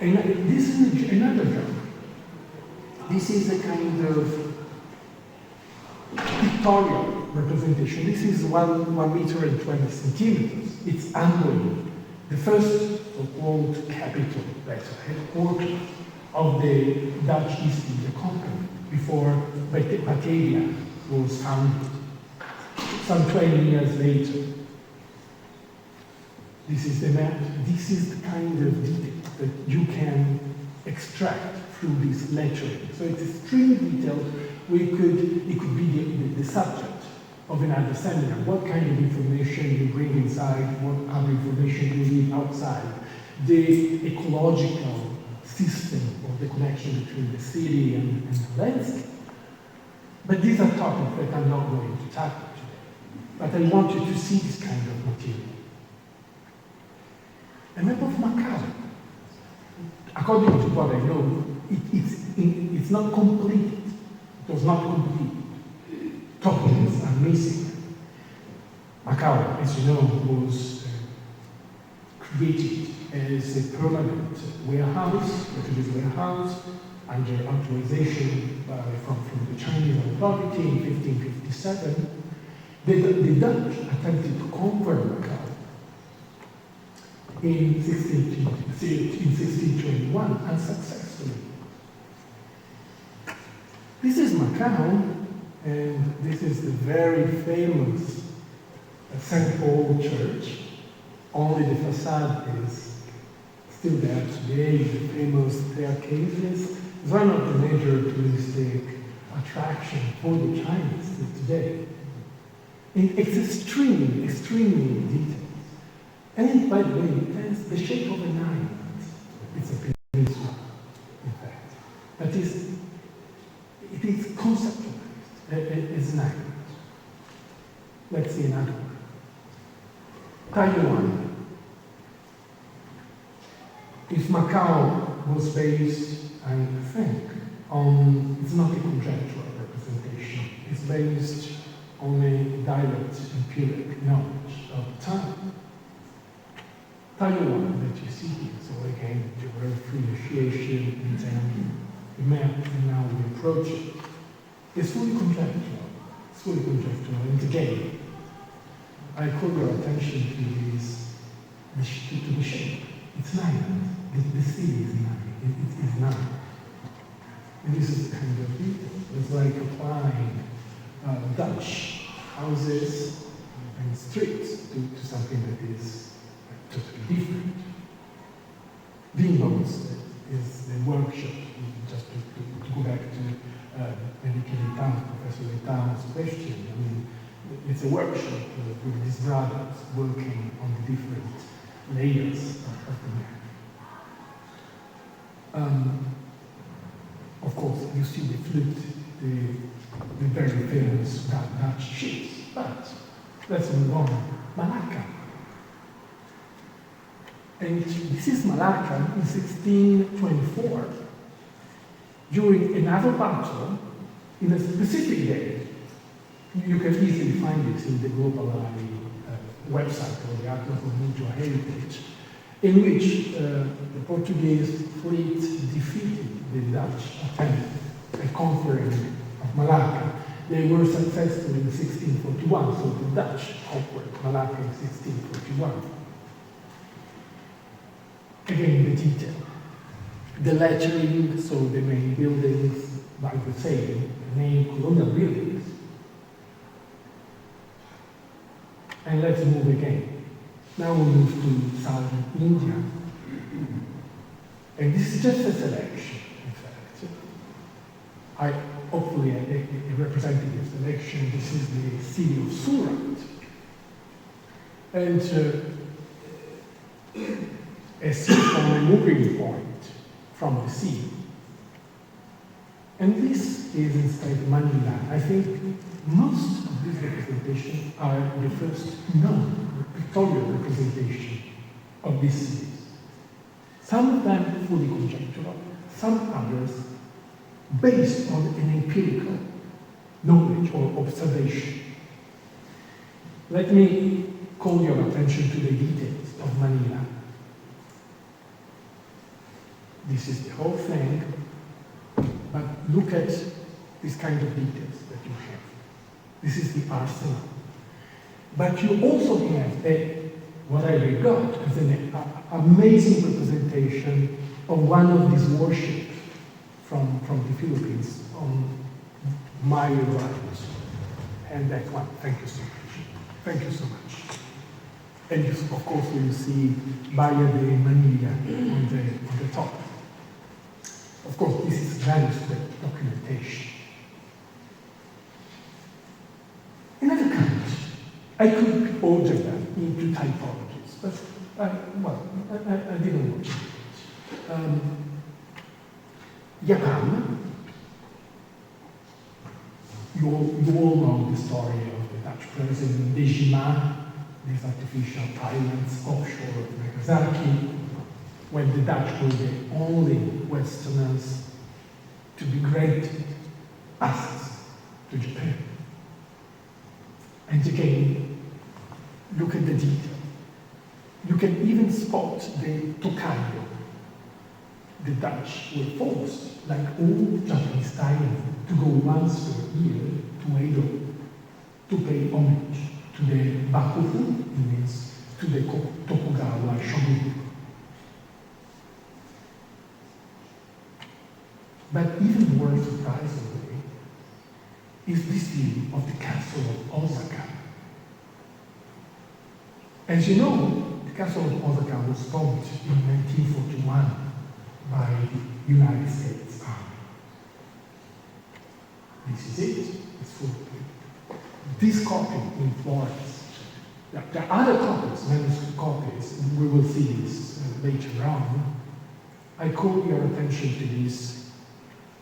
And this is another job. This is a kind of pictorial representation. This is 1 meter and 20 centimeters. It's angling. The first so-called capital, that's headquarters of the Dutch East India Company before Batavia was founded. Some 20 years later, this is the map. This is the kind of detail that you can extract through this lettering. So it's extremely detailed. It could be the subject of another seminar. What kind of information you bring inside, what other information you leave outside, the ecological system of the connection between the city and the landscape. But these are topics that I'm not going to tackle today. But I want you to see this kind of material. A map of Macau. According to what I know, it's not complete. It was not complete. Documents are missing. Macau, as you know, was created as a permanent warehouse, Portuguese warehouse, under authorization from the Chinese authority in 1557. The Dutch attempted to conquer Macau in 1621 unsuccessfully. This is Macau. And this is the very famous St. Paul Church. Only the facade is still there today. The famous staircases. It's one of the major touristic attractions for the Chinese today. And it's extremely, extremely detailed. And by the way, it has the shape of an island. It's a peninsula, in fact. But it is conceptual. It's an island. Let's see another one. Taiwan. If Macau was based, I think, on, it's not a conjectural representation, it's based on a direct empiric knowledge of time. Taiwan that you see here, so again, the word appreciation and then the map, and now we approach it. It's fully conjectural. It's fully conjectural. And again, I call your attention to the shape. It's an island. the sea is nine. It is nine. And this is kind of detail. It's like applying Dutch houses and streets to something that is totally different. Windows is the workshop, just to go back to Professor Letan's question. I mean, it's a workshop with these brothers working on the different layers of the map. Of course, you see the flute, the very famous Dutch ships, but let's move on. Malacca. And this is Malacca in 1624, during a naval battle in a specific day. You can easily find it in the Global Eye website or the Atlas of Mutual Heritage, in which the Portuguese fleet defeated the Dutch attempt at conquering of Malacca. They were successful in 1641, so the Dutch conquered Malacca in 1641. Again, the detail. The lettering, so the main buildings, by the same, the main colonial buildings. And let's move again. Now we move to southern India. And this is just a selection, in fact. Hopefully a representative selection. This is the city of Surat. And a central moving point from the sea. And this is instead Manila. I think most of these representations are the first known pictorial representation of these cities. Some of them fully conjectural, some others based on an empirical knowledge or observation. Let me call your attention to the details of Manila. This is the whole thing, but look at this kind of details that you have. This is the arsenal. But you also have what I regard as an amazing representation of one of these warships from the Philippines on my right. And that one, thank you so much. Thank you so much. And you, of course, you see Bahia de Manila on the top. Of course, this is manuscript documentation. In other countries, I could order them into typologies, but I didn't want to do it. Japan, you all know the story of the Dutch president Dejima, these artificial islands offshore of Nagasaki, when the Dutch were the only Westerners to be granted access to Japan. And again, look at the detail. You can even spot the Tokaido. The Dutch were forced, like all Japanese Taiwan, to go once per year to Edo to pay homage to the Bakufu, it means to the Tokugawa shogun. But even more surprisingly is this view of the castle of Osaka. As you know, the castle of Osaka was bombed in 1941 by the United States Army. This is it. It's full. This copy in Florence. There are other copies, manuscript copies, and we will see this later on. I call your attention to this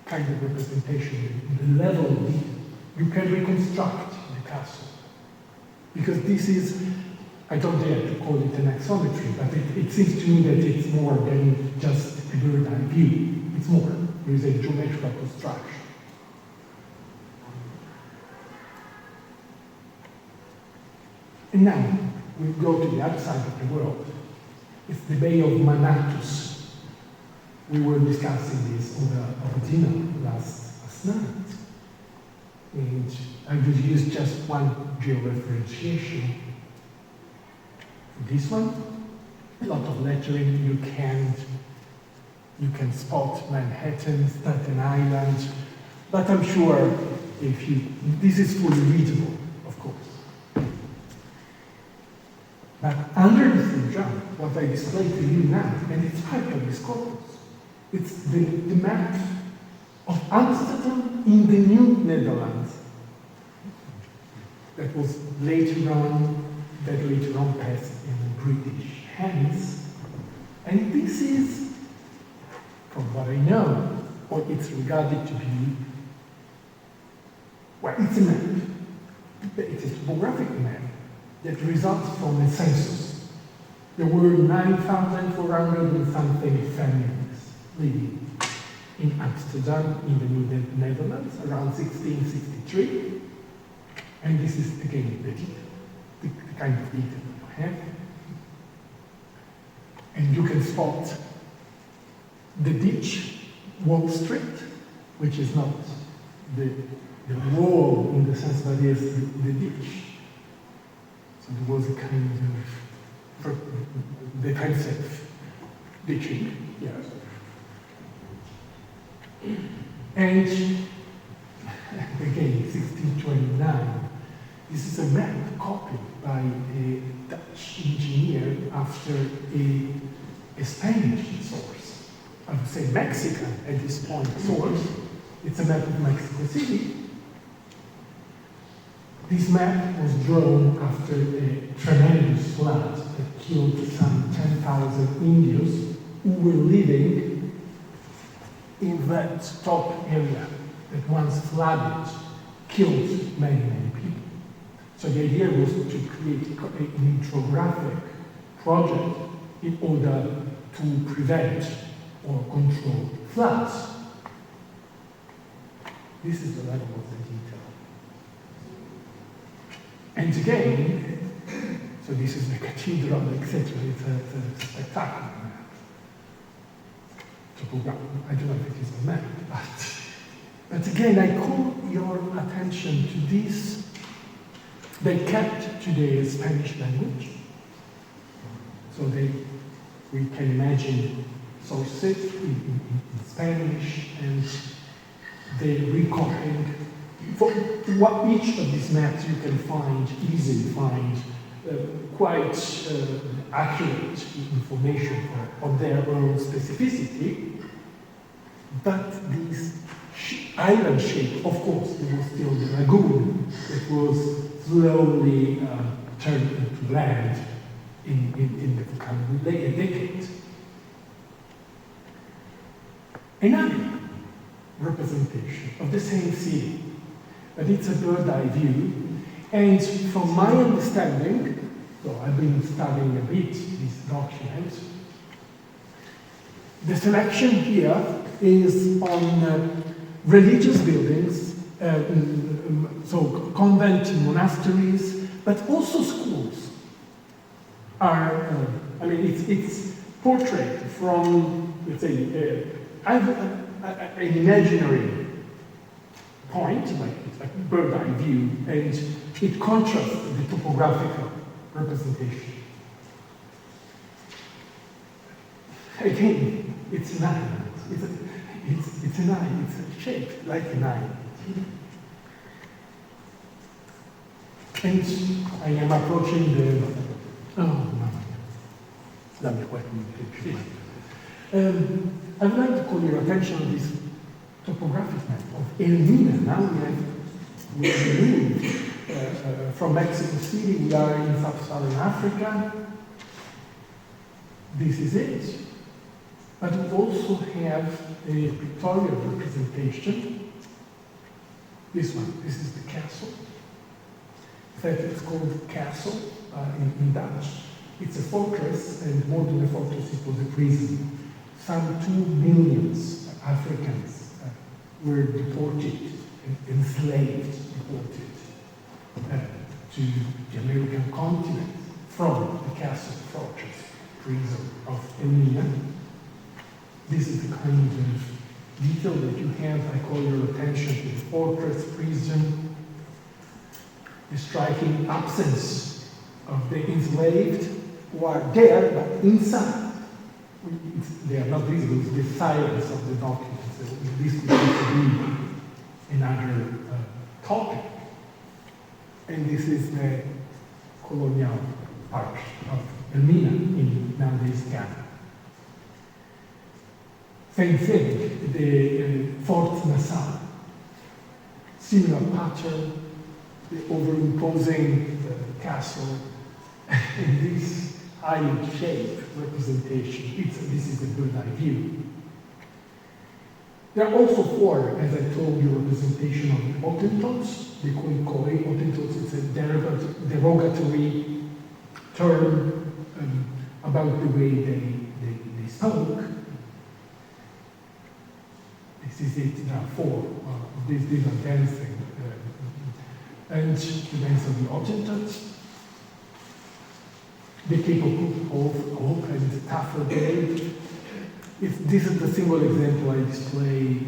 kind of representation, the level of detail. You can reconstruct the castle. Because this is, I don't dare to call it an axometry, but it seems to me that it's more than just a bird's eye view. It's more. There is a geometrical construction. And now, we go to the other side of the world. It's the Bay of Manatus. We were discussing this over dinner last night. And I will use just one georeferentiation. This one, a lot of lettering, you can't You can spot Manhattan, Staten Island, but I'm sure if you, this is fully readable, of course. But under the full jump, what I display to you now, and it's part of this corpus, it's the map of Amsterdam in the New Netherlands. That was later on passed in British hands. And this is, from what I know, or it's regarded to be, well, it's a map. It's a topographic map that results from a census. There were 9,400 and something families living in Amsterdam, in the New Netherlands, around 1663. And this is, again, the kind of detail you have. And you can spot the ditch, Wall Street, which is not the wall in the sense that it is the ditch. So there was a kind of defensive ditching, yes. And again, 1629. This is a map copied by a Dutch engineer after a Spanish source. I would say Mexican at this point source. It's a map of Mexico City. This map was drawn after a tremendous flood that killed some 10,000 Indians who were living in that top area that once flooded, killed many, many people. So the idea was to create an hydrographic project in order to prevent or control floods. This is the level of the detail. And again, so this is the cathedral, etc. It's a spectacular map. I don't know if it is a map, but again, I call your attention to this. They kept today the Spanish language, so we can imagine sources in Spanish, and they recording. For each of these maps, you can easily find quite accurate information of their own specificity. But this island shape, of course, there was still the lagoon that was slowly turned into land in the coming decade. Another representation of the same city, but it's a bird's eye view. And from my understanding, so I've been studying a bit this document, the selection here is on religious buildings, so convent monasteries, but also schools are, it's portrait from, let's say, an imaginary point, it's like a bird's eye view, and it contrasts the topographical representation. Again, it's an island. It's an eye. It's shaped like an eye. And I am approaching the. Oh, no. Dammi qualche minuto. I would like to call your attention on this topographic map of Lena. Now we moved from Mexico City. We are in sub-Saharan Africa. This is it. But we also have a pictorial representation. This one, this is the castle. In fact, it's called castle in Dutch. It's a fortress, and more than a fortress, it was a prison. Some 2 million Africans were deported, enslaved, deported to the American continent from the castle, fortress, prison of Lena. This is the kind of detail that you have. I call your attention to the fortress, prison, the striking absence of the enslaved who are there, but inside. they are not visible, is the silence of the document. So this could also be another topic. And this is the colonial part of Lena in nowadays Ghana. Same thing, the Fort Nassau. Similar pattern, the overimposing castle, and this island shape representation. This is the bird's eye view. There are also four, as I told you, representation of the Hottentots. They call it Koi. Hottentots, it's a derogatory term about the way they spoke. This is it, there are four. These are dancing. And the dance of the Hottentots. The Cape of Good Hope and the Tafel Gate. This is the single example I display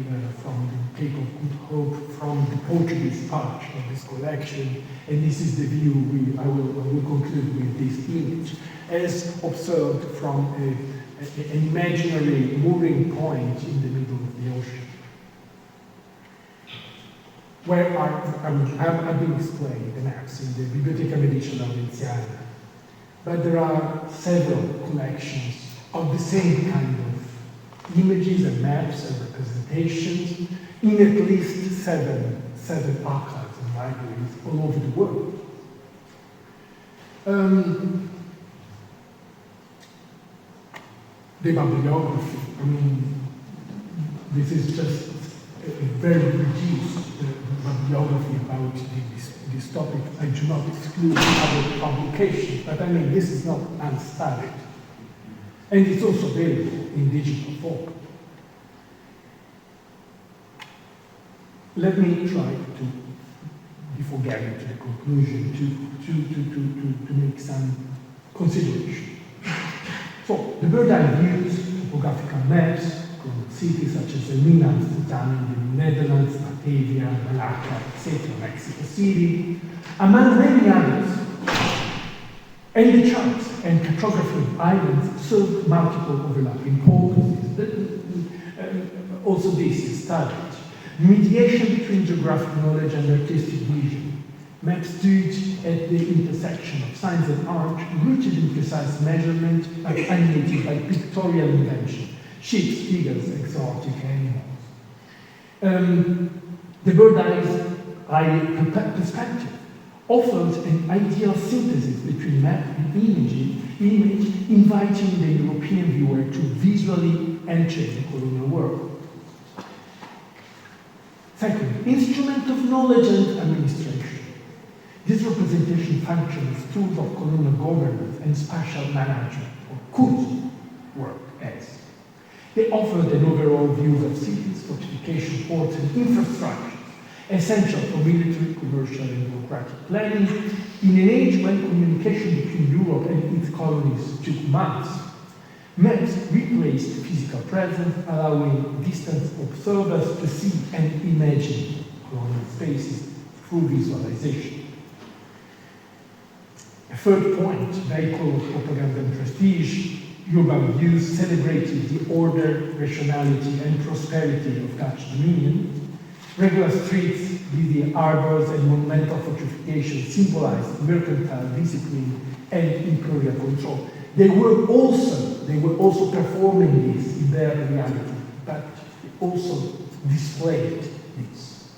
from the Cape of Good Hope from the Portuguese part of this collection. And this is the view I will conclude with this image, as observed from an imaginary mooring point in the middle of the ocean. Where I've been displaying the maps in the Biblioteca Medicina Veneziana. But there are several collections of the same kind of images and maps and representations in at least seven archives and libraries all over the world. The bibliography, I mean, this is just a very reduced bibliography about this topic. I do not exclude other publications, but I mean, this is not unstudied. And it's also available in digital form. Let me try to, before getting to the conclusion, to make some consideration. So, the bird's eye views, topographical maps, cities such as Lena, Amsterdam in the Netherlands, Batavia, Malacca, etc., Mexico City, among many others. And the charts and cartography of islands serve multiple overlapping purposes. Also this is studied. Mediation between geographic knowledge and artistic vision. Maps stood at the intersection of science and art, rooted in precise measurement, animated by pictorial invention. Ships, figures, exotic animals. The bird's eye perspective offers an ideal synthesis between map and image, inviting the European viewer to visually enter the colonial world. Second, instrument of knowledge and administration. This representation functions tools of colonial governance and spatial management, or could work as. They offered an overall view of cities, fortification, ports, and infrastructure, essential for military, commercial, and bureaucratic planning in an age when communication between Europe and its colonies took months. Maps replaced physical presence, allowing distant observers to see and imagine colonial spaces through visualization. A third point, vehicle of propaganda and prestige, urban views celebrated the order, rationality, and prosperity of Dutch dominion. Regular streets, busy harbors, and monumental fortifications symbolized mercantile discipline and imperial control. They were also performing this in their reality, but they also displayed this.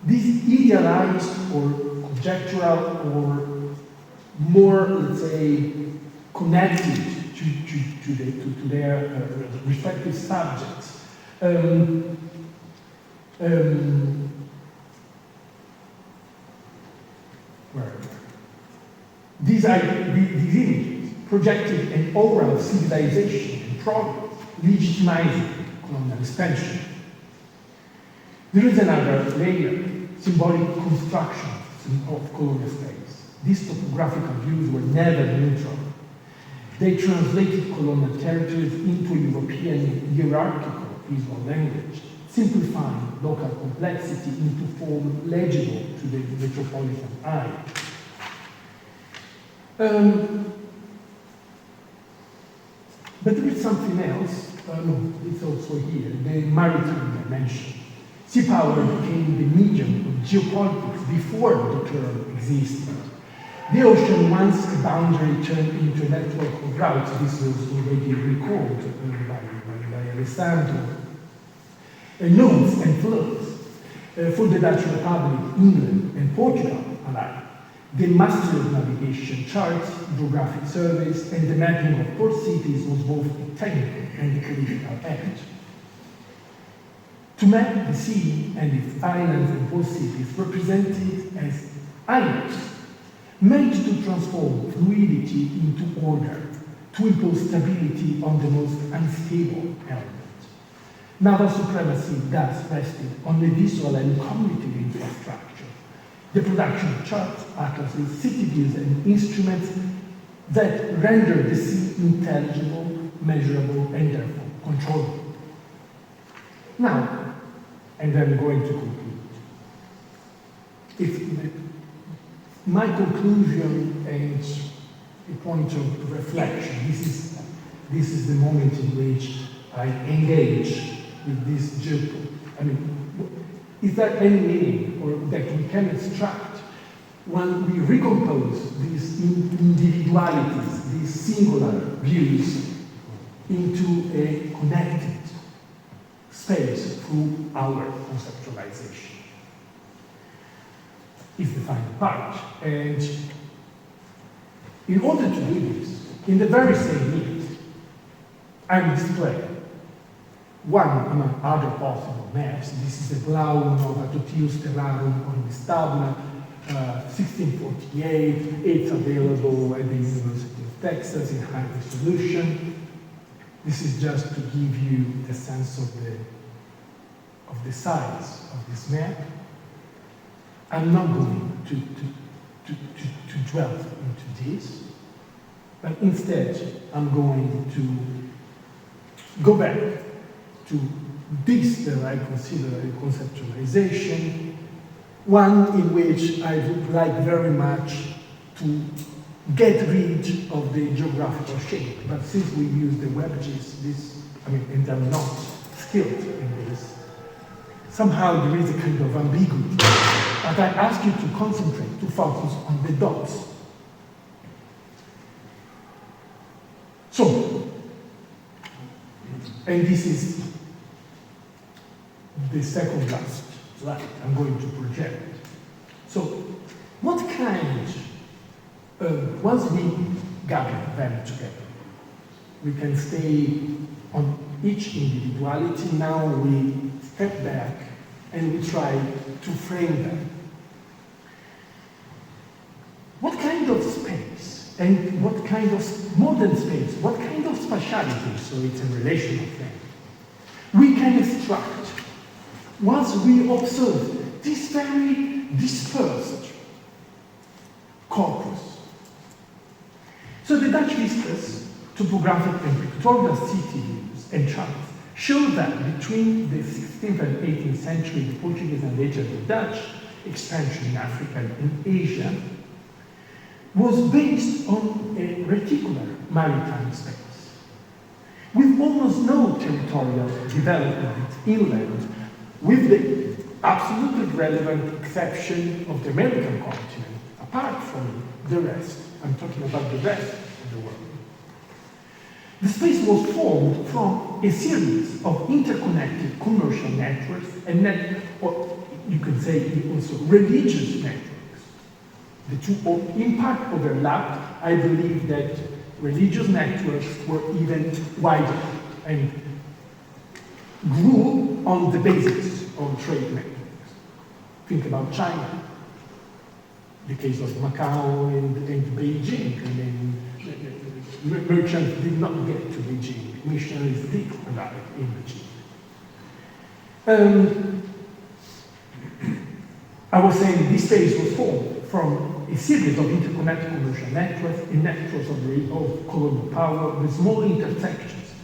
This idealized or conjectural or more, let's say, connected to their respective subjects. These images projected an aura of civilization and progress, legitimizing colonial expansion. There is another layer, symbolic construction of colonial space. These topographical views were never neutral. They translated colonial territories into European hierarchical visual language, simplifying local complexity into form legible to the metropolitan eye. But there is something else, no, it's also here, the maritime dimension. Sea power became the medium of geopolitics before the term existed. The ocean, once a boundary, turned into a network of routes. This was already recalled by Alessandro. Nodes and flows for the Dutch Republic, England, and Portugal alike. The mastery of navigation, charts, geographic surveys, and the mapping of port cities was both a technical and a political act. To map the sea and its islands and port cities represented as islands, meant to transform fluidity into order, to impose stability on the most unstable element. Naval supremacy thus rested on the visual and cognitive infrastructure, the production of charts, atlases, city views, and instruments that render the sea intelligible, measurable, and therefore controllable. Now, and I'm going to conclude. If my conclusion and a point of reflection, this is the moment in which I engage with this Djoeke. I mean, is there any meaning or that we can extract when we recompose these individualities, these singular views, into a connected space through our conceptualization? Is the final part. And in order to do this, in the very same minute, I'm displaying one among other possible maps. This is the Blau Nova Totius Terrarum on the Stabna, 1648. It's available at the University of Texas in high resolution. This is just to give you the sense of the size of this map. I'm not going to dwell into this, but instead I'm going to go back to this that I consider a conceptualization, one in which I would like very much to get rid of the geographical shape. But since we use the wedges, and I'm not skilled in this, somehow there is a kind of ambiguity. But I ask you to concentrate, to focus on the dots. So, and this is the second last slide I'm going to project. So, what kind, once we gather them together, we can stay on each individuality. Now we step back and we try to frame them. What kind of space and what kind of modern space, what kind of spatiality, so it's a relational thing, we can extract once we observe this very dispersed corpus. So the Dutch vistas, topographic and pictorial city views and charts show that between the 16th and 18th century, the Portuguese and later the Dutch expansion in Africa and Asia was based on a reticular maritime space, with almost no territorial development inland, with the absolutely relevant exception of the American continent, apart from the rest. I'm talking about the rest of the world. The space was formed from a series of interconnected commercial networks and or you could say also religious networks. The two in part overlapped. I believe that religious networks were even wider and grew on the basis of trade networks. Think about China, the case of Macau and Beijing. I mean, merchants did not get to Beijing. Missionaries did arrive in Beijing. I was saying this space was formed from a series of interconnected commercial networks, in networks of colonial power with small intersections,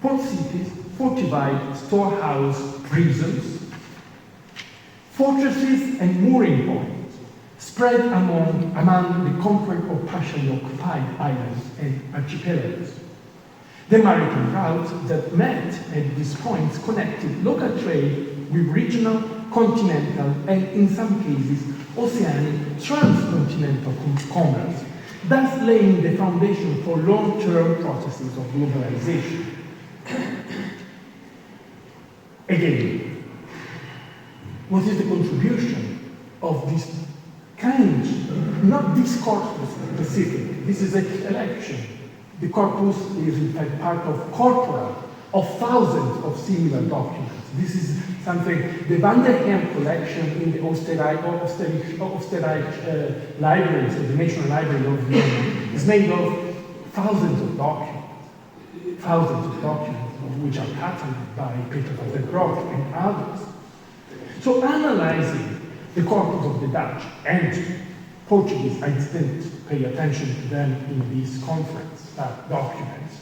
port cities, fortified storehouse prisons, fortresses and mooring points spread among the conquered or partially occupied islands and archipelagos. The maritime route that met at these points connected local trade with regional, continental, and in some cases, oceanic, transcontinental commerce, thus laying the foundation for long-term processes of globalization. Again, what is the contribution of this kind, not this corpus specific, this is a collection. The corpus is in fact part of corpora of thousands of similar documents. This is something, the Van der Hem collection in the Oostenrijk library, so the National Library of Vienna, is made of thousands of documents, of which are patented by Peter van der Broek and others. So analyzing the corpus of the Dutch and Portuguese, I didn't pay attention to them in this conference, documents,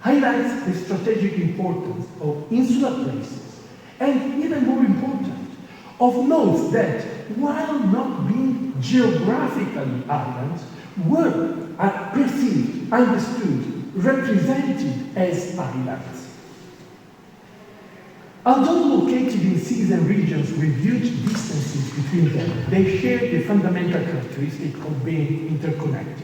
highlights the strategic importance of insular places, and even more important, of notes that, while not being geographically islands, were perceived, understood, represented as islands. Although located in seas and regions with huge distances between them, they share the fundamental characteristic of being interconnected.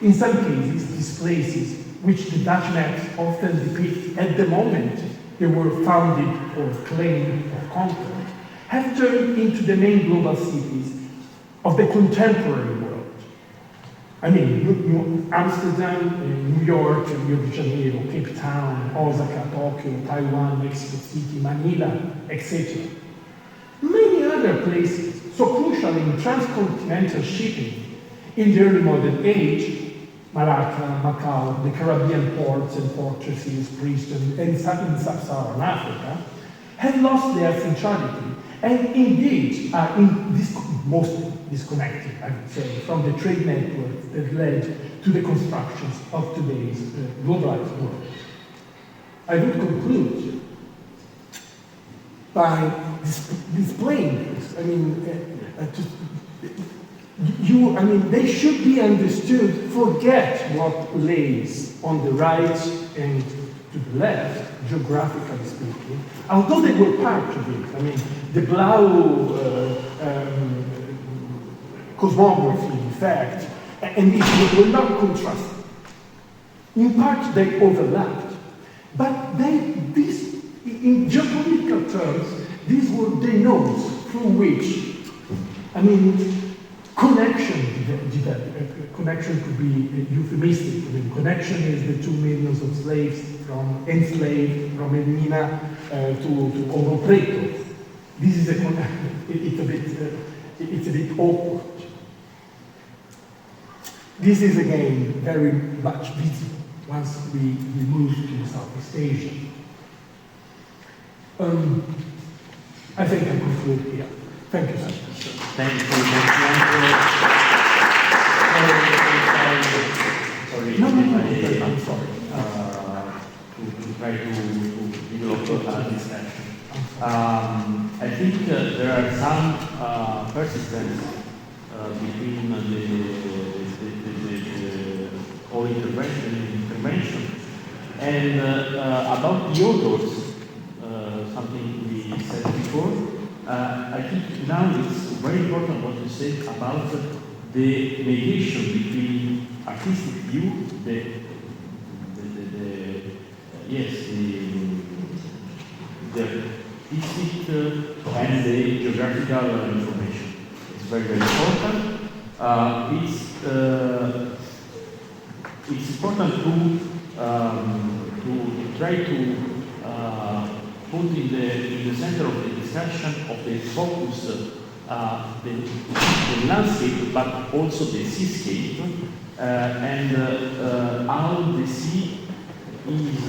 In some cases, these places, which the Dutch maps often depict at the moment they were founded or claimed or conquered, have turned into the main global cities of the contemporary world. I mean, Amsterdam, New York, Rio de Janeiro, Cape Town, Osaka, Tokyo, Taiwan, Mexico City, Manila, etc. Many other places, so crucial in transcontinental shipping in the early modern age, Malacca, Macau, the Caribbean ports and fortresses, Princeton, and in sub-Saharan Africa, have lost their centrality and indeed are mostly disconnected, I would say, from the trade networks that led to the constructions of today's globalized world. I would conclude by displaying this. They should be understood. Forget what lays on the right and to the left, geographically speaking, although they were part of it. The Blau cosmography, in fact, and these were not contrasted. In part, they overlapped, but in geopolitical terms, these were the nodes through which, connection could be euphemistic. Connection is the 2 million of slaves enslaved from Elmina to Como Preto. This is it's a bit awkward. This is again very much visible once we move to Southeast Asia. I think I conclude here. Thank you, sir. Thank you for that. Sorry, I'm sorry. To try to develop this discussion. I think there are some persistence between the all intervention and about the authors. Something we said before. I think now it's very important what you said about the mediation between artistic view, the artistic and the geographical information. It's very, very important. It's important to try to put in the center of the discussion of the focus the landscape, but also the seascape, and how the sea is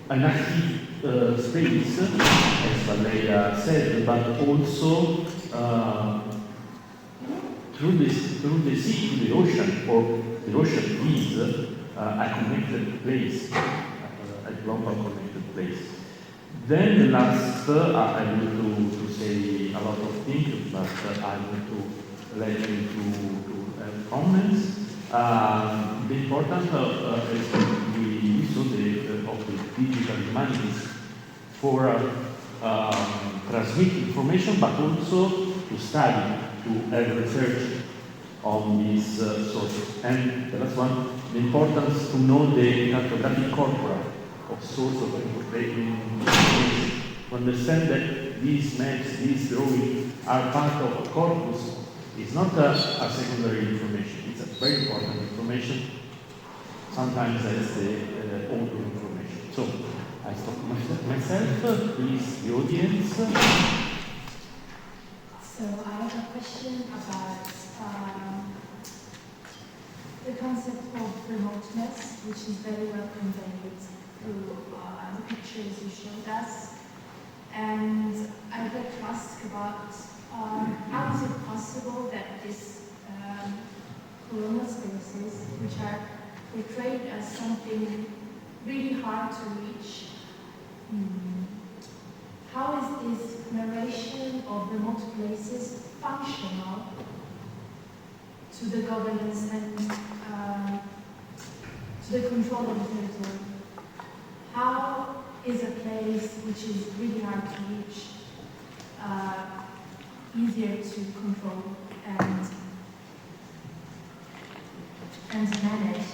an active space, as Valeria said, but also through the sea to the ocean, or the ocean is a connected place, a global connected place. Then the last, I need to say a lot of things, but I want to let you to have comments. The importance as we saw of the digital humanities for transmit information, but also to study, to have research on these sources. And the last one, the importance to know the cartographic corpora of source of information, to understand that these maps, these drawings are part of a corpus. It's not a secondary information, it's a very important information, sometimes as the older information. So, I stop myself, please, the audience. So I have a question about the concept of remoteness, which is very well conveyed through the pictures you showed us. And I'd like to ask about how is it possible that these colonial spaces, which are portrayed as something really hard to reach, how is this narration of remote places functional to the governance and to the control of the territory? How is a place which is really hard to reach easier to control and manage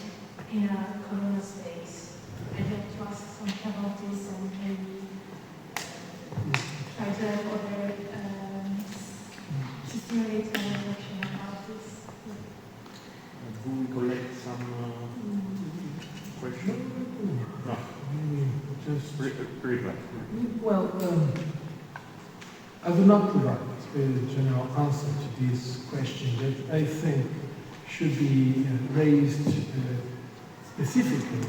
in a colonial space? I'd like to ask something about this and maybe try to have other to stimulate a reflection about this. Do we collect some questions? No. Just Reply. well, I will not provide a general answer to this question that I think should be raised specifically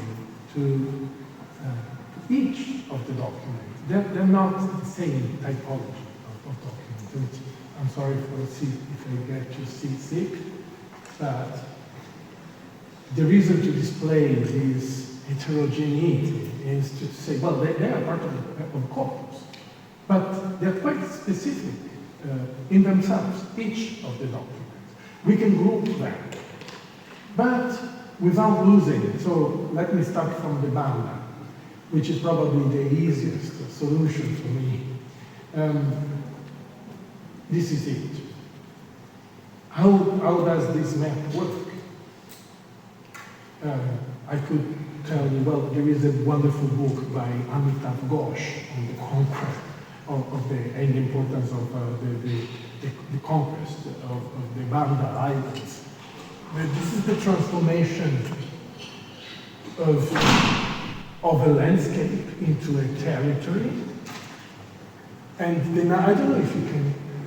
to each of the documents. They're not the same typology of documents. And I'm sorry if I get you seasick, but the reason to display this heterogeneity is to say, well, they are part of the corpus, but they're quite specific in themselves, each of the documents. We can group them, but without losing. So let me start from the Banda, which is probably the easiest solution for me. This is it. How does this map work? I could tell you, well, there is a wonderful book by Amitav Ghosh on the conquest and the importance of the conquest of the Banda Islands. But this is the transformation of a landscape into a territory. And then I don't know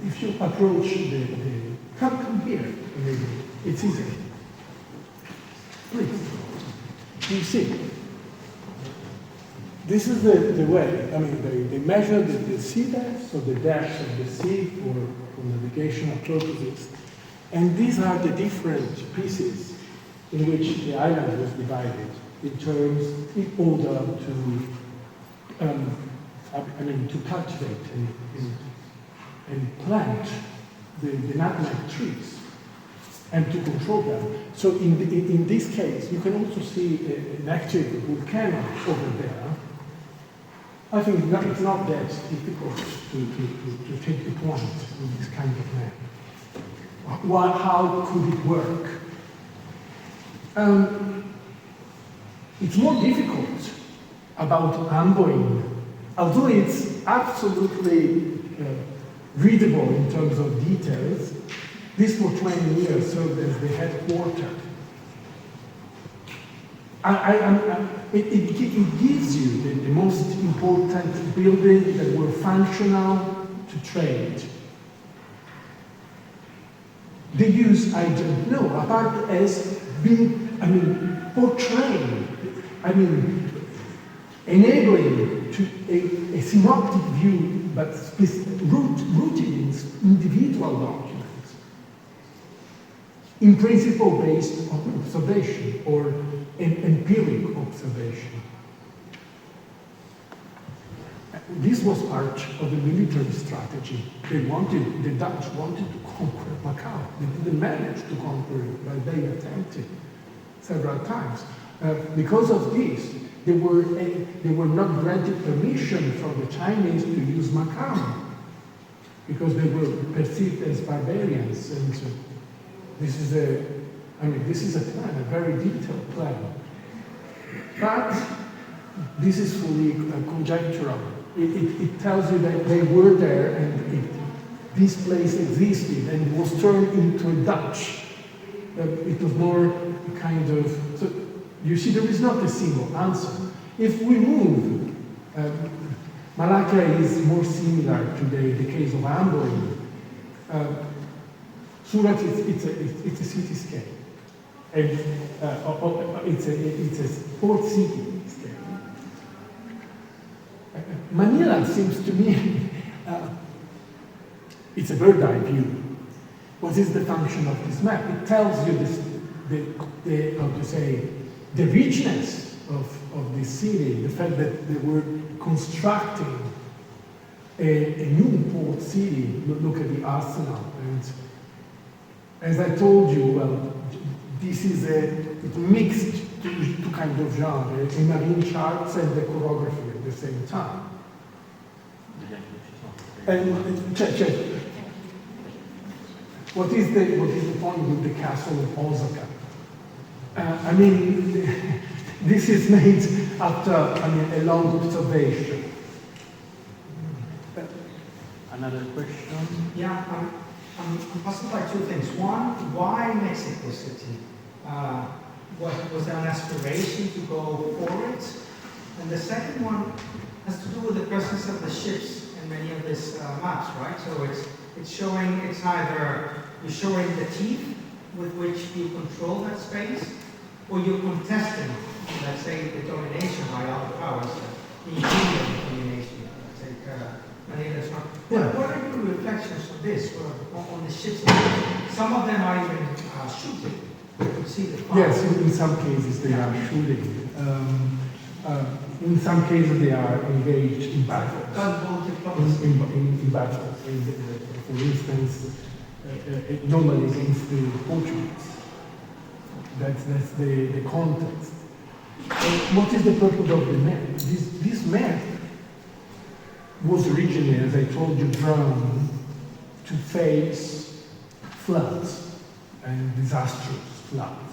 if you approach come here, maybe. It's easy. Please. You see, this is the way. I mean, they measure the sea depth, so the depth of the sea for navigational purposes. And these are the different pieces in which the island was divided in terms, in order to cultivate and plant the nutmeg trees and to control them. So in this case, you can also see an active volcano over there. I think it's not that difficult to take the point with this kind of map. How could it work? It's more difficult about Amboin, although it's absolutely readable in terms of details. This for 20 years served as the headquarters. It gives you the most important buildings that were functional to trade. The use, I don't know, apart as being, portraying, enabling to a synoptic view, but rooted in individual documents, in principle based on observation or empiric observation. This was part of the military strategy. The Dutch wanted to conquer Macau. They didn't manage to conquer it, but they attempted. several times. Because of this, they were not granted permission from the Chinese to use Macau, because they were perceived as barbarians. And this is a plan, a very detailed plan. But this is fully conjectural. It tells you that they were there and this place existed and was turned into a Dutch. It was more kind of, so you see there is not a single answer. If we move, Malacca is more similar to the case of Amboli. Surat it's a cityscape. And it's a port city scale. Manila seems to me, it's a bird's eye view. What is the function of this map? It tells you the richness of this city, the fact that they were constructing a new port city. Look at the arsenal. And as I told you, well, this is it mixed two kind of genre, a marine charts and the choreography at the same time. And check. What is the point with the castle of Osaka? I mean, this is made after a long observation. Another question? Yeah, I'm puzzled by two things. One, why Mexico City? Was there an aspiration to go for it? And the second one has to do with the presence of the ships in many of these maps, right? So it's showing, it's either you're showing the teeth with which you control that space, or you're contesting, let's say, the domination by other powers, the imperial domination. Let's take Manila's one. What are your reflections on this, on the ships? Some of them are even shooting. Yes, in some cases they are shooting. In some cases they are engaged in battles. In battles. For instance, normally against the Portuguese. That's the context. What is the purpose of the map? This map was originally, as I told you, drawn to face floods and disastrous floods.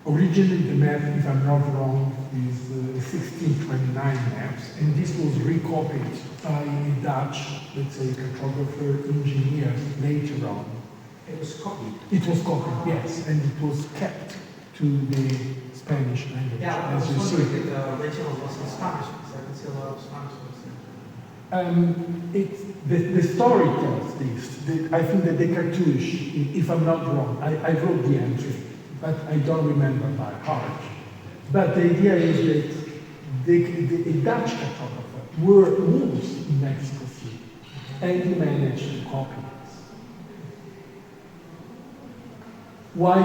Originally, the map, if I'm not wrong, is 1629 maps, and this was recopied by a Dutch, let's say, cartographer, engineer later on. It was copied? It was copied, yes, and it was kept to the Spanish language. Yeah, I as was you see. wondering if the original was in Spanish, because I can see a lot of Spanish words the story tells this. I think that the cartouche, if I'm not wrong, I wrote the entry, but I don't remember by heart. But the idea is that the Dutch cartographer moves in Mexico City, and he managed to copy this. Why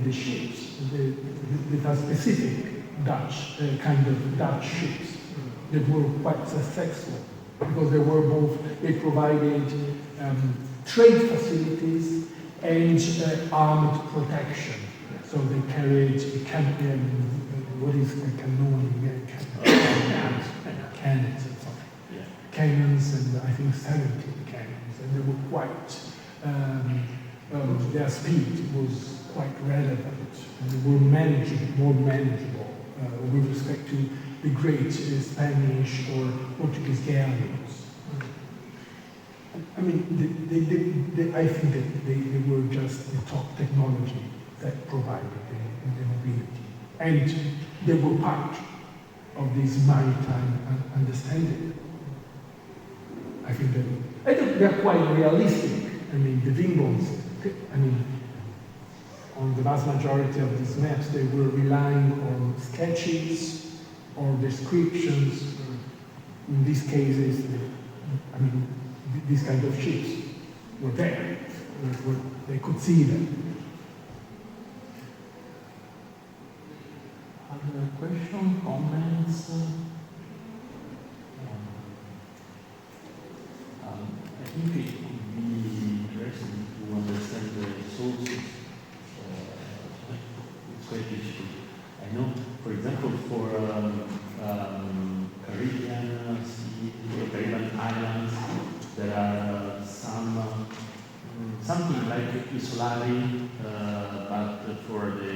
the ships? There are specific Dutch, kind of Dutch ships that were quite successful, because they provided trade facilities and armed protection. So they carried what is a cannon? Cannons and something. Yeah. Cannons, and I think 17 cannons, and they were quite, their speed was quite relevant, and they were more manageable with respect to the great Spanish or Portuguese galleons. I mean, I think that they were just the top technology that provided the mobility. And they were part of this maritime understanding. I think that they're quite realistic. I mean, the Wingbons, on the vast majority of these maps, they were relying on sketches or descriptions. In these cases, these kind of ships were there. They could see them. Other question, comments? I think it could be interesting to understand the sources difficult. I know, for example, for Caribbean Sea, Caribbean islands, there are something like Isolari, but for the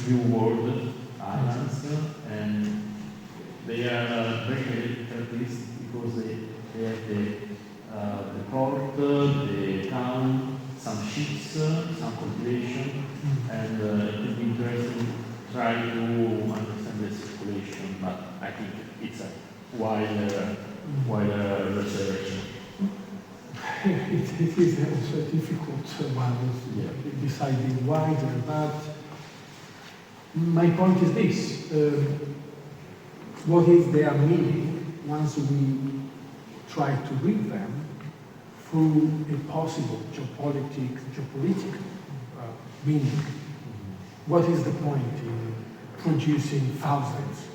New World islands, and they are very characteristic because they have the port, the town, some ships, some population, and it would be interesting to try to understand the circulation, but I think it's a wider research. It is also a difficult one, deciding wider, but my point is this. What is their meaning once we try to read them through a possible geopolitical meaning? What is the point in producing thousands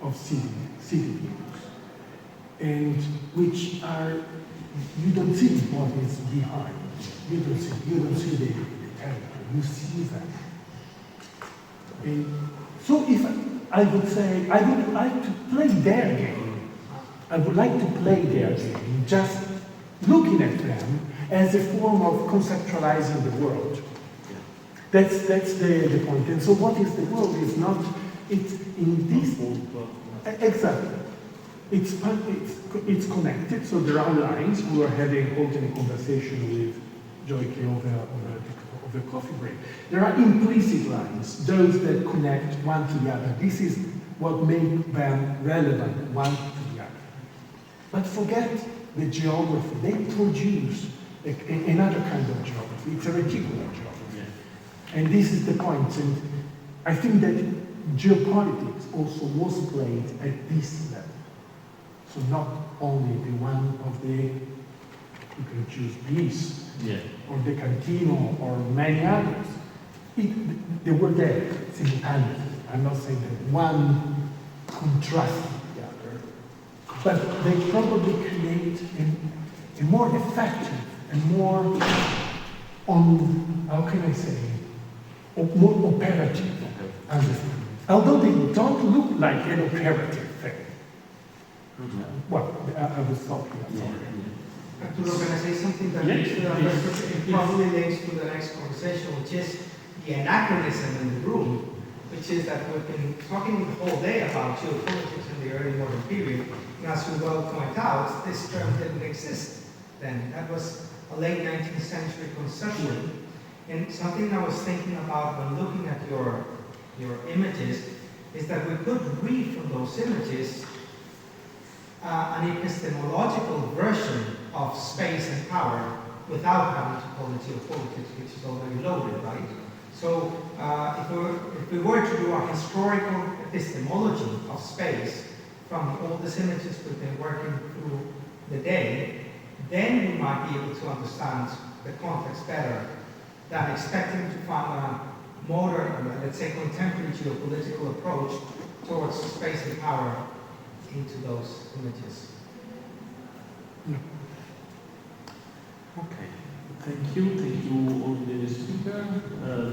of city views, and which are, you don't see what is behind. You don't see the character. You see them. And so, if I would say, I would like to play their game. I would like to play their game, just looking at them as a form of conceptualizing the world. That's the point. And so, what is the world? Is not. It's in this. Exactly. It's connected, so there are lines. We were having alternate conversation with Djoeke over the coffee break. There are implicit lines, those that connect one to the other. This is what makes them relevant one to the other. But forget the geography. They produce another kind of geography. It's a reticular geography. And this is the point. And I think that geopolitics also was played at this level. So not only the one of the, you can choose Greece, or the Cattaneo, or many others. They were there simultaneously. I'm not saying that one contrasts the other, but they probably create a more effective and more how can I say, more operative understanding. Although they don't look like an operative thing. Well, I will stop here. Arturo, can I say something that it probably links to the next conversation, which is the anachronism in the room, which is that we've been talking the whole day about geopolitics in the early modern period, and as you well point out, this term didn't exist then. That was a late 19th century conception, and something I was thinking about when looking at your images is that we could read from those images an epistemological version of space and power without having to call it geopolitics, which is already loaded, right? So if we were to do a historical epistemology of space from all these images we've been working through the day, then we might be able to understand the context better than expecting to find a modern, let's say contemporary geopolitical approach towards space and power into those images. Okay, thank you all the speakers.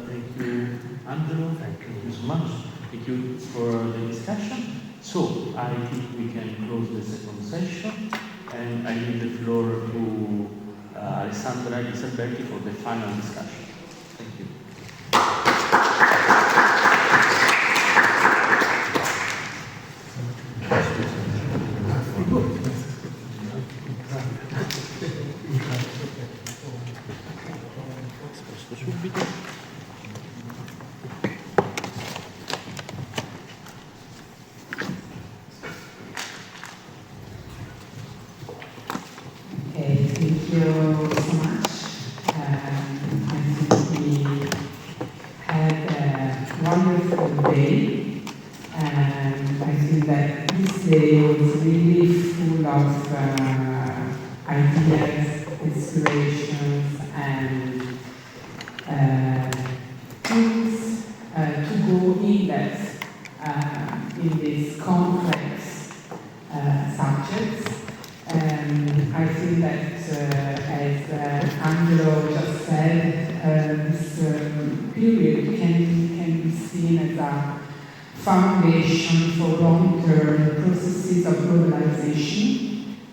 Thank you, Angelo. Thank you so much. Thank you for the discussion. So I think we can close the second session, and I leave the floor to Alessandra Gisalberti for the final discussion. Thank you. Thank you so much. I think we had a wonderful day, and I think that this day was really full of ideas, inspirations, and things to go in depth in these complex subjects. And I think that, as Angelo just said, this period can a foundation for long-term processes of globalization.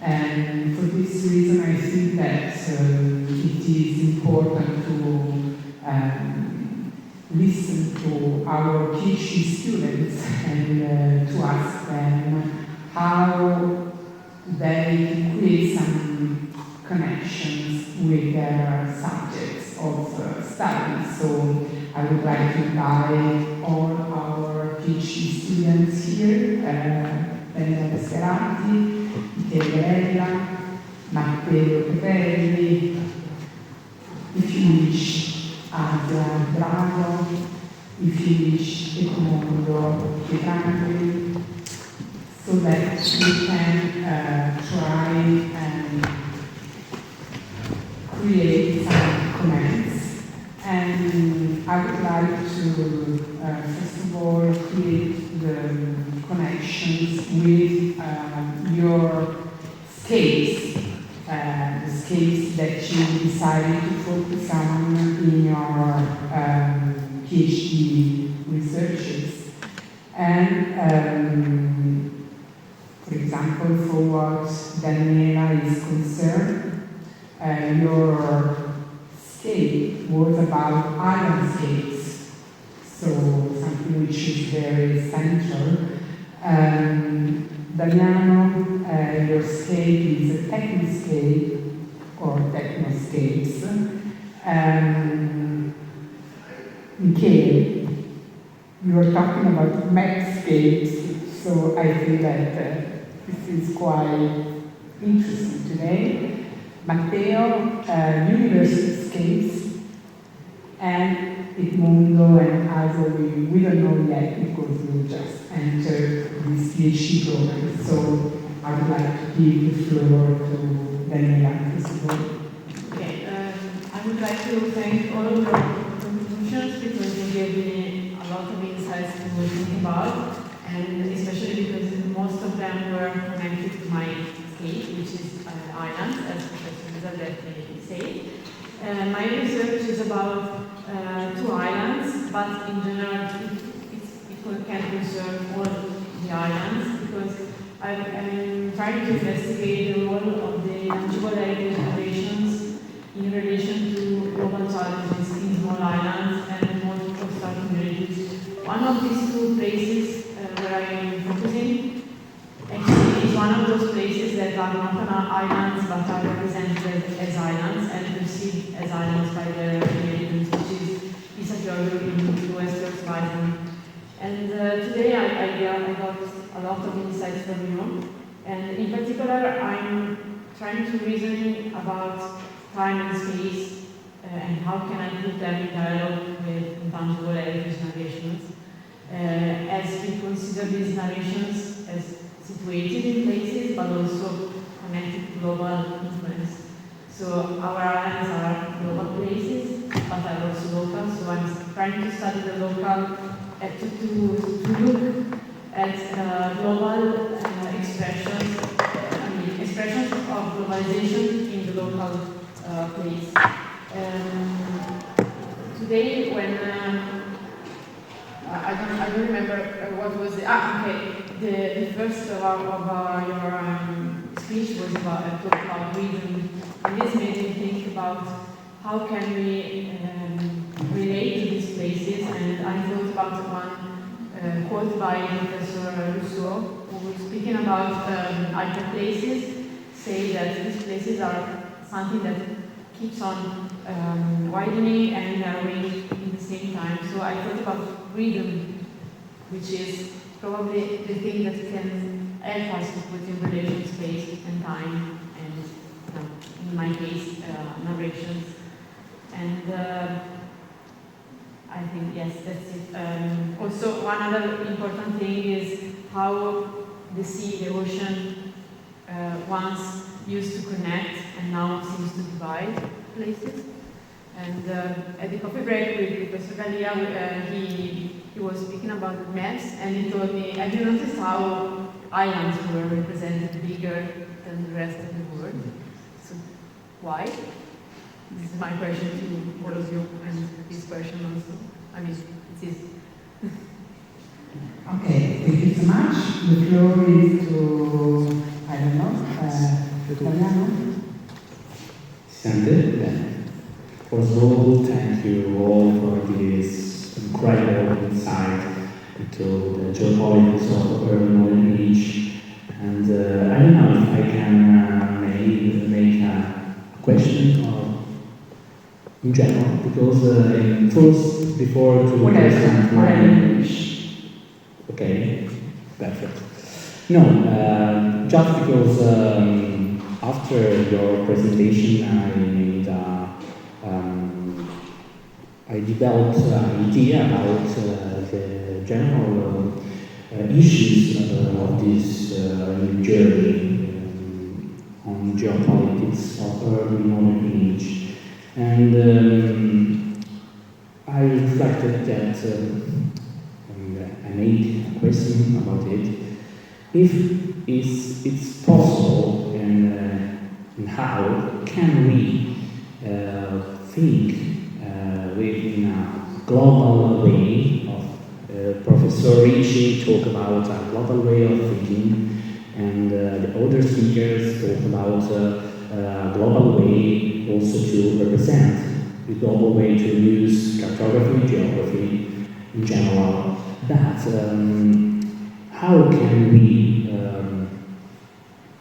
And for this reason, I think that it is important to listen to our PhD students and to ask them how they create some connections with their subjects of study. So I would like to invite all our PhD students here, Lena Scarati, Gallia, Matteo Capelli, if you wish, Asia Bravo, if you wish, Ecomondo Pietranti, so that we can try and create some comments. And I would like to, first of all, create the connections with your scales, the scales that you decided to focus on in your PhD researches. And for example, for what Daniela is concerned, your scale was about island scales, so something which is very central. Damiano, your scale is a techno-scale or techno-scales. Michele, you are talking about map scales, so I feel that this is quite interesting today. Matteo, university scales, and Edmundo and Aldo, we don't know yet because we just entered this PhD program. So I would like to give the floor to Daniela, first of all. Okay, I would like to thank all of your contributions because you gave me a lot of insights to think about, and especially because most of them were connected to my scale, which is islands, as Professor Zadar said. My research is about two islands, but in general it can concern all the islands because I'm trying to investigate the role of the tangible heritage relations in relation to global challenges in small islands and remote coastal communities. One of these two places where I am focusing actually is one of those places that are not islands but are represented as islands and perceived as islands by their inhabitants, which is Isafjordur in Western Switzerland. And today I got a lot of insights from you, and in particular I'm trying to reason about time and space and how can I put them in dialogue with intangible heritage narrations, as we consider these narrations as situated in places but also connected to global influence. So our islands are global places but are also local, so I'm trying to study the local to look at global expressions, expressions of globalization in the local place. Today, when I don't remember what was the first of your speech was about talk about reason, and this made me think about how can we relate to these places, and I thought about one quote by Professor Rousseau, who was speaking about hyperplaces, say that these places are something that keeps on widening and narrowing in the same time. So I thought about freedom, which is probably the thing that can help us to put in relation space and time, and in my case, narrations. And I think, yes, that's it. Also, one other important thing is how the sea, the ocean, once used to connect and now seems to divide places. And at the coffee break with Professor Gallia, he was speaking about maps, and he told me, have you noticed how islands were represented bigger than the rest of the world? So, why? This is my question to all of you, and this question also. I mean, it is. thank you so much. The floor is to, I don't know, Italiano. Sente? First of all, thank you all for this incredible insight into the geopolitics of urban modern age. And I don't know if I can make a question or in general, because first, before to present my English. Okay, perfect. No, just because after your presentation I developed an idea about the general issues of this journey on geopolitics of early modern age. And I reflected that, and I made a question about it, if it's possible and how can we think within a global way of Professor Ricci talk about a global way of thinking, and the other speakers talk about a global way also to represent the global way to use cartography, geography in general. But how can we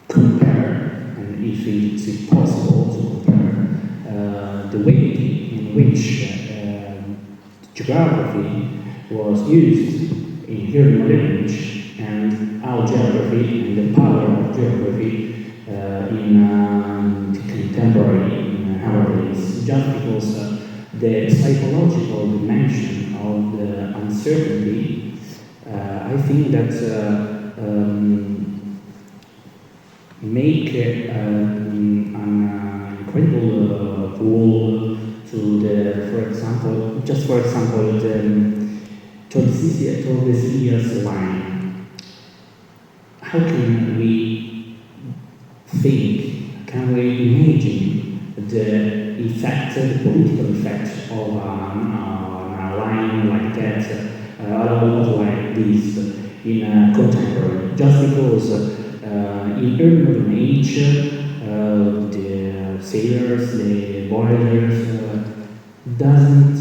compare, and if it's possible to compare, the way in which geography was used in early modern age and how geography and the power of geography in contemporary nowadays, just because the psychological dimension of the uncertainty, I think that make an incredible role to the, for example, the Tordesillas line. How can we think, can we imagine the effect, the political effect of a line like that, like this, in contemporary? Just because in early modern age, the sailors, the voyagers, doesn't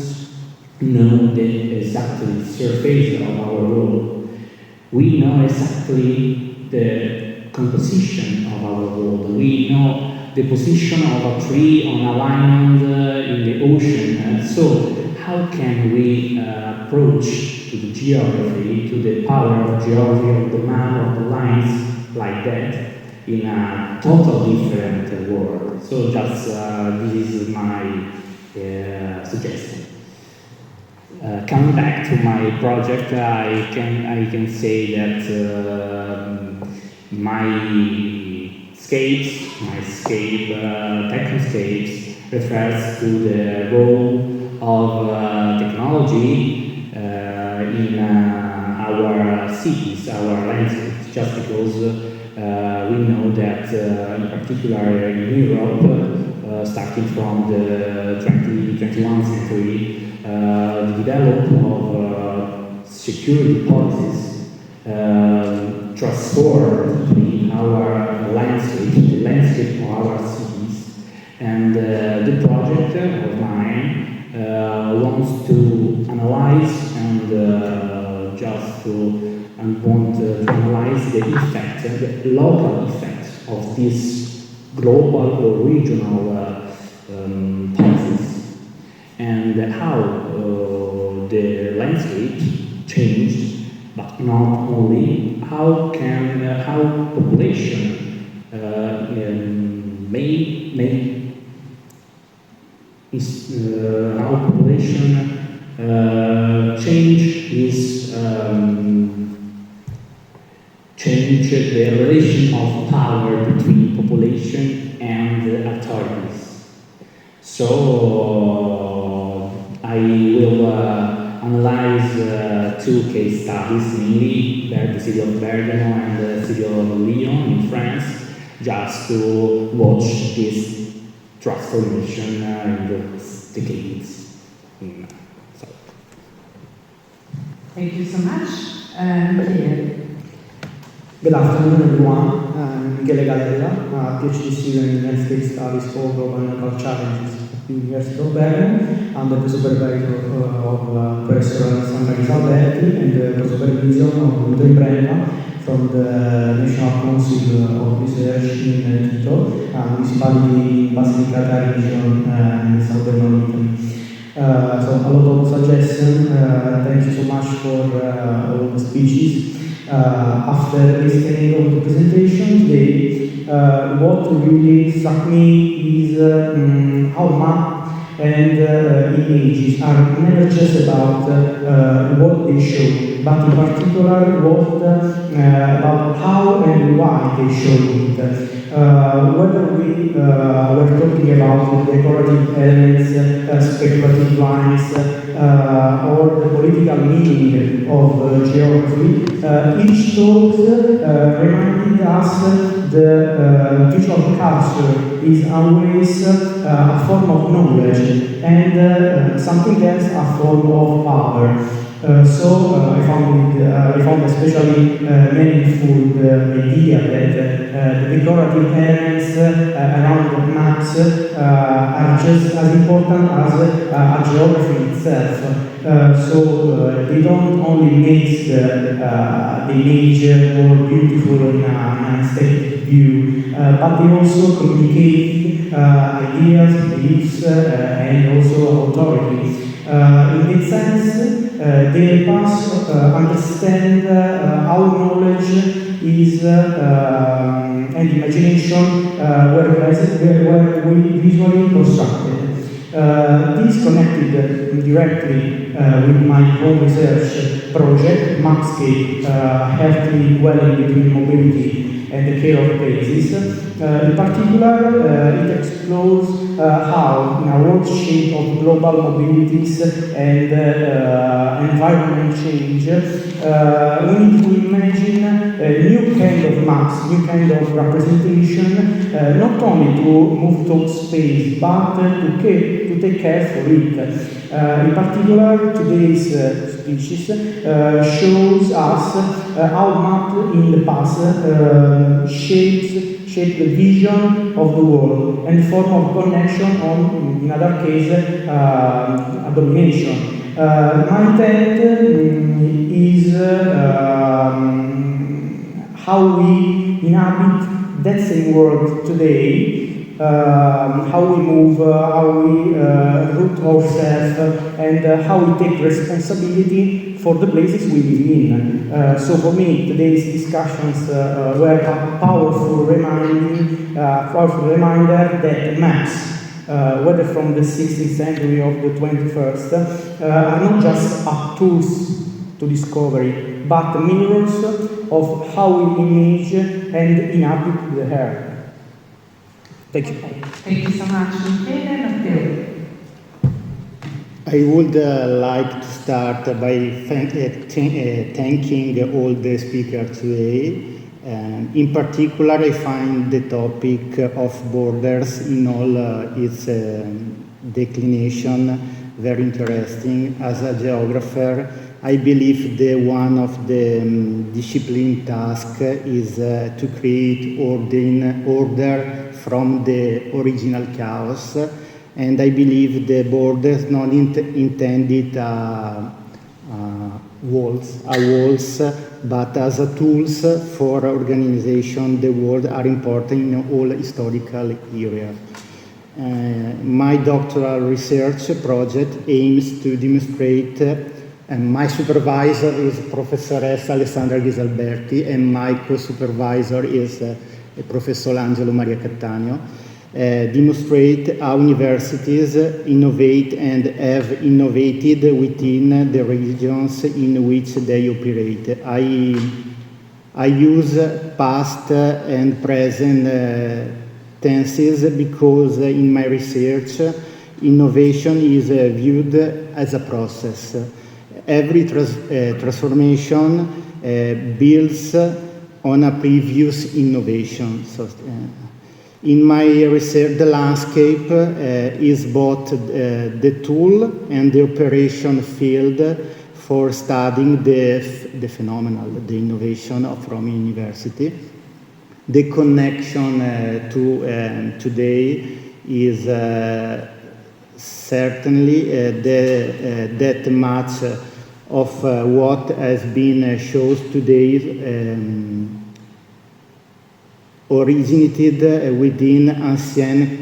know the exact surface of our world. We know exactly the composition of our world. We know the position of a tree on an island in the ocean. So how can we approach to the geography, to the power of geography, of the map, of the lines like that in a totally different world? So just this is my suggestion. Coming back to my project, I can say that my technoscapes refers to the role of technology in our cities, our landscapes, just because we know that in particular in Europe, starting from the 21st century, the development of security policies transformed our landscape, the landscape of our cities, and the project of mine wants to analyze and want to analyze the effect, the local effect of this global or regional policies, and how the landscape changed, but not only how population how population change the relation of power between population and authorities. So I will analyze two case studies, mainly the city of Bergamo and the city of Lyon in France, just to watch this transformation in the decades. Thank you so much. Michele. Good afternoon, everyone. I'm Michele Gallia, a PhD student in Landscape Studies for Global Local Challenges at the University of Bergamo. I'm the supervisor of Professor Alessandra Alberti and the supervision of Ludo Imbrella from the National Council of Research in Tito, a municipality in Basilicata region in southern Italy. So a lot of suggestions. Thank you so much for all the speeches. After listening to the presentation today, what really struck me is how map and images are never just about what they show, but in particular about how and why they show it. Whether we were talking about decorative elements, speculative lines, or the political meaning of geography, each talk reminded us the visual culture is always a form of knowledge and something else a form of power. I found especially meaningful the idea that the decorative elements around the maps are just as important as a geography itself. They don't only make the image more beautiful in an aesthetic view, but they also communicate ideas, beliefs, and also authority. In this sense, they help us understand how knowledge is and imagination were we visually constructed. This connected directly with my own research project, Mapscape, Healthy Dwelling Between Mobility and the Care of Places. In particular, it explores how, in a world shaped of global mobilities and environment change, we need to imagine a new kind of maps, new kind of representation, not only to move towards space, but to take care for it. In particular, today's speeches shows us how map in the past shaped the vision of the world and form of connection on, in other case, a domination. My intent is how we inhabit that same world today, how we move, how we root ourselves, and how we take responsibility for the places we live in. So for me, today's discussions were a powerful reminder that maps, whether from the 16th century or the 21st, are not just tools to discovery, but mirrors of how we image and inhabit the earth. Thank you. Thank you so much, Michele. Matteo. I would like to start by thanking all the speakers today. In particular, I find the topic of borders in all its declination very interesting. As a geographer, I believe one of the discipline tasks is to create order from the original chaos, and I believe the borders not intended walls, but as tools for organization the world are important in all historical areas. My doctoral research project aims to demonstrate, and my supervisor is Professoressa Alessandra Alberti, and my co-supervisor is Professor Angelo Maria Cattaneo, demonstrate how universities innovate and have innovated within the regions in which they operate. I use past and present tenses because in my research, innovation is viewed as a process. Every transformation builds on a previous innovation. In my research, the landscape is both the tool and the operation field for studying the phenomenon, the innovation of Rome University. The connection to today is certainly that much of what has been shown today originated within ancient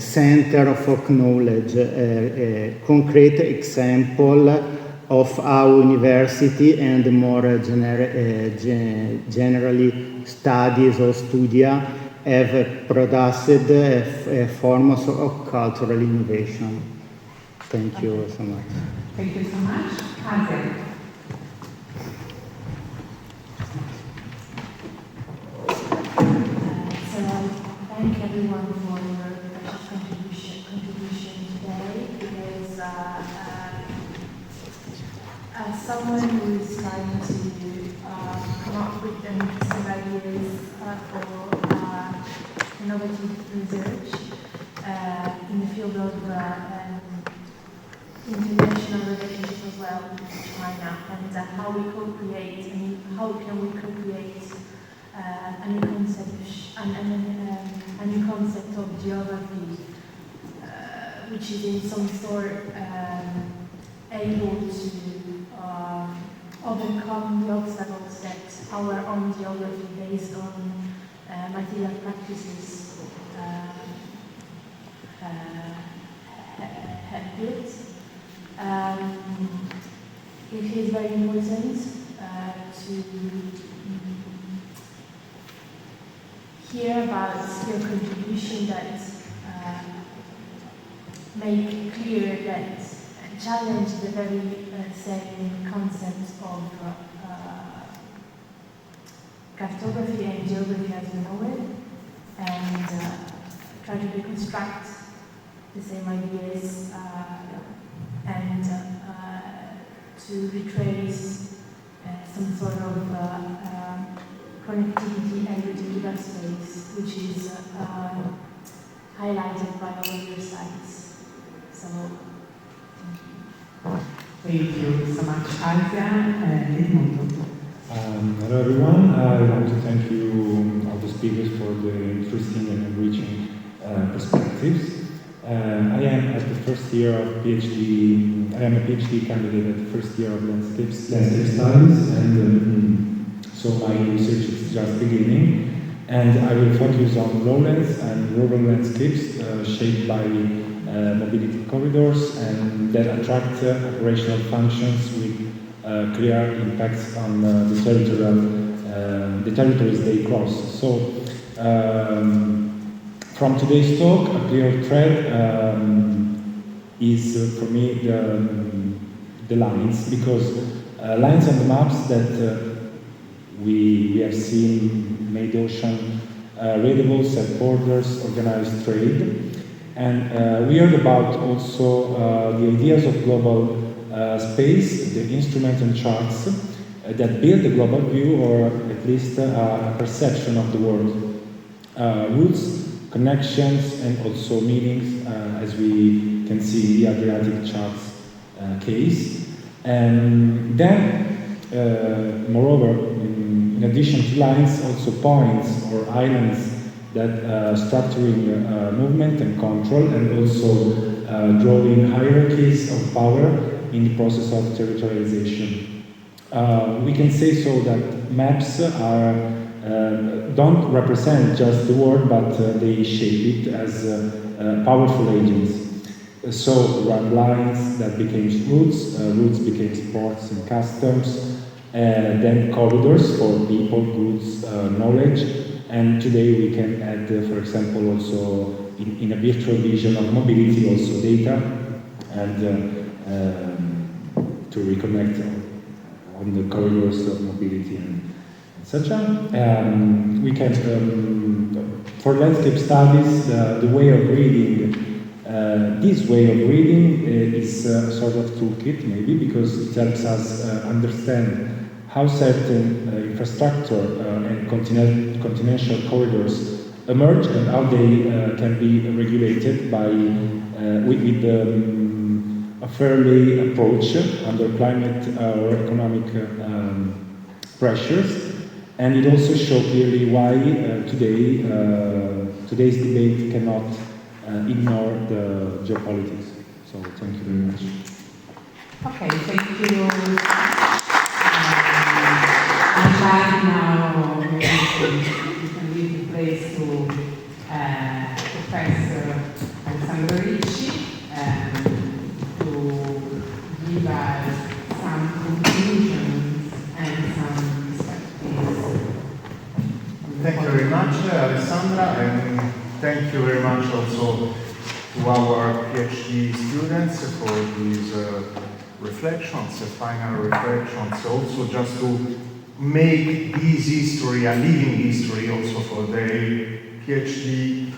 center of knowledge, a concrete example of how university and more generally studies or studia have produced forms of cultural innovation. Thank you so much. Thank you so much. Angelo. Thank everyone for your precious contribution today, because as someone who is trying to come up with some ideas for innovative research in the field of international relationship as well with China, and how we co-create and how can we co-create a new concept of geography, which is in some sort able to overcome the obstacles that our own geography based on material practices have built. It is very important to hear about your contribution that make clear that challenge the very same concept of cartography and geography as we know it, and try to reconstruct the same ideas and to retrace some sort of connectivity and utility space, which is highlighted by all of your sites. So, thank you so much, Asia and Edmundo. Hello everyone, I want to thank you, all the speakers, for the interesting and enriching perspectives. I am at the first year of PhD, I am a PhD candidate at the first year of landscape studies, and so my research is just beginning, and I will focus on lowlands and rural landscapes shaped by mobility corridors and that attract operational functions with clear impacts on the territories they cross. So, from today's talk, a clear thread is for me the lines, because lines on the maps that we have seen made ocean readable, set borders, organized trade, and we heard about also the ideas of global space, the instruments and charts that build a global view, or at least a perception of the world. Roots, connections, and also meanings, as we can see in the Adriatic charts case. And then, moreover, in addition to lines, also points or islands that structuring movement and control, and also drawing hierarchies of power in the process of territorialization. We can say so that maps are don't represent just the world, but they shape it as powerful agents. So run lines that became routes, routes became ports and customs, then corridors for people, goods, knowledge, and today we can add, for example, also in a virtual vision of mobility, also data, and to reconnect on the corridors of mobility and etc. We can, for landscape studies, the way of reading, this way of reading is a sort of toolkit maybe, because it helps us understand how certain infrastructure and continental corridors emerge and how they can be regulated by with a fairly approach under climate or economic pressures. And it also shows clearly why today's debate cannot ignore the geopolitics. So thank you very much. Okay, thank you. I'd like now maybe we can leave the place to Professor Mirošević to give us some conclusions and some perspectives. Thank you very much, Alessandra, and thank you very much also to our PhD students for these reflections, final reflections, also just to make this history a living history also for their PhD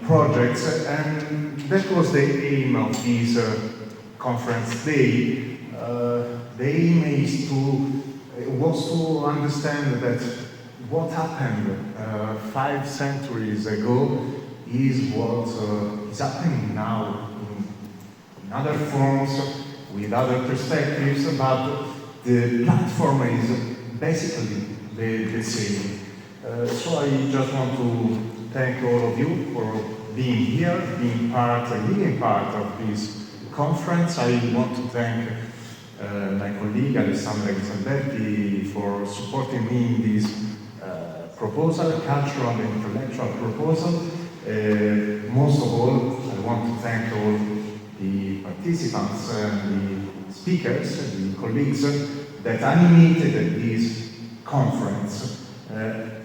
projects, and that was the aim of this conference day. The aim was to understand that what happened 5 centuries ago is what is happening now in other forms, with other perspectives, but the platform is basically the same. So I just want to thank all of you for being here, being part of this conference. I want to thank my colleague Alessandra Ghisalberti for supporting me in this proposal, cultural and intellectual proposal. Most of all, I want to thank all the participants and the speakers, the colleagues that animated this conference.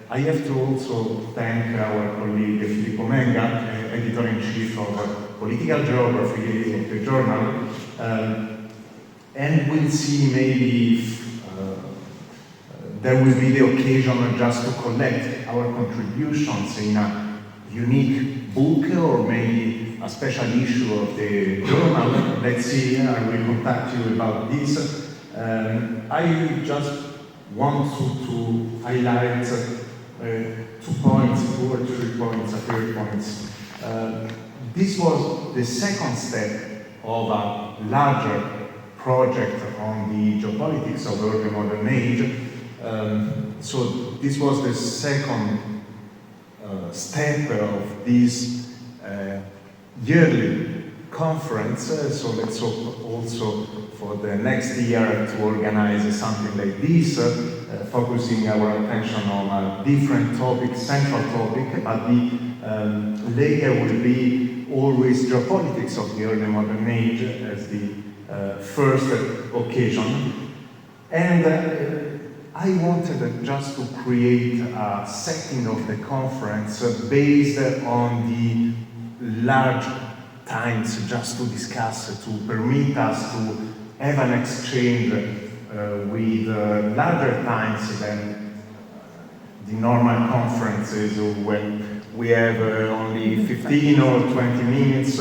I have to also thank our colleague Filippo Menga, editor-in-chief of Political Geography of the journal, and we'll see maybe if there will be the occasion just to collect our contributions in a unique book or maybe a special issue of the journal. Let's see, I will contact you about this. I just want to highlight 2 points, 2 or 3 points, 3 points. This was the second step of a larger project on the geopolitics of the early modern age. So this was the second step of this yearly conference. So let's hope also for the next year to organize something like this, focusing our attention on a different topic, central topic, but the layer will be always geopolitics of the early modern age as the first occasion. And I wanted just to create a setting of the conference based on the large times, just to discuss, to permit us to have an exchange with larger times than the normal conferences when we have only 15 or 20 minutes.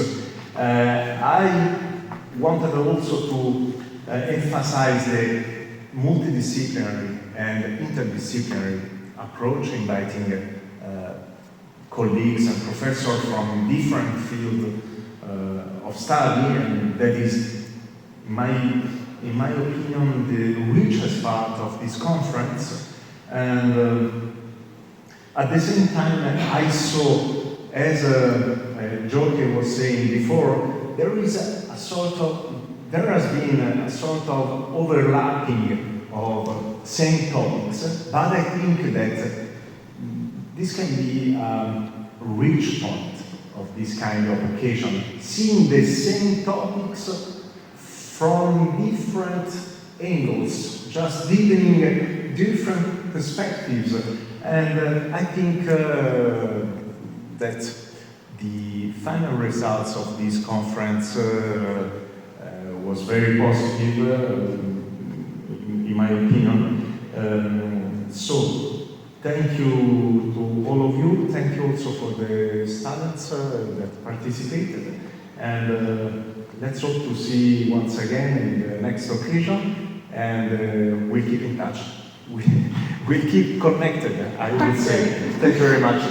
I wanted also to emphasize the multidisciplinary and interdisciplinary approach, inviting colleagues and professors from different fields of study, and that is, in my opinion, the richest part of this conference. And at the same time, I saw, as Djoeke was saying before, there has been a sort of overlapping of same topics, but I think that this can be a rich point of this kind of occasion, seeing the same topics from different angles, just dealing different perspectives. And I think that the final results of this conference was very positive, in my opinion. So, thank you to all of you. Thank you also for the students that participated. And let's hope to see once again in the next occasion. And we'll keep in touch. We'll keep connected, I would say. Thank you very much.